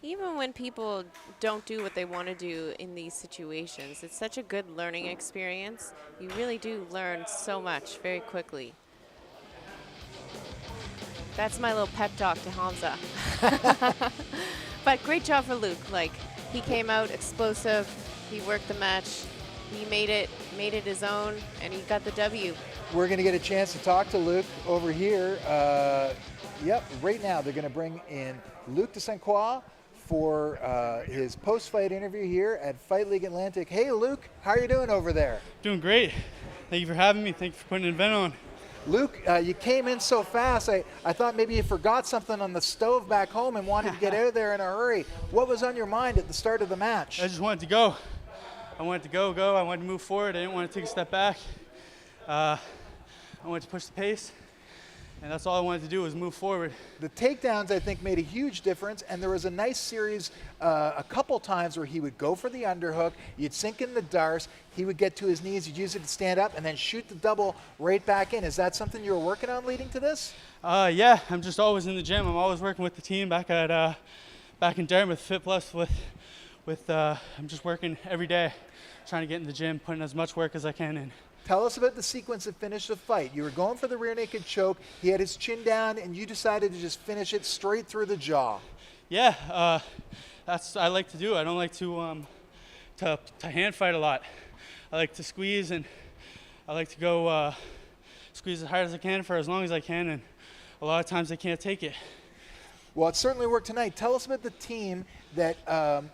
Even when people don't do what they want to do in these situations, it's such a good learning experience. You really do learn so much very quickly. That's my little pep talk to Hamza. But great job for Luke. He came out explosive. He worked the match. he made it his own, and he got the W. We're going to get a chance to talk to Luke over here. Yep, right now they're going to bring in Luke de St. Croix for his post-fight interview here at Fight League Atlantic. Hey, Luke, how are you doing over there? Doing great. Thank you for having me. Thank you for putting an event on. Luke, you came in so fast. I thought maybe you forgot something on the stove back home and wanted to get out of there in a hurry. What was on your mind at the start of the match? I just wanted to go. I wanted to go. I wanted to move forward. I didn't want to take a step back. I wanted to push the pace, and that's all I wanted to do was move forward. The takedowns, I think, made a huge difference, and there was a nice series a couple times where he would go for the underhook, you'd sink in the darce, he would get to his knees, you'd use it to stand up, and then shoot the double right back in. Is that something you were working on leading to this? Yeah, I'm just always in the gym. I'm always working with the team back in Dartmouth, Fit Plus I'm just working every day, trying to get in the gym, putting as much work as I can in. Tell us about the sequence that finished the fight. You were going for the rear naked choke. He had his chin down, and you decided to just finish it straight through the jaw. Yeah, that's I like to do. I don't like to hand fight a lot. I like to squeeze, and I like to go squeeze as hard as I can for as long as I can, and a lot of times I can't take it. Well, it certainly worked tonight. Tell us about the team that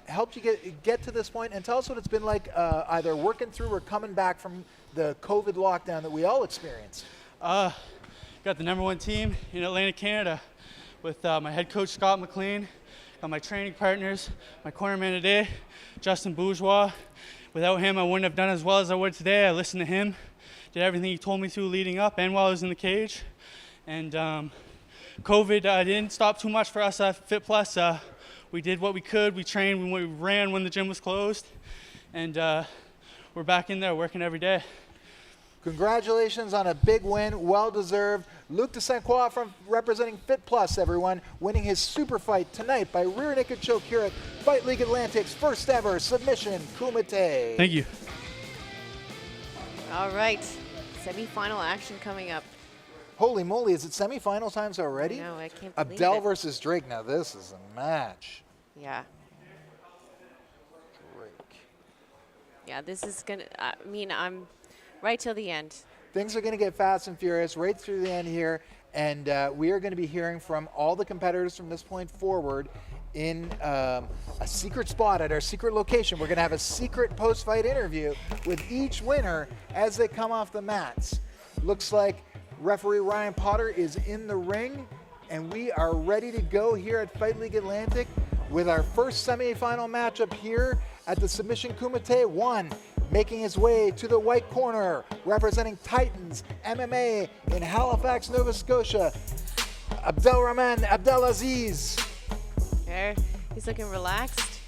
helped you get to this point, and tell us what it's been like either working through or coming back from the COVID lockdown that we all experienced. Got the #1 team in Atlantic, Canada with my head coach, Scott McLean, got my training partners, my cornerman today, Justin Bourgeois. Without him, I wouldn't have done as well as I would today. I listened to him, did everything he told me to leading up and while I was in the cage. And COVID didn't stop too much for us at Fit Plus. We did what we could. We trained, we ran when the gym was closed, and we're back in there working every day. Congratulations on a big win, well-deserved. Luke de St. Croix from representing Fit Plus, everyone, winning his super fight tonight by rear naked choke here at Fight League Atlantic's first ever submission kumite. Thank you. All right, semi-final action coming up. Holy moly, is it semifinal times already? No, I can't believe Abdel it. versus Drake. Now this is a match. Yeah. Drake. Yeah, this is gonna. I'm right till the end. Things are going to get fast and furious right through the end here, and we are going to be hearing from all the competitors from this point forward in a secret spot at our secret location. We're going to have a secret post-fight interview with each winner as they come off the mats. Looks like referee Ryan Potter is in the ring, and we are ready to go here at Fight League Atlantic with our first semifinal matchup here at the Submission Kumite 1. Making his way to the white corner, representing Titans MMA in Halifax, Nova Scotia, Abdelaziz. There, he's looking relaxed.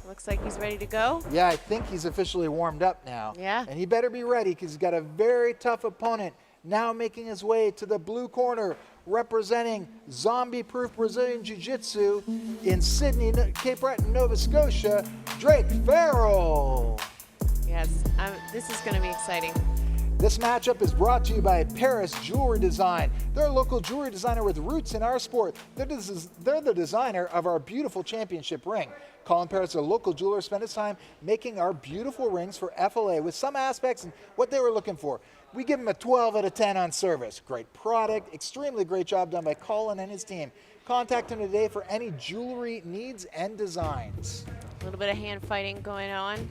Looks like he's ready to go. Yeah, I think he's officially warmed up now. Yeah. And he better be ready because he's got a very tough opponent. Now making his way to the blue corner, representing zombie-proof Brazilian Jiu-Jitsu in Sydney, Cape Breton, Nova Scotia, Drake Farrell. Yes, this is going to be exciting. This matchup is brought to you by Paris Jewelry Design. They're a local jewelry designer with roots in our sport. They're the designer of our beautiful championship ring. Colin Paris, a local jeweler, spent his time making our beautiful rings for FLA with some aspects and what they were looking for. We give him a 12 out of 10 on service. Great product, extremely great job done by Colin and his team. Contact him today for any jewelry needs and designs. A little bit of hand fighting going on.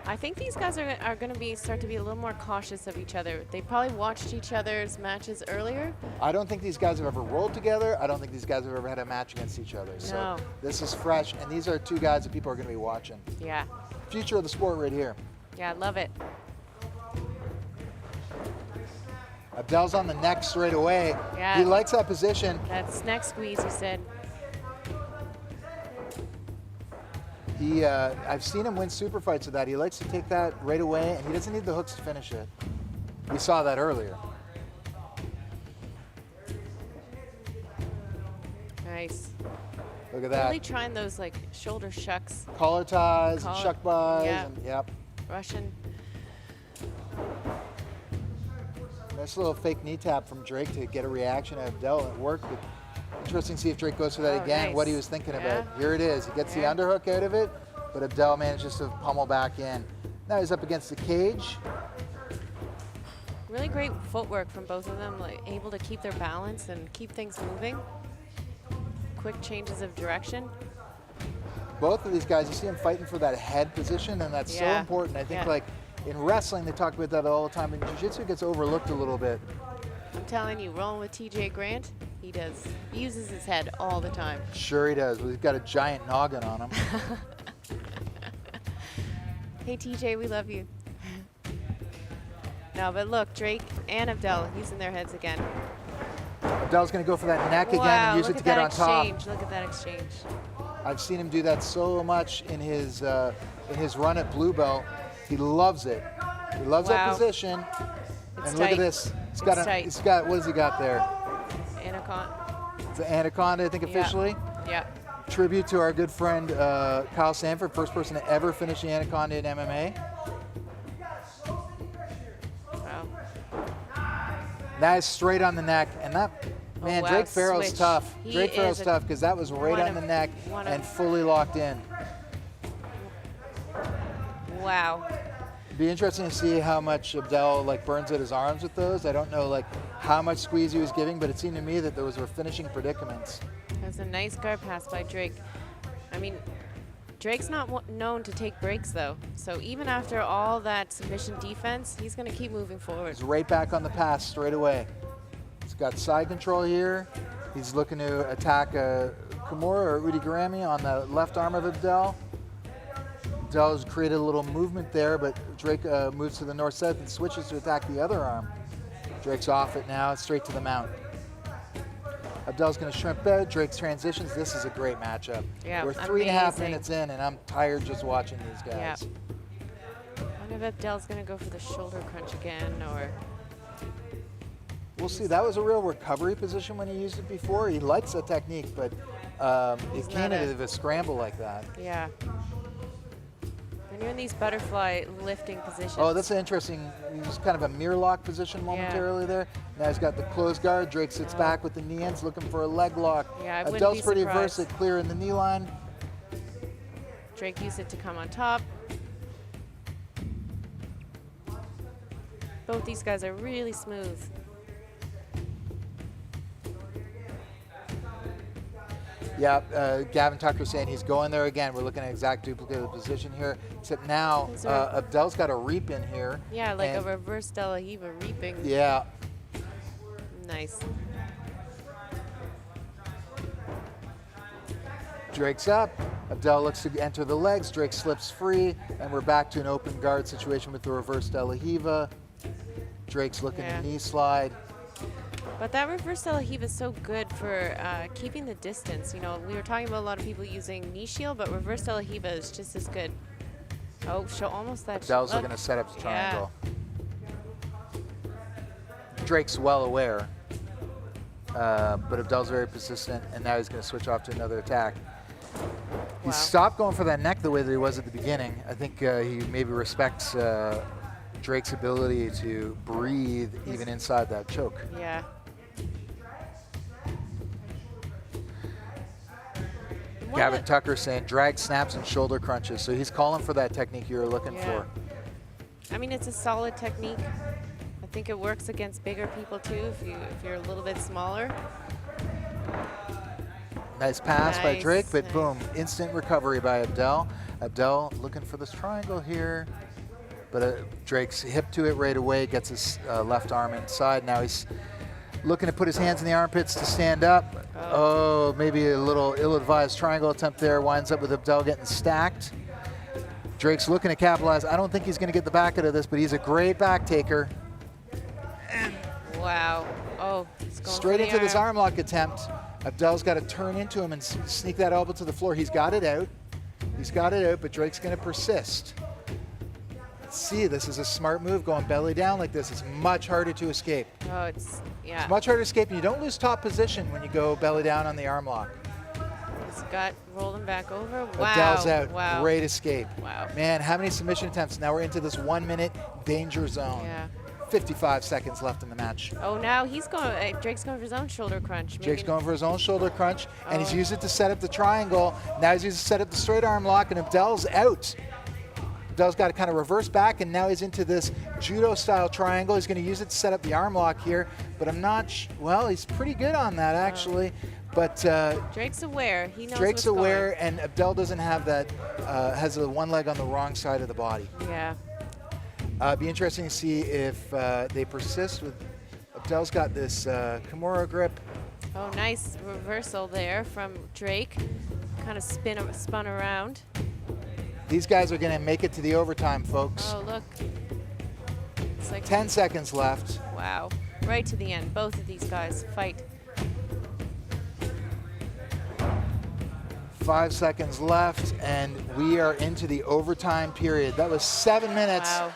I think these guys are going to start to be a little more cautious of each other. They probably watched each other's matches earlier. I don't think these guys have ever rolled together. I don't think these guys have ever had a match against each other. So No. this is fresh, and these are two guys that people are going to be watching. Yeah. Future of the sport right here. Yeah, I love it. Abdel's on the neck straight away. Yeah. He likes that position. That's neck squeeze, he said. I've seen him win super fights with that. He likes to take that right away, and he doesn't need the hooks to finish it. We saw that earlier. Nice. Look at that. Really trying those like shoulder shucks. Collar ties, and Collar- shuck buys, yeah. and yep. Russian. Nice little fake knee tap from Drake to get a reaction at Abdel. It worked. But interesting to see if Drake goes for that Oh, again, what he nice. was thinking Yeah. about. Here it is. He gets Yeah. the underhook out of it, but Abdel manages to pummel back in. Now he's up against the cage. Really great footwork from both of them, like able to keep their balance and keep things moving. Quick changes of direction. Both of these guys, you see them fighting for that head position, and that's so important. I think like in wrestling, they talk about that all the time. In jiu-jitsu, it gets overlooked a little bit. I'm telling you, rolling with TJ Grant, he does. He uses his head all the time. Sure he does. Well, he's got a giant noggin on him. Hey TJ, we love you. No, but look, Drake and Abdel using their heads again. Abdel's going to go for that neck again and use it to get on top. Look at that exchange. I've seen him do that so much in his run at blue belt. He loves it. He loves that position. It's and look at this. He's got what has he got there? Anaconda. It's an anaconda, I think, officially. Yeah. Tribute to our good friend Kyle Sanford, first person to ever finish the anaconda in MMA. Wow. That is straight on the neck, and that, man, wow, Drake Farrell's switch. tough. He Drake Farrell's is tough because that was right on the neck and fully locked in. Wow. Be interesting to see how much Abdel burns at his arms with those. I don't know how much squeeze he was giving, but it seemed to me that those were finishing predicaments. That was a nice guard pass by Drake. I mean, Drake's not known to take breaks though. So even after all that submission defense, he's going to keep moving forward. He's right back on the pass straight away. He's got side control here. He's looking to attack Kimura or Udi Garami on the left arm of Abdel. Abdel's created a little movement there, but Drake moves to the north-south and switches to attack the other arm. Drake's off it now, straight to the mount. Abdel's going to shrimp out. Drake's transitions. This is a great matchup. Yeah, we're 3.5 minutes in, and I'm tired just watching these guys. Yeah. I wonder if Abdel's going to go for the shoulder crunch again, or... We'll see. That was a real recovery position when he used it before. He likes that technique, but it can't have a scramble like that. Yeah. When you're in these butterfly lifting positions. Oh, that's an interesting, he's kind of a mirror lock position momentarily there. Now he's got the closed guard. Drake sits back with the knee ends, looking for a leg lock. Yeah, I wouldn't Abdel's be pretty surprised. versatile, clear in the knee line. Drake used it to come on top. Both these guys are really smooth. Yeah, Gavin Tucker saying he's going there again. We're looking at exact duplicate of the position here, except now Abdel's got a reap in here. Yeah, like a reverse De La Riva reaping. Yeah. Nice. Drake's up. Abdel looks to enter the legs. Drake slips free, and we're back to an open guard situation with the reverse De La Riva. Drake's looking to knee slide. But that reverse De La Riva is so good for keeping the distance. You know, we were talking about a lot of people using knee shield, but reverse De La Riva is just as good. Oh, almost that. Abdel's looking to set up the triangle. Drake's well aware, but Abdel's very persistent, and now he's going to switch off to another attack. He stopped going for that neck the way that he was at the beginning. I think he maybe respects Drake's ability to breathe even inside that choke. Yeah. Gavin Tucker saying drag snaps and shoulder crunches. So he's calling for that technique you're looking for. I mean, it's a solid technique. I think it works against bigger people too if you're a little bit smaller. Nice pass by Drake, but boom, instant recovery by Abdel. Abdel looking for this triangle here, but Drake's hip to it right away, gets his left arm inside. Now he's looking to put his hands in the armpits to stand up. Oh, maybe a little ill-advised triangle attempt there. Winds up with Abdel getting stacked. Drake's looking to capitalize. I don't think he's going to get the back out of this, but he's a great back taker. Wow. Oh, he's going straight into this arm lock attempt. Abdel's got to turn into him and sneak that elbow to the floor. He's got it out. He's got it out, but Drake's going to persist. Let's see, this is a smart move, going belly down like this. It's much harder to escape. Oh, it's much harder to escape, and you don't lose top position when you go belly down on the arm lock. He's got rolling back over. Wow. Abdel's out. Wow. Great escape. Wow. Man, how many submission attempts? Now we're into this 1 minute danger zone. Yeah. 55 seconds left in the match. Oh, now he's going. Drake's going for his own shoulder crunch. Drake's going for his own shoulder crunch, and he's used it to set up the triangle. Now he's used it to set up the straight arm lock, and Abdel's out. Abdel's got to kind of reverse back, and now he's into this judo-style triangle. He's going to use it to set up the arm lock here, but I'm not well, he's pretty good on that, actually. But Drake's aware. He knows Drake's what's aware, going. and Abdel doesn't have that, has the one leg on the wrong side of the body. Yeah. Be interesting to see if they persist with, Abdel's got this Kimura grip. Oh, nice reversal there from Drake. Kind of spun around. These guys are going to make it to the overtime, folks. Oh, look. It's like 10 seconds left. wow. Right to the end. Both of these guys fight. 5 seconds left, and we are into the overtime period. That was 7 minutes. Wow.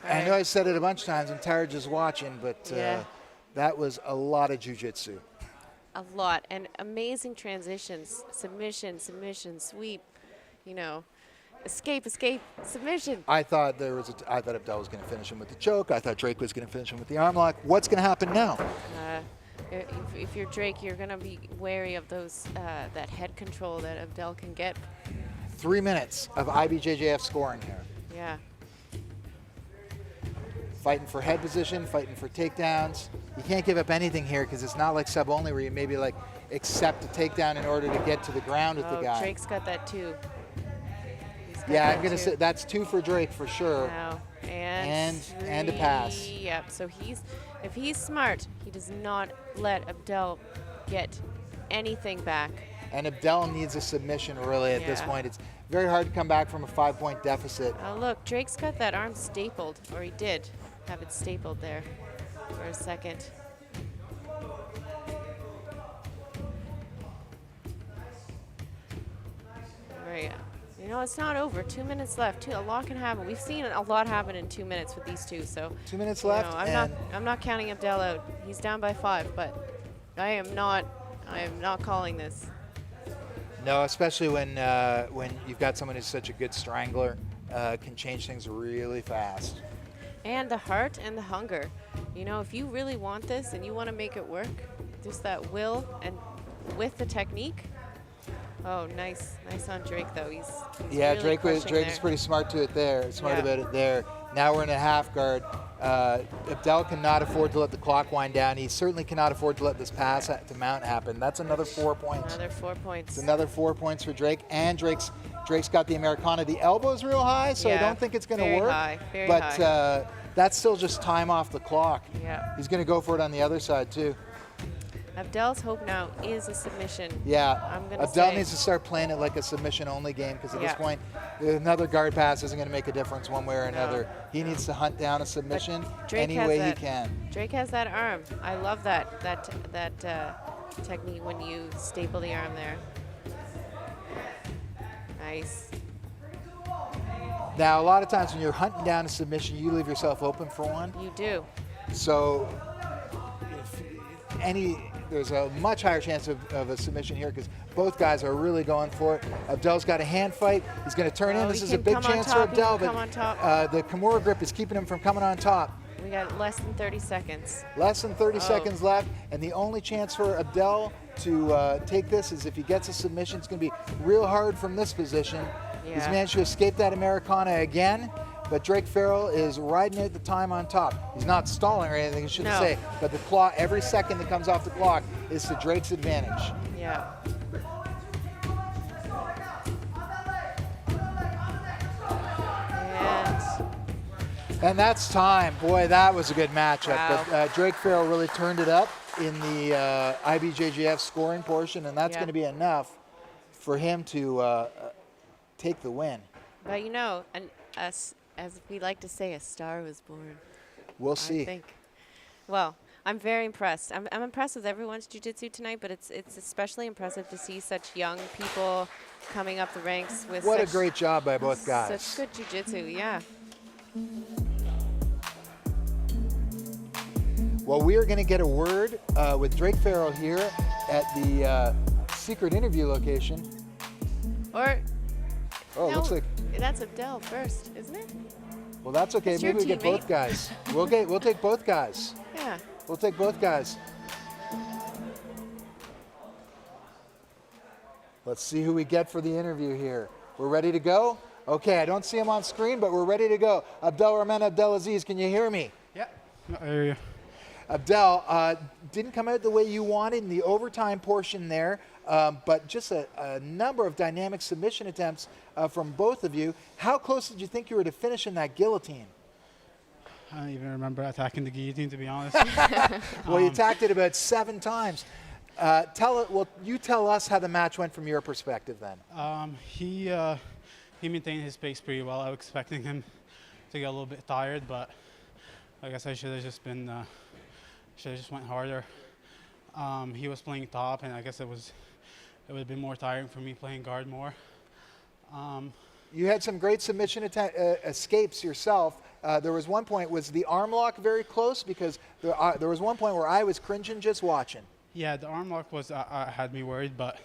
I know I said it a bunch of times. I'm tired just watching, but Yeah. that was a lot of jiu-jitsu. A lot, and amazing transitions. Submission, submission, sweep, you know, escape, escape, submission. I thought I thought Abdel was going to finish him with the choke. I thought Drake was going to finish him with the arm lock. What's going to happen now? If you're Drake, you're going to be wary of those that head control that Abdel can get. 3 minutes of IBJJF scoring here. Yeah. Fighting for head position, fighting for takedowns. You can't give up anything here because it's not like sub only where you maybe like accept a takedown in order to get to the ground with the guy. Drake's got that too. Yeah, I'm gonna say that's 2 for Drake for sure. Wow. And a pass. Yep. So if he's smart, he does not let Abdel get anything back. And Abdel needs a submission really at this point. It's very hard to come back from a 5-point deficit. Oh look, Drake's got that arm stapled, or he did have it stapled there for a second. Right. You know, it's not over. 2 minutes left. A lot can happen. We've seen a lot happen in 2 minutes with these two. So 2 minutes left. You know, I'm not counting Abdel out. He's down by 5, but I am not calling this. No, especially when you've got someone who's such a good strangler, can change things really fast. And the heart and the hunger. You know, if you really want this and you want to make it work, just that will and with the technique. Oh, nice on Drake though. He's yeah, really Drake was pretty smart to it there. Smart about it there. Now we're in a half guard. Abdel cannot afford to let the clock wind down. He certainly cannot afford to let this pass to mount happen. That's another 4 points. Another 4 points. It's another 4 points for Drake. And Drake's got the Americana. The elbow's real high, so I don't think it's going to work. Very but high. That's still just time off the clock. Yeah. He's going to go for it on the other side too. Abdel's hope now is a submission. Yeah, I'm gonna Abdel say. needs to start playing it like a submission-only game because at this point, another guard pass isn't going to make a difference one way or another. No. He needs to hunt down a submission any way he can. Drake has that arm. I love that technique when you staple the arm there. Nice. Now, a lot of times when you're hunting down a submission, you leave yourself open for one. You do. So, there's a much higher chance of a submission here because both guys are really going for it. Abdel's got a hand fight. He's going to turn in. This is a big chance for Abdel, but the Kimura grip is keeping him from coming on top. We got less than 30 seconds. Less than 30 seconds left, and the only chance for Abdel to take this is if he gets a submission. It's going to be real hard from this position. Yeah. He's managed to escape that Americana again, but Drake Farrell is riding out the time on top. He's not stalling or anything, I shouldn't say, but the clock, every second that comes off the clock is to Drake's advantage. Yeah. And that's time. Boy, that was a good matchup. Wow. But Drake Farrell really turned it up in the IBJJF scoring portion, and that's going to be enough for him to take the win. But you know, as we like to say, a star was born. We'll see. I think. Well, I'm very impressed. I'm impressed with everyone's jiu-jitsu tonight, but it's especially impressive to see such young people coming up the ranks with what a great job by both guys. Such good jiu-jitsu, yeah. Well, we are going to get a word with Drake Farrell here at the secret interview location. Or, oh, no, looks like that's Abdel first, isn't it? Well, that's okay. That's Maybe we get both guys. We'll take both guys. Yeah. We'll take both guys. Let's see who we get for the interview here. We're ready to go. Okay, I don't see him on screen, but we're ready to go. Abdelrahman Abdelaziz, can you hear me? Yeah, I hear you. Abdel, didn't come out the way you wanted in the overtime portion there, but just a number of dynamic submission attempts from both of you. How close did you think you were to finishing that guillotine? I don't even remember attacking the guillotine, to be honest. Well, you attacked it about 7 times. You tell us how the match went from your perspective then. He maintained his pace pretty well. I was expecting him to get a little bit tired, but I guess I should have just went harder. He was playing top, and I guess it would have been more tiring for me playing guard more. You had some great submission escapes yourself. There was one point, was the arm lock very close? Because there was one point where I was cringing just watching. Yeah, the arm lock had me worried, but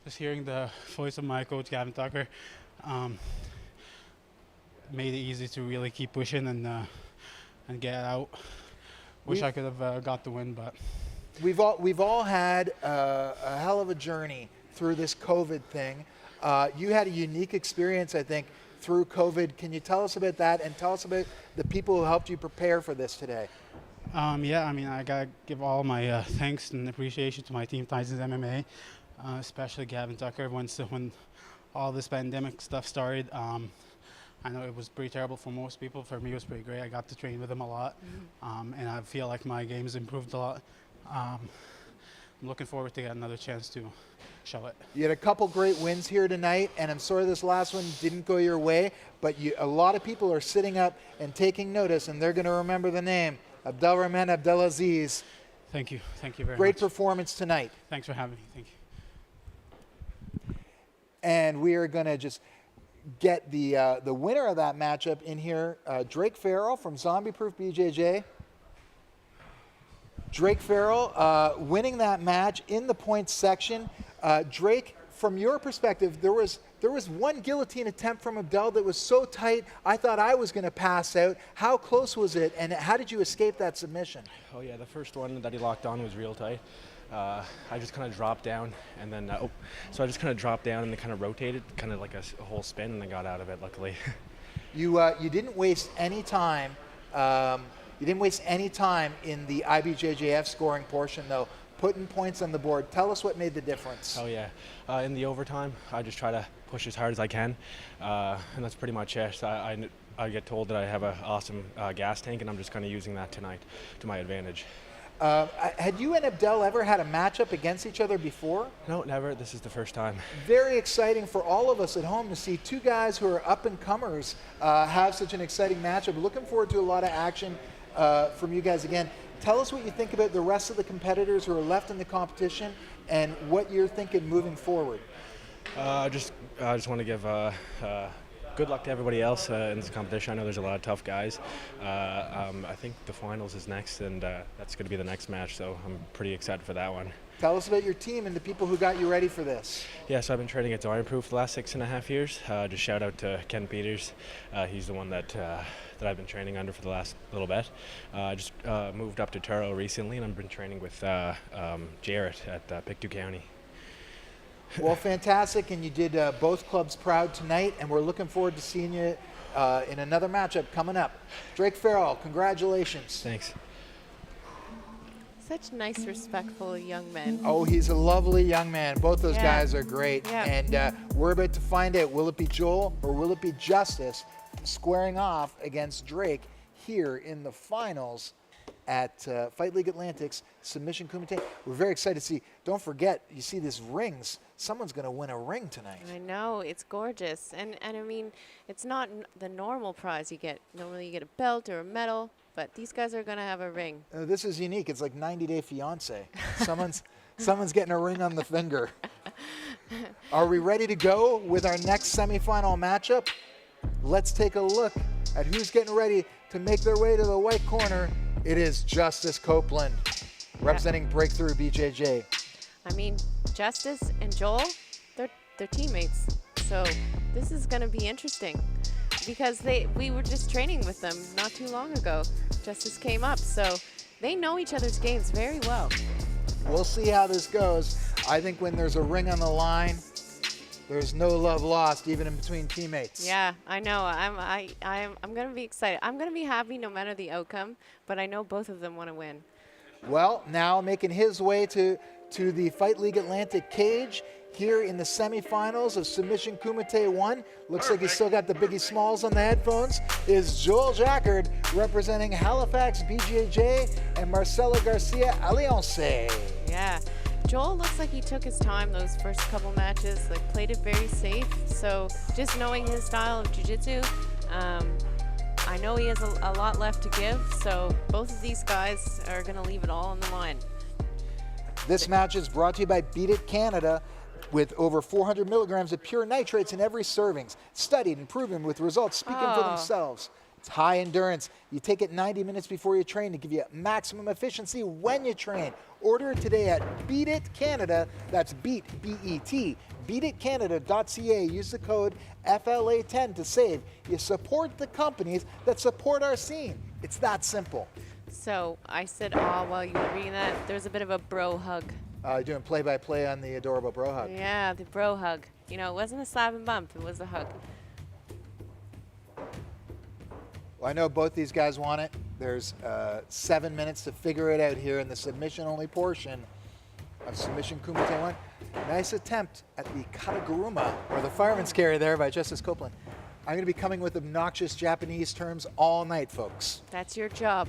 just hearing the voice of my coach, Gavin Tucker, made it easy to really keep pushing and get out. Wish I could have got the win, but we've all had a hell of a journey through this COVID thing. You had a unique experience, I think, through COVID. Can you tell us about that and tell us about the people who helped you prepare for this today? Yeah, I mean, I gotta give all my thanks and appreciation to my team, Tyson's MMA, especially Gavin Tucker. When all this pandemic stuff started, I know it was pretty terrible for most people. For me, it was pretty great. I got to train with him a lot, and I feel like my game has improved a lot. I'm looking forward to get another chance to show it. You had a couple great wins here tonight, and I'm sorry this last one didn't go your way, but a lot of people are sitting up and taking notice, and they're going to remember the name, Abdelrahman Abdelaziz. Thank you very much. Great performance tonight. Thanks for having me. Thank you. And we are going to just get the winner of that matchup in here, Drake Farrell from Zombie Proof BJJ. Drake Farrell winning that match in the points section. Drake, from your perspective, there was one guillotine attempt from Abdel that was so tight, I thought I was going to pass out. How close was it, and how did you escape that submission? Oh yeah, the first one that he locked on was real tight. I just kind of dropped down, and then so I just kind of dropped down and then kind of rotated, kind of like a whole spin, and then got out of it. Luckily. You didn't waste any time. You didn't waste any time in the IBJJF scoring portion, though. Putting points on the board. Tell us what made the difference. Oh yeah, in the overtime, I just try to push as hard as I can, and that's pretty much it. So I get told that I have an awesome gas tank, and I'm just kind of using that tonight to my advantage. Had you and Abdel ever had a matchup against each other before? No, never. This is the first time. Very exciting for all of us at home to see two guys who are up-and-comers have such an exciting matchup. Looking forward to a lot of action from you guys again. Tell us what you think about the rest of the competitors who are left in the competition and what you're thinking moving forward. I just want to give good luck to everybody else in this competition. I know there's a lot of tough guys. I think the finals is next, and that's going to be the next match, so I'm pretty excited for that one. Tell us about your team and the people who got you ready for this. Yeah, so I've been training at Zombie Proof the last 6.5 years. Just shout out to Ken Peters. He's the one that I've been training under for the last little bit. I just moved up to Turo recently, and I've been training with Jarrett at Pictou County. Well, fantastic, and you did both clubs proud tonight, and we're looking forward to seeing you in another matchup coming up. Drake Farrell, congratulations. Thanks. Such nice, respectful young men. Oh, he's a lovely young man. Both those guys are great. Yeah. And we're about to find out, will it be Joel or will it be Justice squaring off against Drake here in the finals at Fight League Atlantic's Submission Kumite. We're very excited to see. Don't forget, you see these rings. Someone's going to win a ring tonight. I know, it's gorgeous. And I mean, it's not the normal prize you get. Normally you get a belt or a medal, but these guys are going to have a ring. This is unique. It's like 90 Day Fiance. Someone's getting a ring on the finger. Are we ready to go with our next semifinal matchup? Let's take a look at who's getting ready to make their way to the white corner. It is Justice Copeland, representing Breakthrough BJJ. I mean, Justice and Joel, they're teammates. So this is going to be interesting because we were just training with them not too long ago. Justice came up, so they know each other's games very well. We'll see how this goes. I think when there's a ring on the line, There's no love lost, even in between teammates. Yeah, I know. I'm going to be excited. I'm going to be happy no matter the outcome, but I know both of them want to win. Well, now making his way to the Fight League Atlantic cage here in the semifinals of Submission Kumite 1. Looks like he's still got the Biggie Smalls on the headphones. Is Joel Jackard representing Halifax BJJ and Marcelo Garcia Alliance. Yeah. Joel looks like he took his time those first couple matches, like played it very safe. So just knowing his style of jiu-jitsu, I know he has a lot left to give. So both of these guys are going to leave it all on the line. This match is brought to you by Beat It Canada, with over 400 milligrams of pure nitrates in every servings. Studied and proven with results speaking for themselves. It's high endurance. You take it 90 minutes before you train to give you maximum efficiency when you train. Order it today at Beat It Canada. That's Beat, B-E-T, beatitcanada.ca. Use the code FLA10 to save. You support the companies that support our scene. It's that simple. So I said, oh, while you were reading that, there's a bit of a bro hug. Doing play-by-play on the adorable bro hug. Yeah, the bro hug. You know, it wasn't a slap and bump, it was a hug. Well, I know both these guys want it. There's 7 minutes to figure it out here in the submission-only portion of Submission Kumite 1. Nice attempt at the kataguruma, or the fireman's carry there by Justice Copeland. I'm going to be coming with obnoxious Japanese terms all night, folks. That's your job.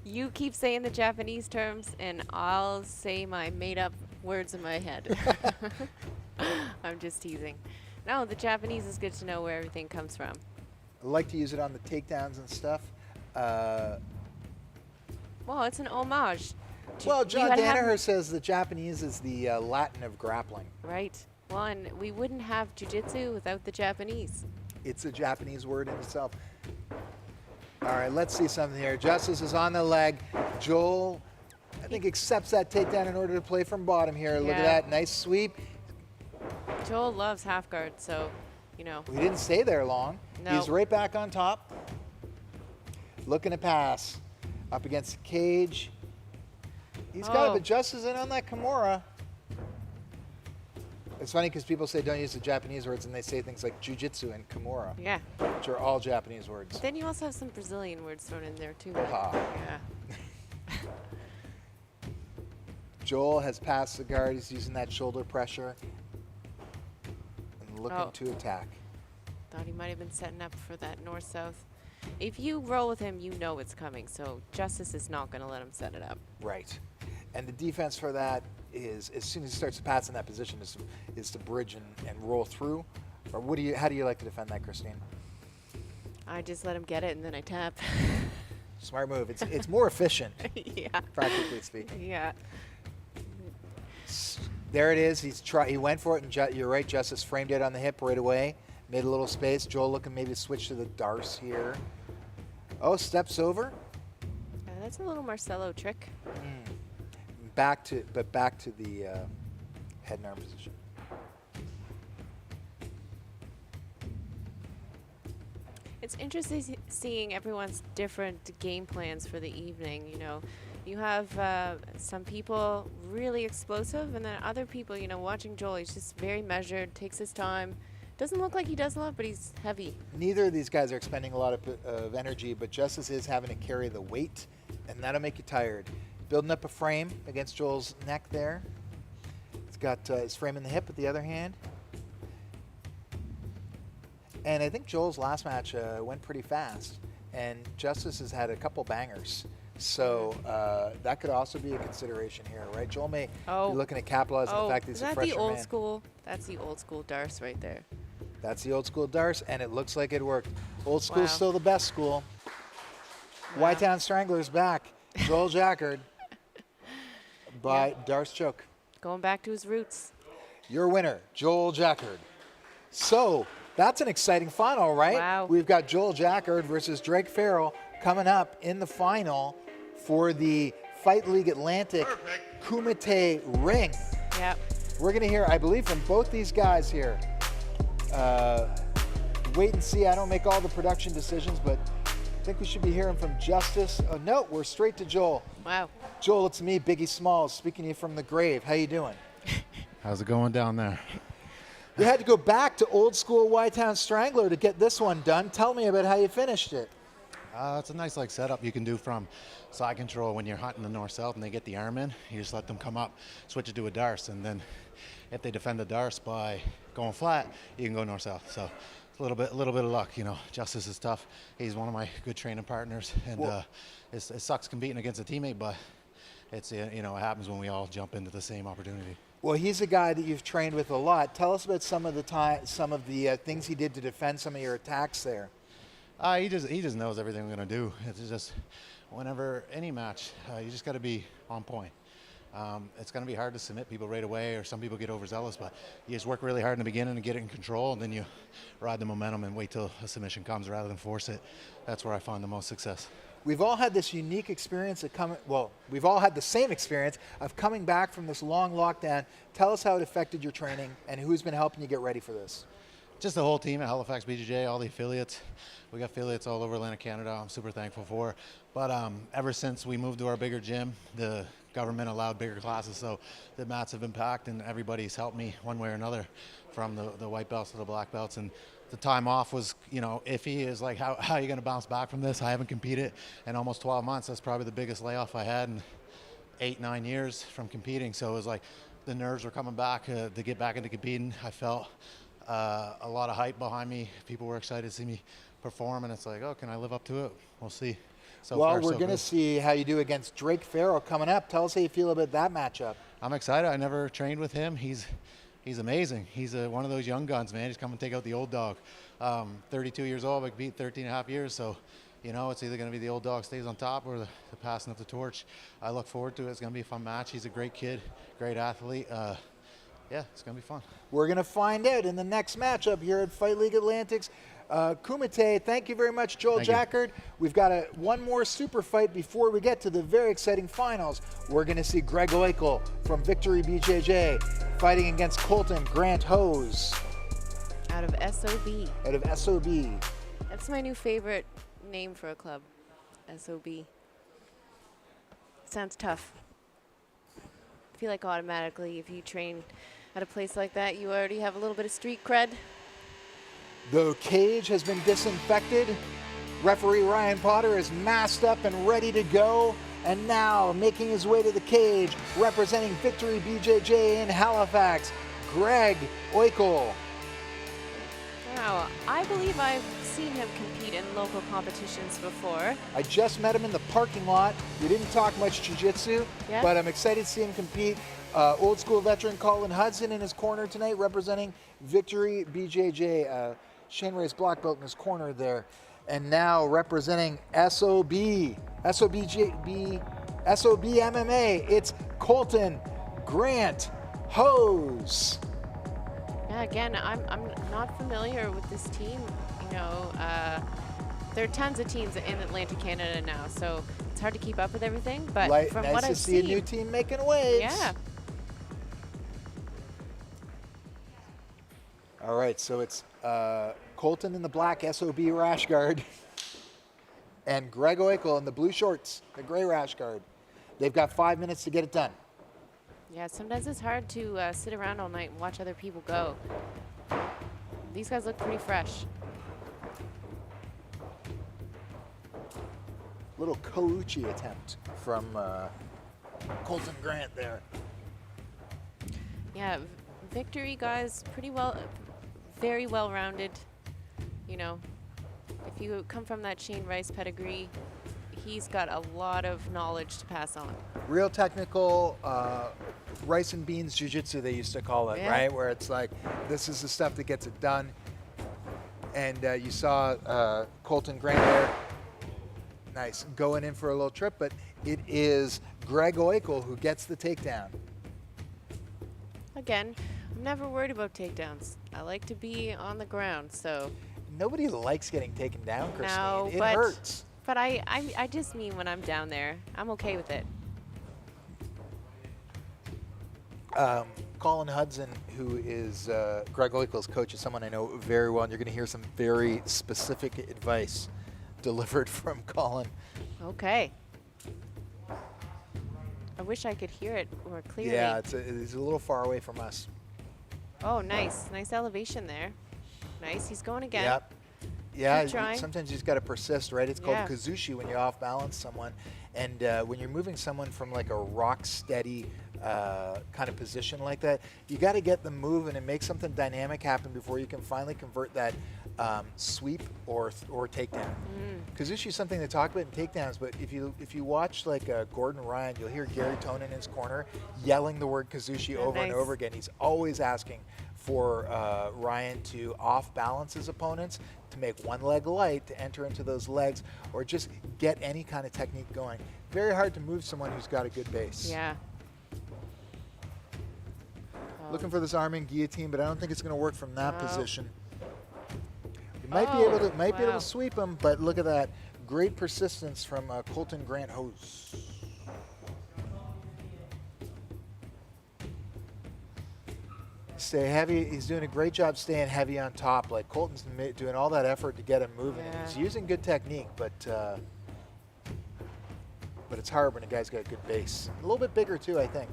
You keep saying the Japanese terms, and I'll say my made-up words in my head. I'm just teasing. No, the Japanese is good to know where everything comes from. I like to use it on the takedowns and stuff. Well, it's an homage. Well, John Danaher says the Japanese is the Latin of grappling. Right. Well, and we wouldn't have jiu-jitsu without the Japanese. It's a Japanese word in itself. All right, let's see something here. Justice is on the leg. Joel, I think, accepts that takedown in order to play from bottom here. Look at that, nice sweep. Joel loves half guard, so, you know. We didn't stay there long. No. He's right back on top. Looking to pass. Up against the cage. He's got it, but Justice in on that Kimura. It's funny because people say don't use the Japanese words, and they say things like jujitsu and Kimura, Yeah. which are all Japanese words. Then you also have some Brazilian words thrown in there, too. Oha. Yeah. Joel has passed the guard. He's using that shoulder pressure and looking to attack. Thought he might have been setting up for that north-south. If you roll with him, you know it's coming, so Justice is not going to let him set it up. Right. And the defense for that is, as soon as he starts to pass in that position, is to bridge and roll through. Or how do you like to defend that, Christine? I just let him get it, and then I tap. Smart move. It's more efficient, Yeah. practically speaking. Yeah. There it is. He went for it, and you're right, Justice framed it on the hip right away. Made a little space. Joel looking maybe to switch to the Darce here. Oh, steps over. That's a little Marcelo trick. Back to the head and arm position. It's interesting seeing everyone's different game plans for the evening. You know, you have some people really explosive, and then other people, you know, watching Joel, he's just very measured, takes his time. Doesn't look like he does a lot, but he's heavy. Neither of these guys are expending a lot of energy, but Justice is having to carry the weight, and that'll make you tired. Building up a frame against Joel's neck there. He's got his frame in the hip with the other hand. And I think Joel's last match went pretty fast, and Justice has had a couple bangers. So that could also be a consideration here, right? Joel may be looking to capitalize on the fact that he's a fresher man. Is that the old school? That's the old school Darce right there. That's the old school Darce, and it looks like it worked. Old school's still the best school. Whitetown Strangler's back. Joel Jackard by Darce choke. Going back to his roots. Your winner, Joel Jackard. So that's an exciting final, right? Wow. We've got Joel Jackard versus Drake Farrell coming up in the final for the Fight League Atlantic Kumite ring. Yep. We're going to hear, I believe, from both these guys here. Wait and see. I don't make all the production decisions, but I think we should be hearing from Justice. Oh, no, we're straight to Joel. Wow. Joel, it's me, Biggie Smalls, speaking to you from the grave. How you doing? How's it going down there? You had to go back to old school Y-Town Strangler to get this one done. Tell me about how you finished it. It's a nice setup you can do from side control when you're hunting the north-south and they get the arm in. You just let them come up, switch it to a darce, and then if they defend the darce by going flat, you can go north-south. So it's a little bit of luck, you know. Justice is tough. He's one of my good training partners, and it sucks competing against a teammate, but it's you know, it happens when we all jump into the same opportunity. Well, he's a guy that you've trained with a lot. Tell us about some of the things he did to defend some of your attacks there. He just knows everything we're going to do. It's just whenever any match, you just got to be on point. It's going to be hard to submit people right away, or some people get overzealous, but you just work really hard in the beginning to get it in control, and then you ride the momentum and wait till a submission comes rather than force it. That's where I find the most success. We've all had this unique experience of we've all had the same experience of coming back from this long lockdown. Tell us how it affected your training and who's been helping you get ready for this. Just the whole team at Halifax BJJ, all the affiliates. We got affiliates all over Atlantic Canada. I'm super thankful for. But ever since we moved to our bigger gym, the government allowed bigger classes, so the mats have been packed, and everybody's helped me one way or another, from the white belts to the black belts. And the time off was, you know, iffy. Is like, how are you going to bounce back from this? I haven't competed in almost 12 months. That's probably the biggest layoff I had in 8-9 years from competing. So it was like the nerves were coming back to get back into competing. I felt a lot of hype behind me. People were excited to see me perform, and it's like, oh, can I live up to it? We'll see. So well, far, we're going to see how you do against Drake Farrell coming up. Tell us how you feel about that matchup. I'm excited. I never trained with him. He's amazing. He's one of those young guns, man. He's come and take out the old dog. 32 years old, like beat 13 and a half years. So, you know, it's either going to be the old dog stays on top or the passing of the torch. I look forward to it. It's going to be a fun match. He's a great kid, great athlete. Yeah, it's going to be fun. We're going to find out in the next matchup here at Fight League Atlantic's Kumite. Thank you very much, Joel Jackard. We've got one more super fight before we get to the very exciting finals. We're going to see Greg Oikel from Victory BJJ fighting against Colton Grant Hose. Out of SOB. Out of SOB. That's my new favorite name for a club, SOB. Sounds tough. I feel like automatically if you train at a place like that, you already have a little bit of street cred. The cage has been disinfected. Referee Ryan Potter is masked up and ready to go. And now making his way to the cage, representing Victory BJJ in Halifax, Greg Oikel. Wow, I believe I've seen him compete in local competitions before. I just met him in the parking lot. We didn't talk much jiu-jitsu, but I'm excited to see him compete. Old school veteran Colin Hudson in his corner tonight, representing Victory BJJ. Shane Ray's black belt in his corner there. And now representing SOB MMA, it's Colton Grant Hose. Yeah, again, I'm not familiar with this team. You know, there are tons of teams in Atlantic Canada now, so it's hard to keep up with everything. But from what I've seen, nice to see a new team making waves. Yeah. All right, so it's Colton in the black SOB rash guard and Greg Oikel in the blue shorts, the gray rash guard. They've got 5 minutes to get it done. Yeah, sometimes it's hard to sit around all night and watch other people go. These guys look pretty fresh. Little Kauchi attempt from Colton Grant there. Yeah, Victory guys, very well-rounded. You know, if you come from that Shane Rice pedigree, he's got a lot of knowledge to pass on. Real technical rice and beans jiu-jitsu, they used to call it, right? Where it's like, this is the stuff that gets it done. And you saw Colton Grant there. Nice, going in for a little trip, but it is Greg Oikel who gets the takedown. Again, I'm never worried about takedowns. I like to be on the ground, so. Nobody likes getting taken down, Christine. No, it hurts. But I just mean when I'm down there, I'm okay with it. Colin Hudson, who is Greg Oikel's coach, is someone I know very well, and you're going to hear some very specific advice delivered from Colin. Okay. I wish I could hear it more clearly. Yeah, it's a little far away from us. Oh, nice. Nice elevation there. Nice. He's going again. Yep. Yeah, Keep trying. sometimes you just got to persist, right? It's Yeah. called kazushi when you off balance someone. And when you're moving someone from like a rock steady kind of position like that, you got to get them moving and make something dynamic happen before you can finally convert that sweep or takedown. Kazushi is something to talk about in takedowns, but if you watch like Gordon Ryan, you'll hear Gary Tone in his corner yelling the word kazushi over and nice. over again. He's always asking for Ryan to off balance his opponents, to make one leg light, to enter into those legs, or just get any kind of technique going. Very hard to move someone who's got a good base. Yeah. Looking for this arming guillotine, but I don't think it's going to work from that No. position. You might be able wow. to sweep him, but look at that. Great persistence from Colton Grant Hose. Stay heavy. He's doing a great job staying heavy on top. Like Colton's doing all that effort to get him moving. Yeah. He's using good technique, but it's hard when a guy's got a good base. A little bit bigger too, I think.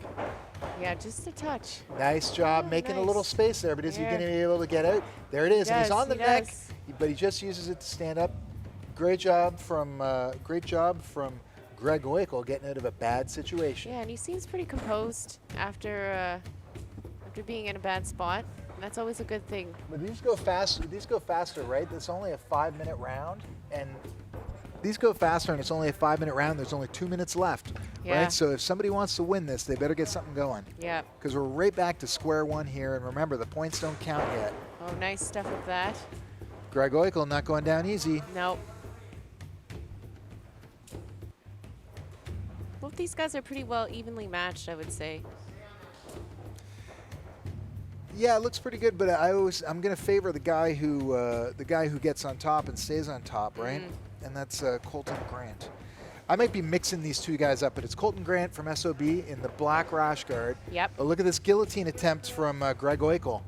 Yeah, just a touch. Nice job Oh, making a nice. little space there, but is he Yeah. going to be able to get out? There it is, and he's does, on the he neck, does. but he just uses it to stand up. Great job from Greg Oikel getting out of a bad situation. Yeah, and he seems pretty composed after being in a bad spot. That's always a good thing. But these go fast. These go faster, right? It's only a 5-minute round, and these go faster, and it's only a 5-minute round. There's only 2 minutes left, Yeah. right? So if somebody wants to win this, they better get something going, Yeah. because we're right back to square one here. And remember, the points don't count yet. Oh, nice stuff with that. Greg Oikel not going down easy. Nope. Both these guys are pretty well evenly matched, I would say. Yeah, it looks pretty good, but I'm going to favor the guy who gets on top and stays on top, right? And that's Colton Grant. I might be mixing these two guys up, but it's Colton Grant from SOB in the black rash guard. Yep. But look at this guillotine attempt from Greg Oikel.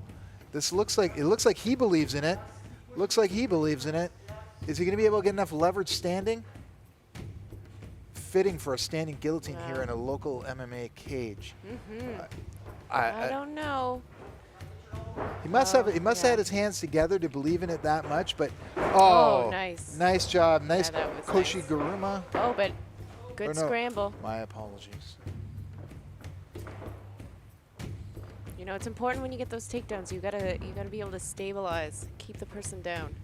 This looks like he believes in it. Looks like he believes in it. Is he going to be able to get enough leverage standing? Fitting for a standing guillotine here in a local MMA cage. I don't know. He must have yeah. had his hands together to believe in it that much, but Oh, nice. nice job, nice that was Koshi nice. Garuma. Oh, but good Or no. scramble. My apologies. You know, it's important when you get those takedowns. You gotta be able to stabilize, keep the person down.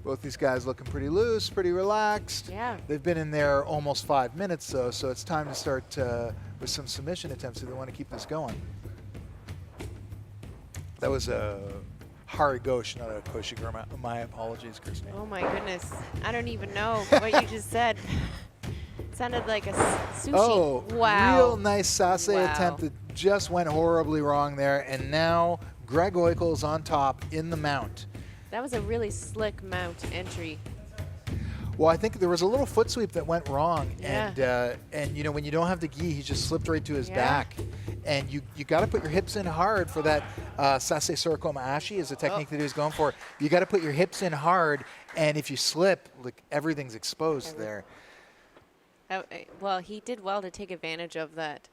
Both these guys looking pretty loose, pretty relaxed. Yeah. They've been in there almost 5 minutes, though, so it's time to start with some submission attempts if they want to keep this going. That was a Hari Ghosh, not a Koshi Garuma. My apologies, Christine. Oh my goodness. I don't even know what you just said. Sounded like a sushi. Oh, wow. real nice sase Wow. attempt that just went horribly wrong there, and now Greg Oikel is on top in the mount. That was a really slick mount entry. Well, I think there was a little foot sweep that went wrong, Yeah. and you know, when you don't have the gi, he just slipped right to his Yeah. back, and you got to put your hips in hard for that. Sase Sorokoma Ashi is a technique that he was going for. You got to put your hips in hard, and if you slip, like everything's exposed there. Well, he did well to take advantage of that.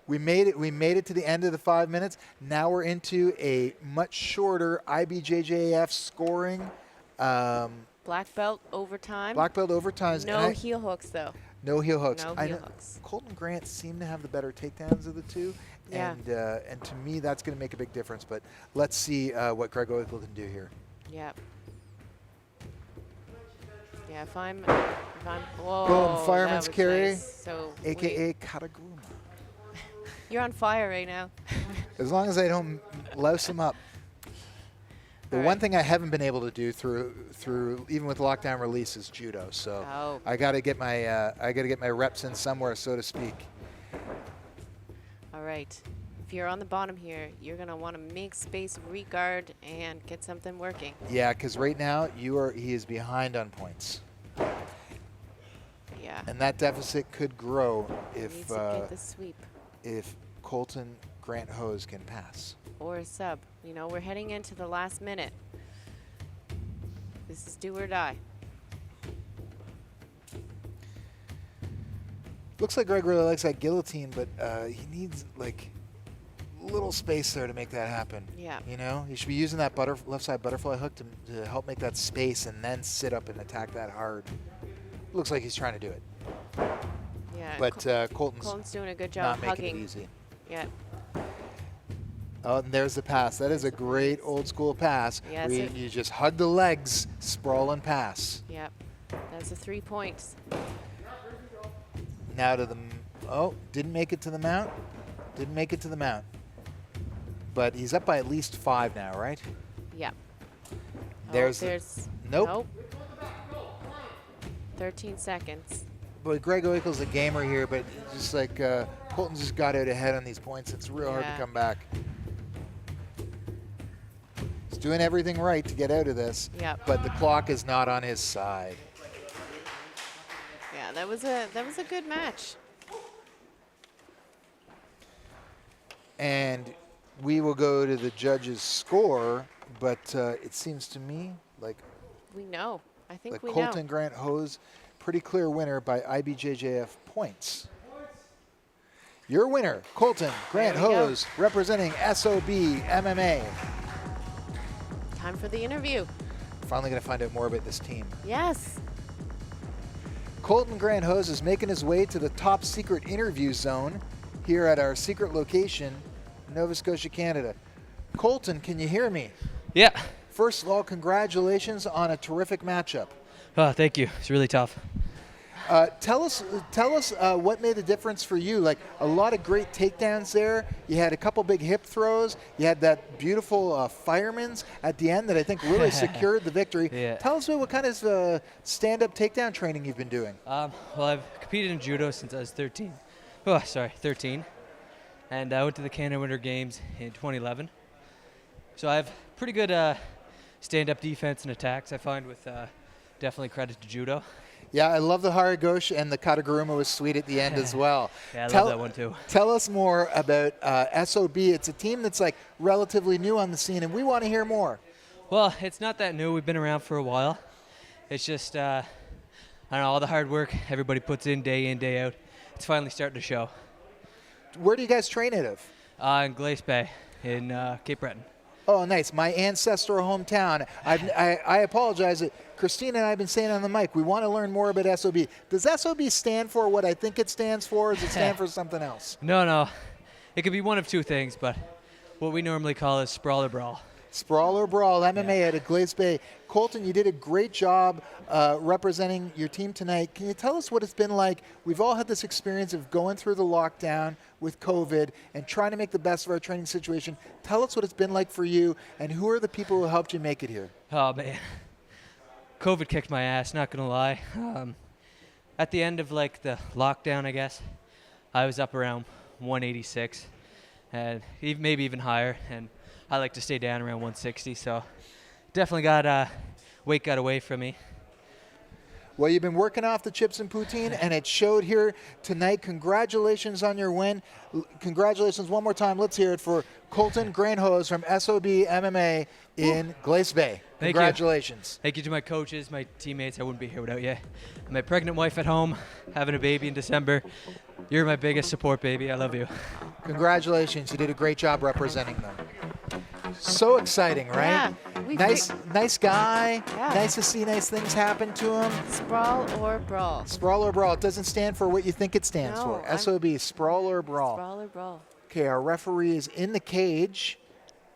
We made it to the end of the 5 minutes. Now we're into a much shorter IBJJF scoring. Black belt overtime. Black belt overtimes. No heel hooks, though. No heel hooks. No I heel know hooks. Colton Grant seemed to have the better takedowns of the two, Yeah. and to me that's going to make a big difference. But let's see what Greg Oikel can do here. Yeah. Yeah, if I'm whoa. Boom, fireman's that was carry, nice. So AKA Kataguruma. you're on fire right now. As long as I don't louse him up. The All one right. thing I haven't been able to do through even with lockdown release is judo. So Oh. I got to get my reps in somewhere, so to speak. All right. If you're on the bottom here, you're gonna want to make space, re-guard, and get something working. Yeah, because right now he is behind on points, Yeah. and that deficit could grow Needs if to get the sweep if Colton Grant Hose can pass. or a sub. You know, we're heading into the last minute. This is do or die. Looks like Greg really likes that guillotine, but he needs like little space there to make that happen. Yeah. You know, he should be using that left side butterfly hook to help make that space and then sit up and attack that hard. Looks like he's trying to do it. Yeah. But Colton's doing a good not job making hugging. it easy. Yeah. Oh, and there's the pass. That is a great old school pass. Yeah, where you just hug the legs, sprawl and pass. Yep. That's the 3 points. Now to the, didn't make it to the mount. Didn't make it to the mount. But he's up by at least 5 now, right? Yeah. There's nope. 13 seconds. But Greg Oikel's a gamer here, but just like Colton just got out ahead on these points. It's real hard to come back. He's doing everything right to get out of this. Yep. But the clock is not on his side. Yeah, that was a good match. And we will go to the judges' score, but it seems to me like We know. I think we Colton know. Grant Hose, pretty clear winner by IBJJF points. Your winner, Colton Grant There we go. Hose, representing SOB MMA. Time for the interview. Finally going to find out more about this team. Yes. Colton Grant Hose is making his way to the top secret interview zone here at our secret location, Nova Scotia, Canada. Colton, can you hear me? Yeah. First of all, congratulations on a terrific matchup. Oh, thank you. It's really tough. Tell us what made the difference for you. Like a lot of great takedowns there. You had a couple big hip throws. You had that beautiful fireman's at the end that I think really secured the victory. Yeah. Tell us about what kind of stand-up takedown training you've been doing. Well, I've competed in judo since I was 13. Oh, sorry, 13. And I went to the Canada Winter Games in 2011. So I have pretty good stand-up defense and attacks, I find, with definitely credit to judo. Yeah, I love the Haragosh, and the Kataguruma was sweet at the end as well. Yeah, I love that one too. Tell us more about SOB. It's a team that's like relatively new on the scene, and we want to hear more. Well, it's not that new. We've been around for a while. It's just, I don't know, all the hard work everybody puts in, day out. It's finally starting to show. Where do you guys train out of? In Glace Bay in Cape Breton. Oh, nice. My ancestral hometown. I apologize. Christina and I have been saying on the mic, we want to learn more about SOB. Does SOB stand for what I think it stands for, or does it stand for something else? No. It could be one of two things, but what we normally call is Sprawl or Brawl. Sprawl or Brawl, MMA out of Glace Bay. Colton, you did a great job representing your team tonight. Can you tell us what it's been like? We've all had this experience of going through the lockdown with COVID and trying to make the best of our training situation. Tell us what it's been like for you, and who are the people who helped you make it here? Oh, man. COVID kicked my ass, not going to lie. At the end of, like, the lockdown, I guess, I was up around 186, and maybe even higher, and I like to stay down around 160, so definitely weight got away from me. Well, you've been working off the chips and poutine, and it showed here tonight. Congratulations on your win. Congratulations one more time. Let's hear it for Colton Grant Hose from SOB MMA in Glace Bay. Congratulations. Thank you to my coaches, my teammates. I wouldn't be here without you. My pregnant wife at home, having a baby in December. You're my biggest support, baby. I love you. Congratulations. You did a great job representing them. So exciting, right? Yeah. Nice guy. Yeah. Nice to see nice things happen to him. Sprawl or Brawl. Sprawl or Brawl. It doesn't stand for what you think it stands No, for. SOB, Sprawl or Brawl. Sprawl or Brawl. Okay, our referee is in the cage.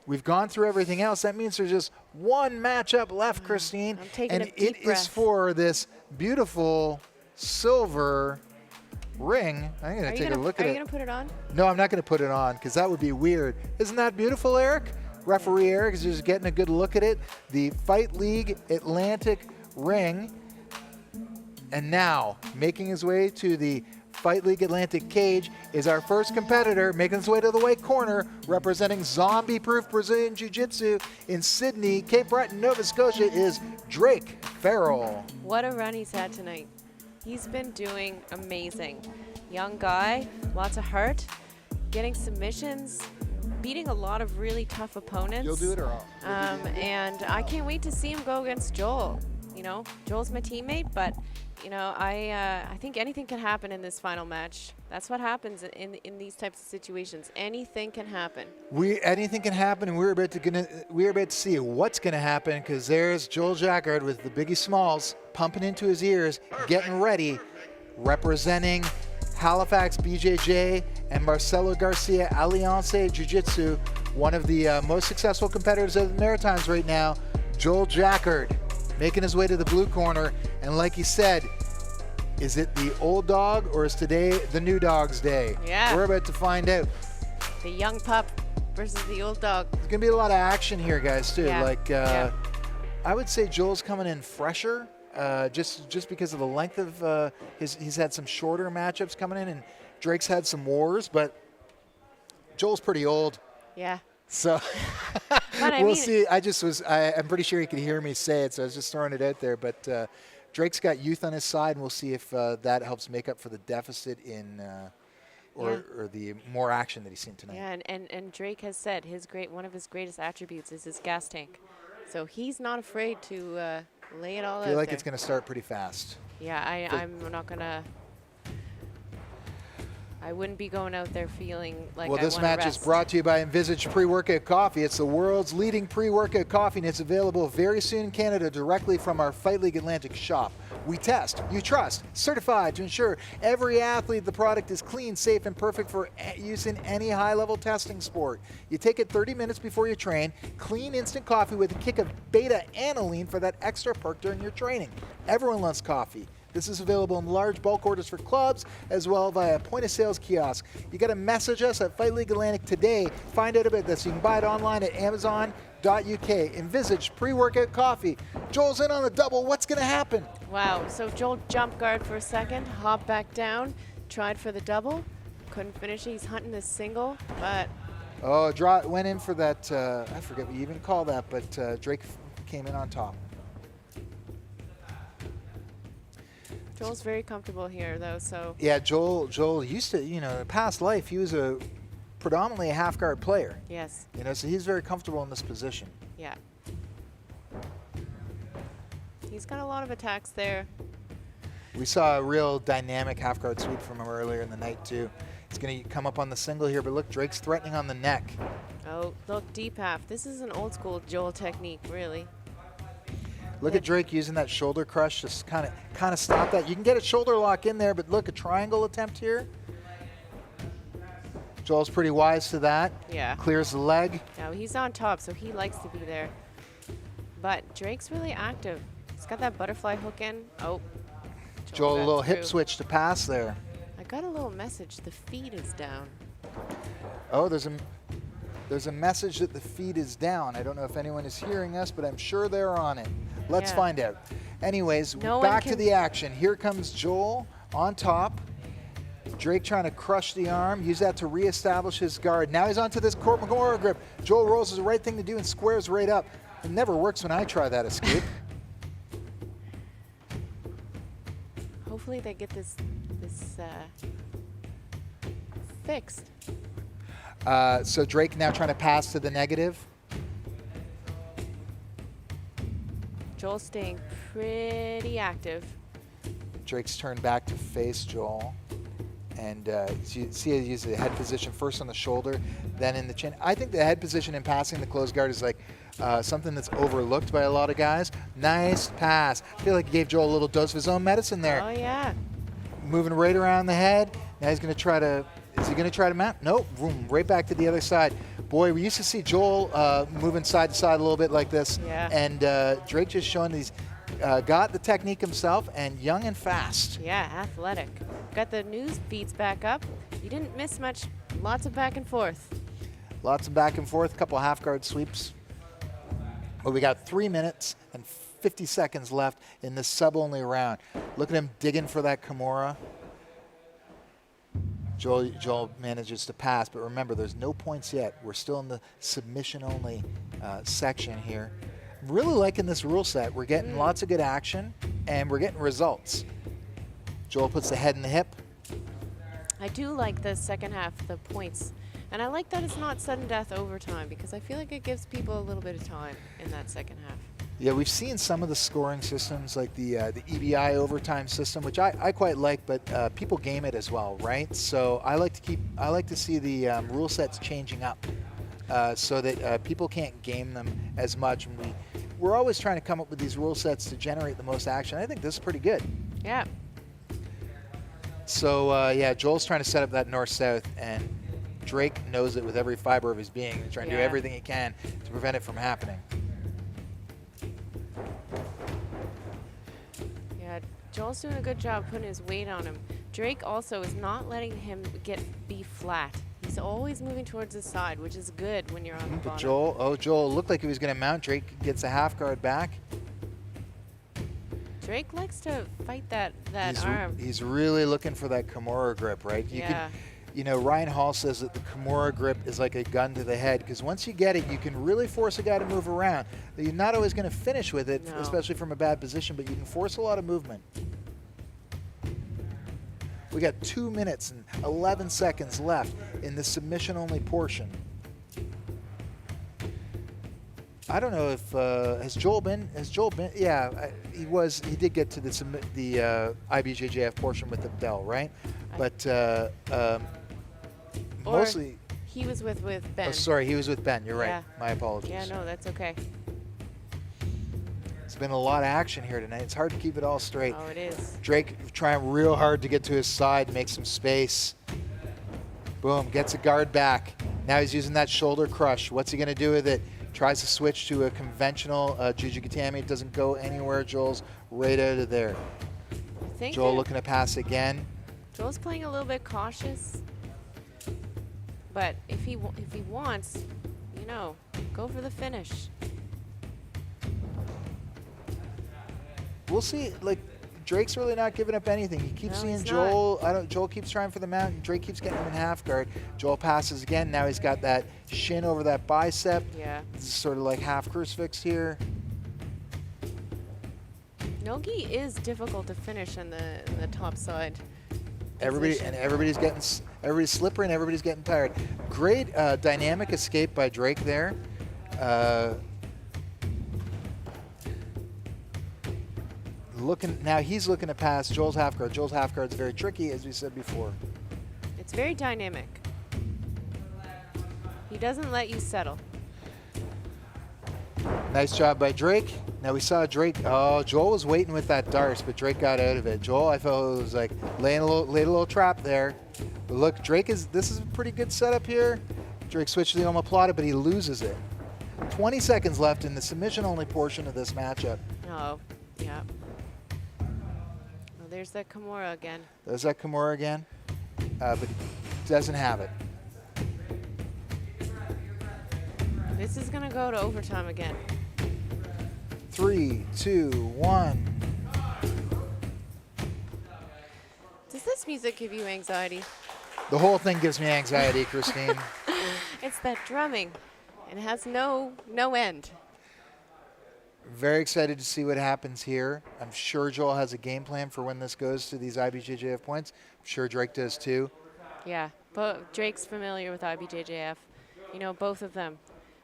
We've gone through everything else. That means there's just one matchup left, Christine. I'm taking and a deep it breath. is for this beautiful silver ring. I'm going to take a look at Are it. you going to put it on? No, I'm not going to put it on because that would be weird. Isn't that beautiful, Eric? Referee Eric is just getting a good look at it. The Fight League Atlantic ring. And now, making his way to the Fight League Atlantic cage is our first competitor, making his way to the white corner, representing zombie-proof Brazilian Jiu-Jitsu in Sydney, Cape Breton, Nova Scotia, is Drake Farrell. What a run he's had tonight. He's been doing amazing. Young guy, lots of heart, getting submissions, beating a lot of really tough opponents. You'll do it or And I can't wait to see him go against Joel. You know, Joel's my teammate, but You know, I think anything can happen in this final match. That's what happens in these types of situations. Anything can happen. Anything can happen, and we're about to see what's going to happen, because there's Joel Jackard with the Biggie Smalls pumping into his ears, getting ready, representing Halifax BJJ and Marcelo Garcia Alianza Jiu-Jitsu, one of the most successful competitors of the Maritimes right now, Joel Jackard, making his way to the blue corner. And like he said, is it the old dog or is today the new dog's day? Yeah. We're about to find out. The young pup versus the old dog. There's going to be a lot of action here, guys, too. Yeah. Like, Yeah. I would say Joel's coming in fresher, just because of the length of he's had some shorter matchups coming in, and Drake's had some wars, but Joel's pretty old. Yeah. So we'll see. I'm pretty sure he could hear me say it, so I was just throwing it out there. But Drake's got youth on his side, and we'll see if that helps make up for the deficit in or the more action that he's seen tonight. Yeah, and Drake has said one of his greatest attributes is his gas tank. So he's not afraid to lay it all out I feel like there. it's going to start pretty fast. Yeah, I'm not going to. I wouldn't be going out there feeling like Well, I this wanna match rest. is brought to you by Envisage Pre-Workout Coffee. It's the world's leading pre-workout coffee, and it's available very soon in Canada directly from our Fight League Atlantic shop. We test, you trust, certified to ensure every athlete the product is clean, safe, and perfect for use in any high-level testing sport. You take it 30 minutes before you train. Clean instant coffee with a kick of beta-aniline for that extra perk during your training. Everyone loves coffee. This is available in large bulk orders for clubs as well via point-of-sales kiosk. You got to message us at Fight League Atlantic today. Find out about this. You can buy it online at Amazon.uk. Envisage pre-workout coffee. Joel's in on the double. What's going to happen? Wow. So Joel jumped guard for a second, hopped back down, tried for the double, couldn't finish it. He's hunting the single, but Oh, went in for that. I forget what you even call that, but Drake came in on top. Joel's very comfortable here, though. So Yeah, Joel used to, in past life, he was predominantly a half guard player. yes, So he's very comfortable in this position. yeah. He's got a lot of attacks there. We saw a real dynamic half guard sweep from him earlier in the night too. He's going to come up on the single here, but look, Drake's threatening on the neck. Oh, look, deep half. This is an old school Joel technique, really. Look at Drake using that shoulder crush, just kind of stop that. You can get a shoulder lock in there, but look, a triangle attempt here. Joel's pretty wise to that. Yeah. Clears the leg. Now he's on top, so he likes to be there. But Drake's really active. He's got that butterfly hook in. Oh. Joel, a got little hip through. switch to pass there. I got a little message. The feed is down. Oh, there's a message that the feed is down. I don't know if anyone is hearing us, but I'm sure they're on it. Let's Yeah. find out. Anyways, No one back to can- the action. Here comes Joel on top. Drake trying to crush the arm, use that to reestablish his guard. Now he's onto this Court McGorra grip. Joel rolls is the right thing to do and squares right up. It never works when I try that escape. Hopefully they get this fixed. So Drake now trying to pass to the negative. Joel's staying pretty active. Drake's turned back to face Joel. And you see he uses the head position first on the shoulder, then in the chin. I think the head position in passing the closed guard is like something that's overlooked by a lot of guys. Nice pass. I feel like he gave Joel a little dose of his own medicine there. Oh, yeah. Moving right around the head. Now he's going to try to, is he going to try to mount? Nope, boom, right back to the other side. Boy, we used to see Joel moving side to side a little bit like this. Yeah. And Drake just showing these, got the technique himself and young and fast. Yeah, athletic. Got the news feeds back up. You didn't miss much. Lots of back and forth. Lots of back and forth, couple half guard sweeps. But we got 3 minutes and 50 seconds left in this sub-only round. Look at him digging for that Kimura. Joel manages to pass, but remember, there's no points yet. We're still in the submission-only section here. I'm really liking this rule set. We're getting lots of good action, and we're getting results. Joel puts the head in the hip. I do like the second half, the points. And I like that it's not sudden death overtime because I feel like it gives people a little bit of time in that second half. Yeah, we've seen some of the scoring systems like the EBI overtime system, which I quite like, but people game it as well, right? So I like to see the rule sets changing up so that people can't game them as much. And we're always trying to come up with these rule sets to generate the most action. I think this is pretty good. Yeah. So yeah, Joel's trying to set up that north-south, and Drake knows it with every fiber of his being. He's trying to do everything he can to prevent it from happening. Joel's doing a good job putting his weight on him. Drake also is not letting him be flat. He's always moving towards his side, which is good when you're on the bottom. Joel looked like he was going to mount. Drake gets a half guard back. Drake likes to fight that arm. He's really looking for that Kimura grip, right? You know, Ryan Hall says that the Kimura grip is like a gun to the head, because once you get it, you can really force a guy to move around. You're not always going to finish with it, especially from a bad position, but you can force a lot of movement. We got 2 minutes and 11 seconds left in the submission-only portion. I don't know if has Joel been? Yeah, he did get to the IBJJF portion with Abdel, right? But mostly he was with Ben. Oh, sorry, he was with Ben. You're right. My apologies. Yeah, no, that's okay. It's been a lot of action here tonight. It's hard to keep it all straight. Oh, it is. Drake trying real hard to get to his side, make some space. Boom, gets a guard back. Now he's using that shoulder crush. What's he going to do with it? Tries to switch to a conventional Jujigatami. It doesn't go anywhere. Joel's right out of there. Joel looking to pass again. Joel's playing a little bit cautious, but if he wants, you know, go for the finish. We'll see. Like, Drake's really not giving up anything. He keeps seeing Joel. Joel keeps trying for the mount, and Drake keeps getting him in half guard. Joel passes again. Now he's got that shin over that bicep. Yeah. This is sort of like half crucifix here. Nogi is difficult to finish in the top side. Everybody's slippery and everybody's getting tired. Great dynamic escape by Drake there. He's looking to pass Joel's half guard. Joel's half guard is very tricky, as we said before. It's very dynamic. He doesn't let you settle. Nice job by Drake. Now we saw Drake. Oh, Joel was waiting with that dart, but Drake got out of it. Joel, I felt it was like laid a little trap there. But look, this is a pretty good setup here. Drake switched to the omoplata, but he loses it. 20 seconds left in the submission-only portion of this matchup. Oh, yeah. Well, there's that Kimura again. There's that Kimura again, but he doesn't have it. This is going to go to overtime again. 3, 2, 1. Does this music give you anxiety? The whole thing gives me anxiety, Christine. It's that drumming. It has no end. Very excited to see what happens here. I'm sure Joel has a game plan for when this goes to these IBJJF points. I'm sure Drake does too. Yeah, but Drake's familiar with IBJJF. You know, both of them.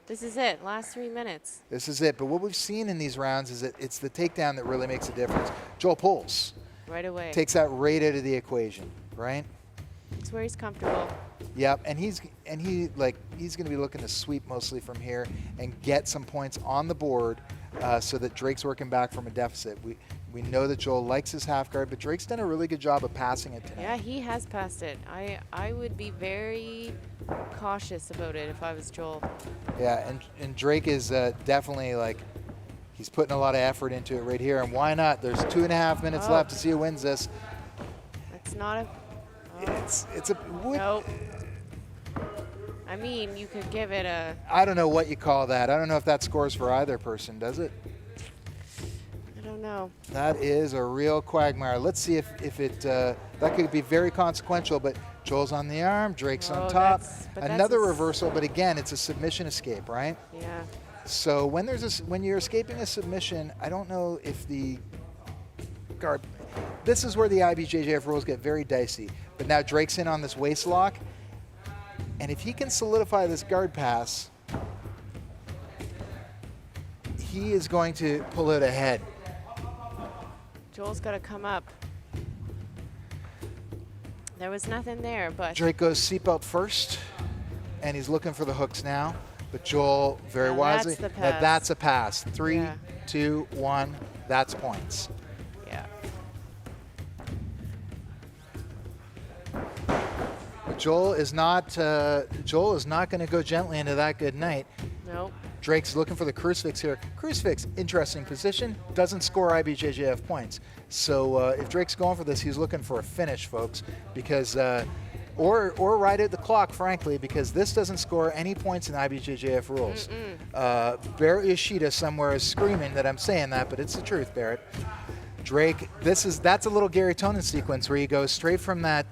This is it, last 3 minutes. This is it, but what we've seen in these rounds is that it's the takedown that really makes a difference. Joel pulls. Right away. Takes that right out of the equation, right? It's where he's comfortable. Yep, and he's going to be looking to sweep mostly from here and get some points on the board so that Drake's working back from a deficit. We know that Joel likes his half guard, but Drake's done a really good job of passing it tonight. Yeah, he has passed it. I would be very cautious about it if I was Joel. Yeah, and Drake is definitely he's putting a lot of effort into it right here, and why not? There's 2.5 minutes left to see who wins this. That's not a... It's a... Nope. I mean, you could give it a... I don't know what you call that. I don't know if that scores for either person, does it? I don't know. That is a real quagmire. Let's see if it... that could be very consequential, but Joel's on the arm, Drake's on top. Another reversal, but again, it's a submission escape, right? Yeah. So when you're escaping a submission, I don't know if the guard... This is where the IBJJF rules get very dicey. But now Drake's in on this waist lock. And if he can solidify this guard pass, he is going to pull it ahead. Joel's got to come up. There was nothing there, but Drake goes seatbelt first, and he's looking for the hooks now. But Joel, very Now wisely, that's the pass. that's a pass. 3, Yeah. 2, 1, that's points. yeah. But Joel is not going to go gently into that good night. Nope. Drake's looking for the crucifix here. Crucifix, interesting position, doesn't score IBJJF points. So if Drake's going for this, he's looking for a finish, folks, because or ride out the clock, frankly, because this doesn't score any points in IBJJF rules. Barrett Yoshida somewhere is screaming that I'm saying that, but it's the truth, Barrett. Drake, that's a little Gary Tonin sequence where he goes straight from that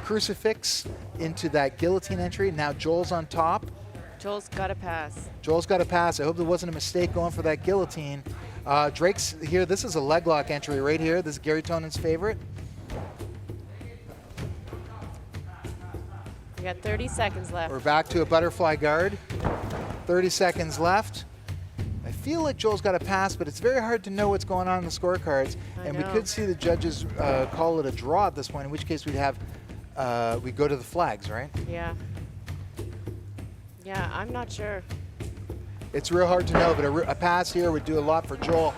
crucifix into that guillotine entry. Now Joel's on top. Joel's got to pass. Joel's got to pass. I hope there wasn't a mistake going for that guillotine. Drake's here. This is a leg lock entry right here. This is Gary Tonin's favorite. We got 30 seconds left. We're back to a butterfly guard. 30 seconds left. I feel like Joel's got to pass, but it's very hard to know what's going on in the scorecards. And we could see the judges call it a draw at this point, in which case we'd have, we go to the flags, right? Yeah. Yeah, I'm not sure. It's real hard to know, but a pass here would do a lot for Joel.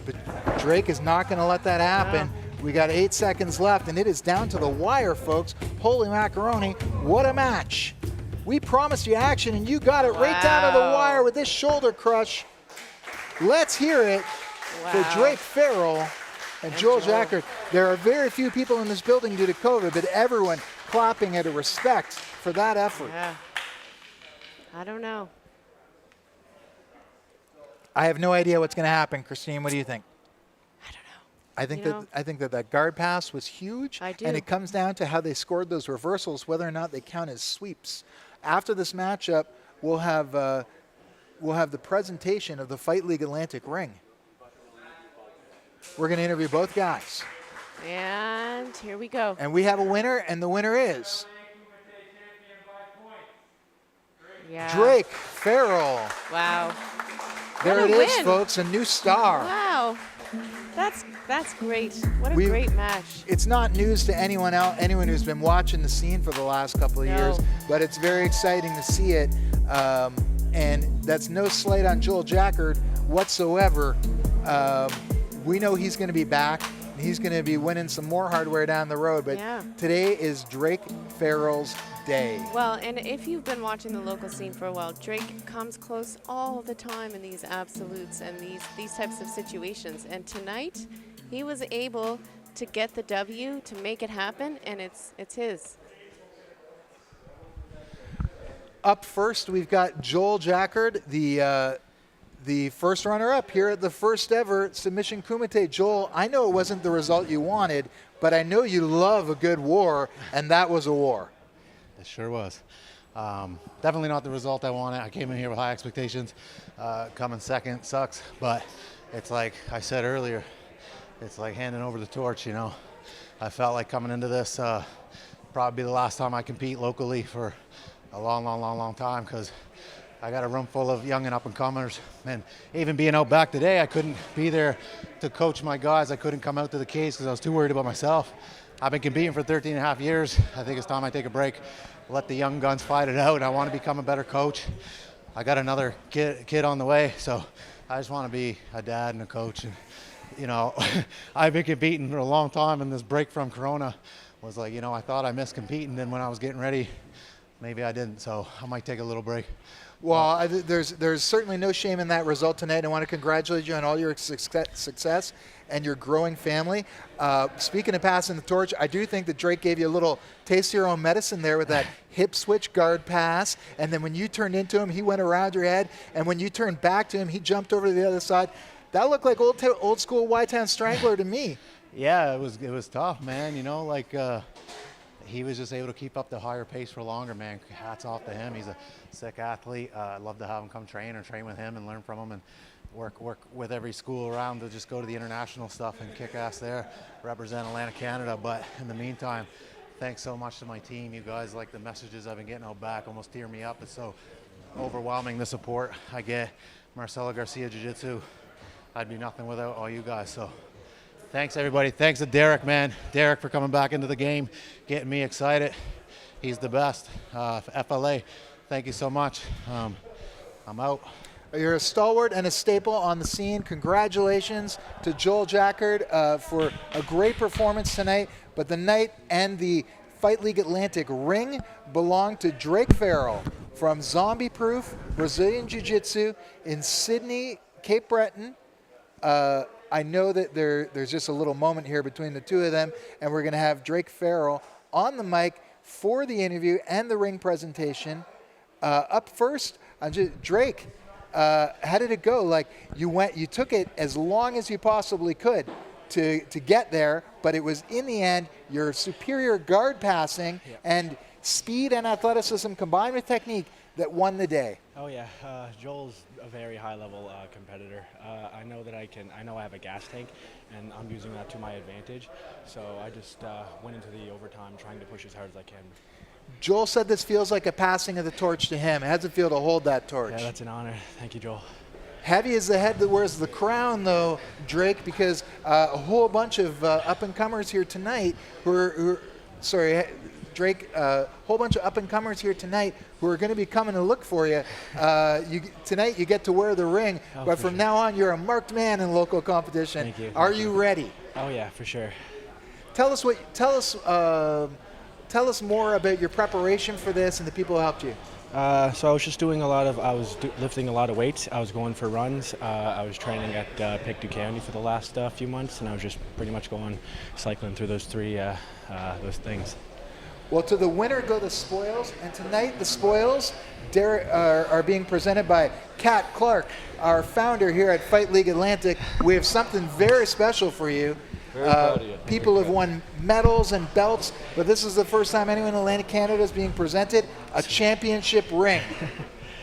But Drake is not going to let that happen. We got 8 seconds left, and it is down to the wire, folks. Holy macaroni, what a match. We promised you action, and you got it right down to the wire with this shoulder crush. Let's hear it for Drake Farrell and Joel Jackard. There are very few people in this building due to COVID, but everyone clapping out of respect for that effort. Yeah. I don't know. I have no idea what's going to happen. Christine, what do you think? I don't know. I think that guard pass was huge. I do. And it comes down to how they scored those reversals, whether or not they count as sweeps. After this matchup, we'll have the presentation of the Fight League Atlantic ring. We're going to interview both guys. And here we go. And we have a winner, and the winner is Drake Farrell. Wow. There What it a is, win. folks, a new star. Wow. That's great. What a great match. It's not news to anyone who's been watching the scene for the last couple of years, but it's very exciting to see it. And that's no slight on Joel Jackard whatsoever. We know he's going to be back. He's going to be winning some more hardware down the road, but today is Drake Farrell's day. Well, and if you've been watching the local scene for a while, Drake comes close all the time in these absolutes and these types of situations. And tonight, he was able to get the W, to make it happen, and it's his. Up first, we've got Joel Jackard, the first runner-up here at the first ever Submission Kumite. Joel, I know it wasn't the result you wanted, but I know you love a good war, and that was a war. It sure was. Definitely not the result I wanted. I came in here with high expectations. Coming second sucks, but it's like I said earlier, it's like handing over the torch, you know. I felt like coming into this probably the last time I compete locally for a long time, because I got a room full of young and up-and-comers, and even being out back today, I couldn't be there to coach my guys. I couldn't come out to the cage because I was too worried about myself. I've been competing for 13 and a half years. I think it's time I take a break, let the young guns fight it out. I want to become a better coach. I got another kid on the way, so I just want to be a dad and a coach. And, you know, I've been competing for a long time, and this break from Corona was like, you know, I thought I missed competing, then when I was getting ready, maybe I didn't, so I might take a little break. Well, there's certainly no shame in that result tonight. I want to congratulate you on all your success and your growing family. Speaking of passing the torch, I do think that Drake gave you a little taste of your own medicine there with that hip switch guard pass. And then when you turned into him, he went around your head. And when you turned back to him, he jumped over to the other side. That looked like old school Y-Town Strangler to me. Yeah, it was tough, man. You know, like he was just able to keep up the higher pace for longer, man. Hats off to him. He's a sick athlete. I'd love to have him come train with him and learn from him, and work with every school around to just go to the international stuff and kick ass there, represent Atlantic Canada. But in the meantime, thanks so much to my team. You guys, like the messages I've been getting out back, almost tear me up. It's so overwhelming the support I get. Marcelo Garcia Jiu-Jitsu, I'd be nothing without all you guys. So thanks everybody. Thanks to Derek, man. Derek for coming back into the game, getting me excited. He's the best. FLA, thank you so much. I'm out. You're a stalwart and a staple on the scene. Congratulations to Joel Jackard for a great performance tonight. But the night and the Fight League Atlantic ring belong to Drake Farrell from Zombie Proof Brazilian Jiu-Jitsu in Sydney, Cape Breton. I know that there's just a little moment here between the two of them, and we're going to have Drake Farrell on the mic for the interview and the ring presentation. Up first, Drake. How did it go? Like you took it as long as you possibly could to get there, but it was in the end your superior guard passing and speed and athleticism combined with technique that won the day. Oh yeah, Joel's a very high-level competitor. I know that I know I have a gas tank, and I'm using that to my advantage. So I just went into the overtime trying to push as hard as I can. Joel said this feels like a passing of the torch to him. How does it feel to hold that torch? Yeah, that's an honor. Thank you, Joel. Heavy is the head that wears the crown, though, Drake, because a whole bunch of up-and-comers here tonight Drake, a whole bunch of up-and-comers here tonight who are going to be coming to look for you. Tonight you get to wear the ring, but from now on you're a marked man in local competition. Thank you. Are you ready? Oh yeah, for sure. Tell us more about your preparation for this and the people who helped you. So I was just doing lifting a lot of weights. I was going for runs. I was training at Pictou County for the last few months, and I was just pretty much cycling through those those things. Well, to the winner go the spoils, and tonight the spoils are being presented by Kat Clark, our founder here at Fight League Atlantic. We have something very special for you. People have won medals and belts, but this is the first time anyone in Atlantic Canada is being presented a championship ring.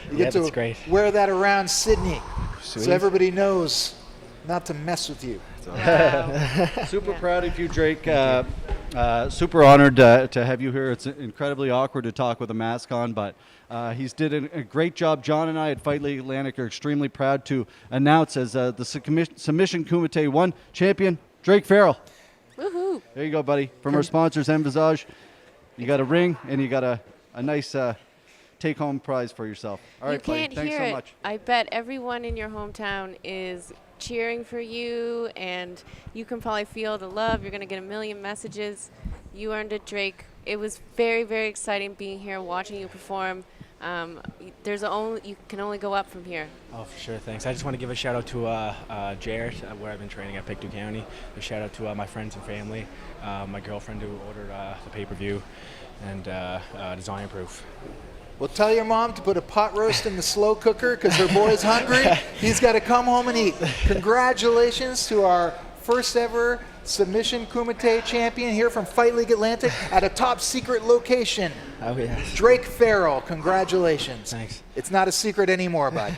You get to great. wear that around Sydney, Sweet. so everybody knows not to mess with you. Super proud of you, Drake. Super honored to have you here. It's incredibly awkward to talk with a mask on, but he's did a great job. John and I at Fight League Atlantic are extremely proud to announce as the Submission Kumite 1 champion, Drake Farrell. Woohoo! There you go, buddy. From our sponsors, Envisage, you got a ring and you got a nice take-home prize for yourself. All right, buddy. Thanks so much. I bet everyone in your hometown is cheering for you, and you can probably feel the love. You're going to get a million messages. You earned it, Drake. It was very, very exciting being here, watching you perform. You can only go up from here. Oh, for sure, thanks. I just want to give a shout out to Jared, where I've been training at Pictou County. A shout out to my friends and family, my girlfriend who ordered the pay-per-view, and Design Proof. Well, tell your mom to put a pot roast in the slow cooker because her boy's hungry. He's got to come home and eat. Congratulations to our first ever Submission Kumite champion here from Fight League Atlantic at a top secret location. Oh, yes. Drake Farrell, congratulations. Thanks. It's not a secret anymore, bud.